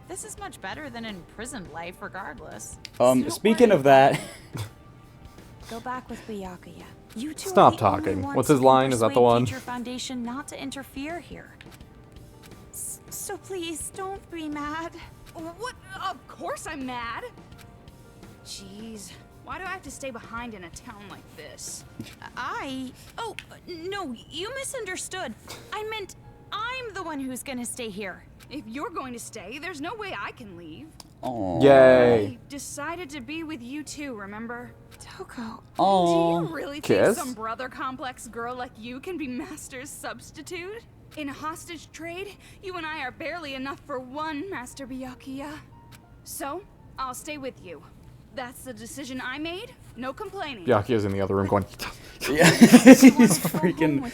This is much better than in prison life, regardless. So don't
Speaking
worry
of that,
Go back with Byakuya. You two
Stop
are the only
talking.
ones
What's
who
his
can
line? Is that the
persuade
one?
Future Foundation not to interfere here. So please don't be mad.
What? Of course I'm mad. Jeez. Why do I have to stay behind in a town like this?
Oh, no, you misunderstood. I meant I'm the one who's gonna stay here.
If you're going to stay, there's no way I can leave.
oh,
Yay.
I decided to be with you too, remember?
Toko.
oh,
Do you really
Kiss?
think some brother complex girl like you can be Master's substitute? In a hostage trade, you and I are barely enough for one, Master Byakuya. So, I'll stay with you. That's the decision I made. No complaining.
Byakuya's in the other room going.
yeah. He's freaking.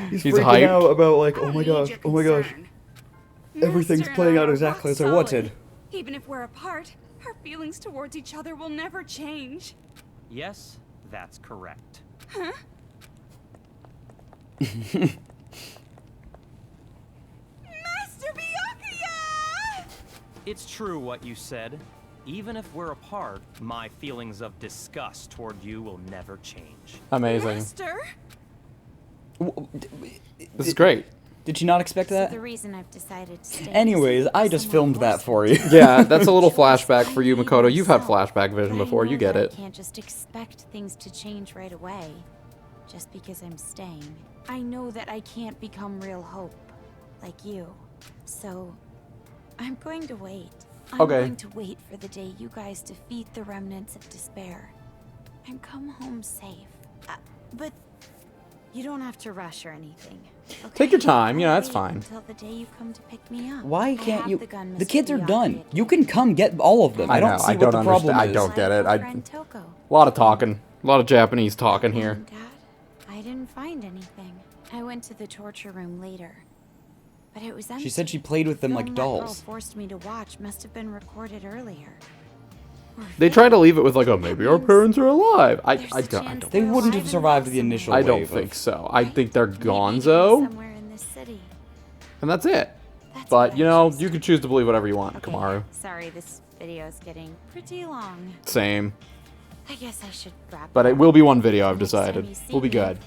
He's
He's
freaking
hyped.
out about like,
I
oh
don't
my
need
gosh,
your
oh my gosh,
concern.
everything's
Master and
playing
I
out
are
exactly
rock
as I
solid.
wanted.
Even if we're apart, our feelings towards each other will never change.
Yes, that's correct.
Huh? Master Byakuya!
It's true what you said. Even if we're apart, my feelings of disgust toward you will never change.
Amazing.
Master?
This is great.
Did you not expect that?
The reason I've decided to stay.
Anyways, I just filmed that for you.
Yeah, that's a little flashback for you, Makoto. You've had flashback vision
But I
before.
know
You get
that
it.
I can't just expect things to change right away, just because I'm staying. I know that I can't become real hope, like you. So, I'm going to wait. I'm
Okay.
going to wait for the day you guys defeat the remnants of despair, and come home safe. But you don't have to rush or anything. Okay?
Take your time. You know,
I'll
that's
wait
fine.
Until the day you come to pick me up.
Why
I
can't
have
you?
The, gun,
The
Mr.
kids are done.
Byakuya
You can come get all of them.
I
I don't
know,
see
I
what
don't
the
understand-
problem
I
is.
don't get it.
My friend Toko.
A lot of talking. A lot of Japanese talking here.
Dad, I didn't find anything. I went to the torture room later, but it was empty.
She said she played with them
The
like
film that girl
dolls.
forced me to watch must have been recorded earlier. Or
They try to leave it with like, oh, maybe our parents are alive. I
There's a
don't.
chance
They
they're
wouldn't
alive
have
and
survived
well
the initial
I don't
wave
think
of-
so. I think they're
Maybe they're
gonzo,
somewhere in this city.
and that's it.
That's
But
what
you
I
know,
just-
you can choose to believe whatever you want,
Okay,
Kamaru.
sorry, this video is getting pretty long.
Same.
I guess I should wrap
But
it
it
up.
will be one video, I've
Next time
decided.
you see
We'll be
me,
good.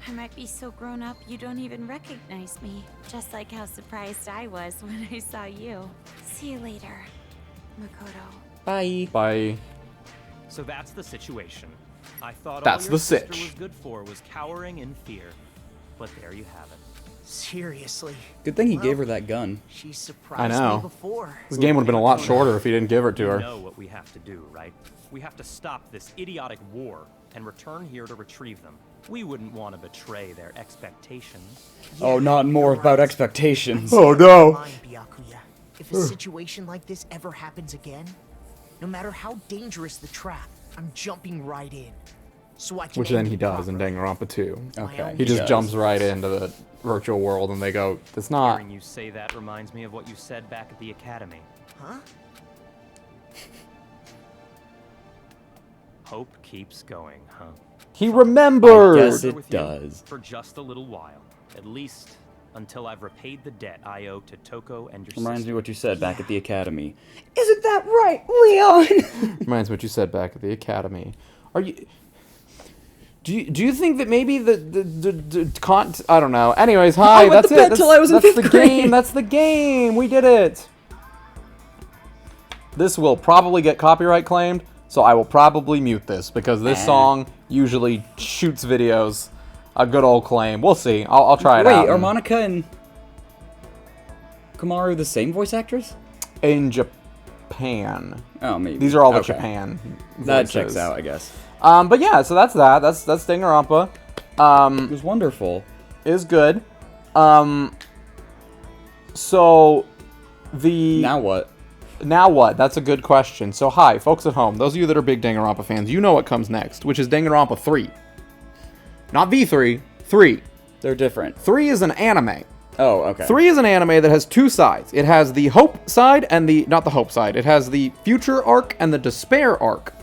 I might be so grown up you don't even recognize me. Just like how surprised I was when I saw you. See you later, Makoto.
Bye.
Bye.
So that's the situation. I thought
That's
all
the
your sister
sitch.
was good for was cowering in fear. But there you have it.
Seriously.
Good thing he gave her that gun.
She
I
surprised
know.
me before.
This game would have been a lot shorter if he didn't give it to
You
her.
know what we have to do, right? We have to stop this idiotic war and return here to retrieve them. We wouldn't want to betray their expectations.
Oh, not more about expectations.
Oh no!
Mind, Byakuya. If a situation like this ever happens again, no matter how dangerous the trap, I'm jumping right in. So I can
Which then
end
he
it
does in
properly.
Danganronpa 2.
Okay.
He just
does.
jumps right into the virtual world and they go, it's not.
Hearing you say that reminds me of what you said back at the academy.
Huh?
Hope keeps going, huh?
He remembered!
Yes,
With
it
you
does.
For just a little while. At least until I've repaid the debt I owe to Toko and your
Reminds
sister.
me what you said back at the academy. Isn't that right, Leon?
Reminds me what you said back at the academy. Are you... Do you think that maybe I don't know. Anyways, hi,
I went
that's
to
it.
bed
That's,
till I was in
that's the
5th grade.
game. That's the game. We did it. This will probably get copyright claimed, so I will probably mute this because this song usually shoots videos a good old claim. We'll see. I'll try it out.
Wait, are Monica and Kamaru the same voice actress?
In Japan.
Oh, maybe.
These are all the
Okay.
Japan
That
voices.
checks out, I guess.
But yeah, so that's that. That's Danganronpa.
It was wonderful.
Is good. So the
Now what?
Now what? That's a good question. So hi, folks at home. Those of you that are big Danganronpa fans, you know what comes next, which is Danganronpa 3. Not V3, 3.
They're different.
3 is an anime.
Oh, okay.
3 is an anime that has two sides. It has the hope side and the... Not the hope side. It has the future arc and the despair arc.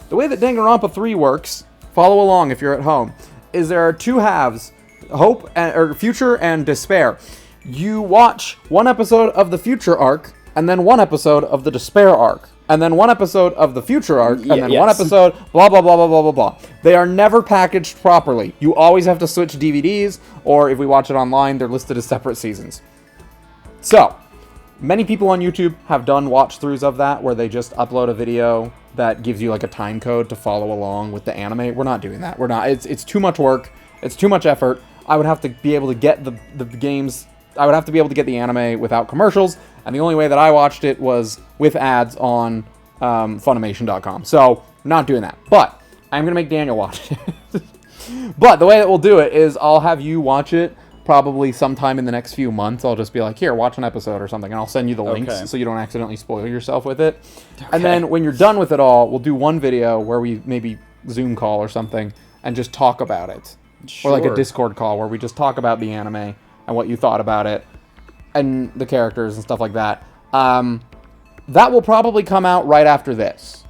The way that Danganronpa 3 works, follow along if you're at home, is there are two halves, hope and, or future and despair. You watch one episode of the future arc, and then one episode of the despair arc, and then one episode of the future arc, and then one episode, blah, blah, blah, blah, blah, blah, blah. They are never packaged properly. You always have to switch DVDs, or if we watch it online, they're listed as separate seasons. So, many people on YouTube have done watch-throughs of that, where they just upload a video that gives you like a time code to follow along with the anime. We're not doing that. We're not. It's too much work. It's too much effort. I would have to be able to get the games... I would have to be able to get the anime without commercials, and the only way that I watched it was with ads on Funimation.com. So, not doing that. But, I'm going to make Daniel watch it. But, the way that we'll do it is I'll have you watch it probably sometime in the next few months. I'll just be like, here, watch an episode or something, and I'll send you the links so you don't accidentally spoil yourself with it. Okay. And then, when you're done with it all, we'll do one video where we maybe Zoom call or something and just talk about it. Sure. Or like a Discord call where we just talk about the anime and what you thought about it, and the characters and stuff like that. That will probably come out right after this.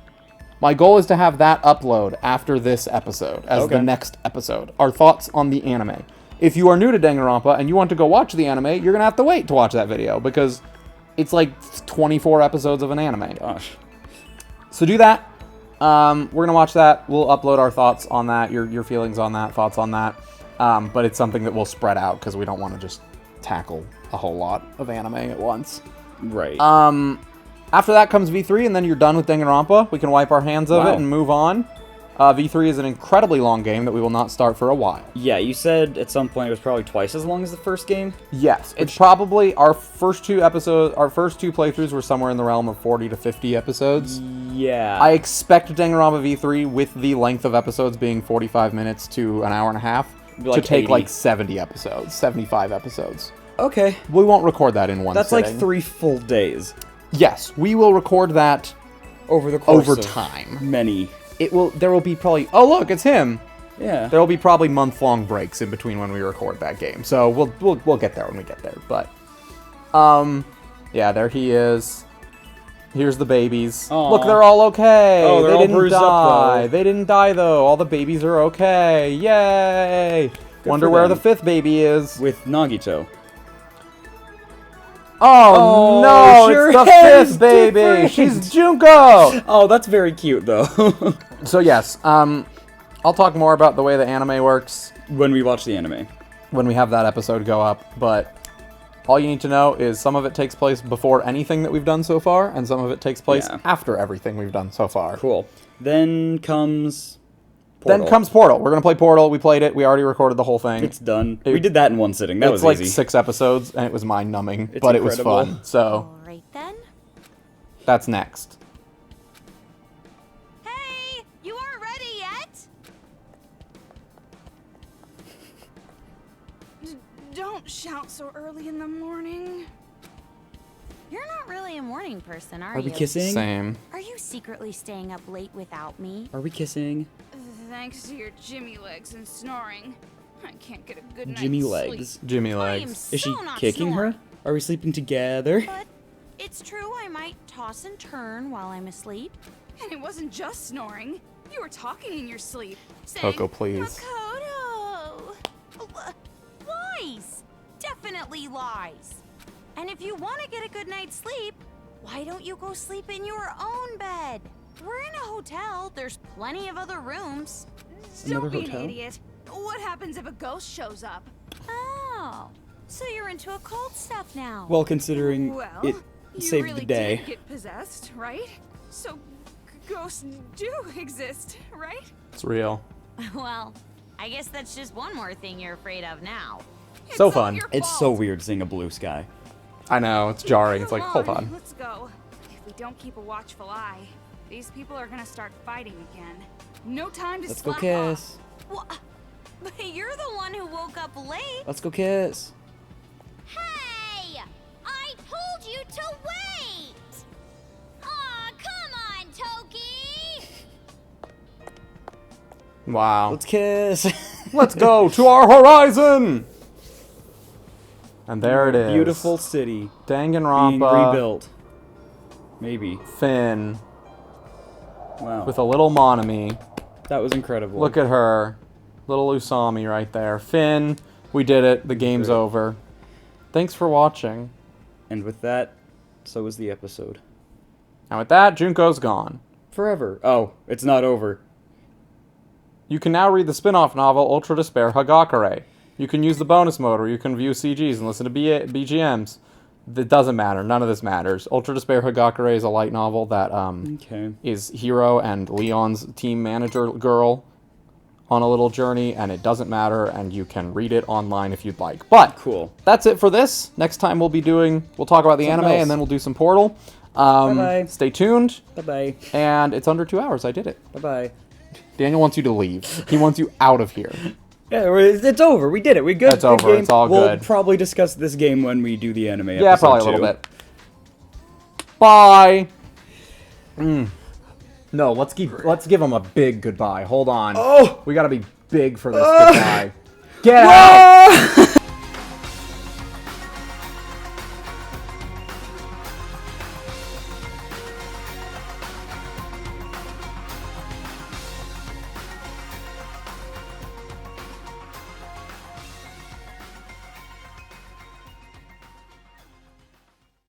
My goal is to have that upload after this episode, as the next episode. Our thoughts on the anime. If you are new to Danganronpa and you want to go watch the anime, you're going to have to wait to watch that video, because it's like 24 episodes of an anime.
Gosh.
So do that. We're going to watch that. We'll upload our thoughts on that, your feelings on that, thoughts on that. But it's something that we'll spread out because we don't want to just tackle a whole lot of anime at once.
Right.
After that comes V3, and then you're done with Danganronpa. We can wipe our hands of it and move on. V3 is an incredibly long game that we will not start for a while.
Yeah, you said at some point it was probably twice as long as the first game?
Yes. It's probably our first two playthroughs were somewhere in the realm of 40 to 50 episodes.
Yeah.
I expect Danganronpa V3 with the length of episodes being 45 minutes to an hour and a half.
Like
to take
80.
like 70 episodes, 75 episodes.
Okay.
We won't record that in one
That's
sitting.
like 3 full days.
Yes, we will record that
over the course
over
of
time.
Many.
There will be probably, oh look, it's him.
Yeah.
There will be probably month-long breaks in between when we record that game. So we'll get there when we get there. But yeah, there he is. Here's the babies.
Aww.
Look, they're all okay.
Oh, they're all bruised up, though.
They didn't die, though. All the babies are okay. Yay!
Good
Wonder
for
where
them.
the 5th baby is.
With Nagito.
Oh, no,
your
it's the
hair's
5th baby.
different.
She's Junko.
Oh, that's very cute, though.
So, yes, I'll talk more about the way the anime works
when we watch the anime.
When we have that episode go up, but all you need to know is some of it takes place before anything that we've done so far, and some of it takes place after everything we've done so far.
Cool. Then comes Portal.
Then comes Portal. We're gonna play Portal. We played it. We already recorded the whole thing.
It's done. We did that in one sitting. That was
like
easy.
6 episodes, and it was mind-numbing,
It's
but
incredible.
it was fun. So
Alright then.
that's next.
Hey! You aren't ready yet?
Don't shout so early in the morning.
You're not really a morning person, are
Are
you?
we kissing?
Same.
Are you secretly staying up late without me?
Are we kissing?
Thanks to your Jimmy legs and snoring, I can't get a good night's
Jimmy
sleep.
legs.
Jimmy
I am
legs.
so
Is she
not
kicking
snoring.
her? Are we sleeping together?
But it's true I might toss and turn while I'm asleep.
And it wasn't just snoring. You were talking in your sleep, saying,
Coco, please.
Makoto! Lies! Definitely lies! And if you want to get a good night's sleep, why don't you go sleep in your own bed? We're in a hotel. There's plenty of other rooms.
Another
Don't be
hotel?
an idiot. What happens if a ghost shows up?
Oh, so you're into occult stuff now.
Well, considering
Well,
it
you
saved
really
the day.
did get possessed, right? So ghosts do exist, right?
It's real.
Well, I guess that's just one more thing you're afraid of now.
So
all
fun.
your
It's
fault.
so weird seeing a blue sky.
I know, it's jarring. It's like,
Come
hold on.
Let's go. If we don't keep a watchful eye, these people are gonna start fighting again. No time to
Let's go
slack
kiss.
Well, but you're the one who woke up late.
Let's go kiss.
Hey! I told you to wait! Aw, come on, Toki!
Wow.
Let's kiss.
Let's go to our horizon! And there it is.
Beautiful city. Being
Danganronpa.
rebuilt. Maybe.
Finn.
Wow.
With a little Monami.
That was incredible.
Look at her. Little Usami right there. Finn, we did it. The game's
Great.
over. Thanks for watching.
And with that, so is the episode.
And with that, Junko's gone.
Forever. Oh, it's not over.
You can now read the spin-off novel Ultra Despair Hagakure. You can use the bonus mode, or you can view CGs and listen to BGMs. It doesn't matter. None of this matters. Ultra Despair Hagakure is a light novel that is Hiro and Leon's team manager girl on a little journey, and it doesn't matter, and you can read it online if you'd like. But
cool.
That's it for this. Next time we'll talk about the
Something
anime,
else.
and then we'll do some Portal.
Bye-bye.
Stay tuned.
Bye-bye.
And it's under 2 hours. I did it.
Bye-bye.
Daniel wants you to leave. He wants you out of here.
Yeah, it's over. We did it. We good.
It's over.
Game.
It's all
We'll
good.
probably discuss this game when we do the anime episode.
Yeah, probably a little
too.
bit. Bye. No, let's give him a big goodbye. Hold on.
Oh!
We gotta be big for this goodbye. Get out!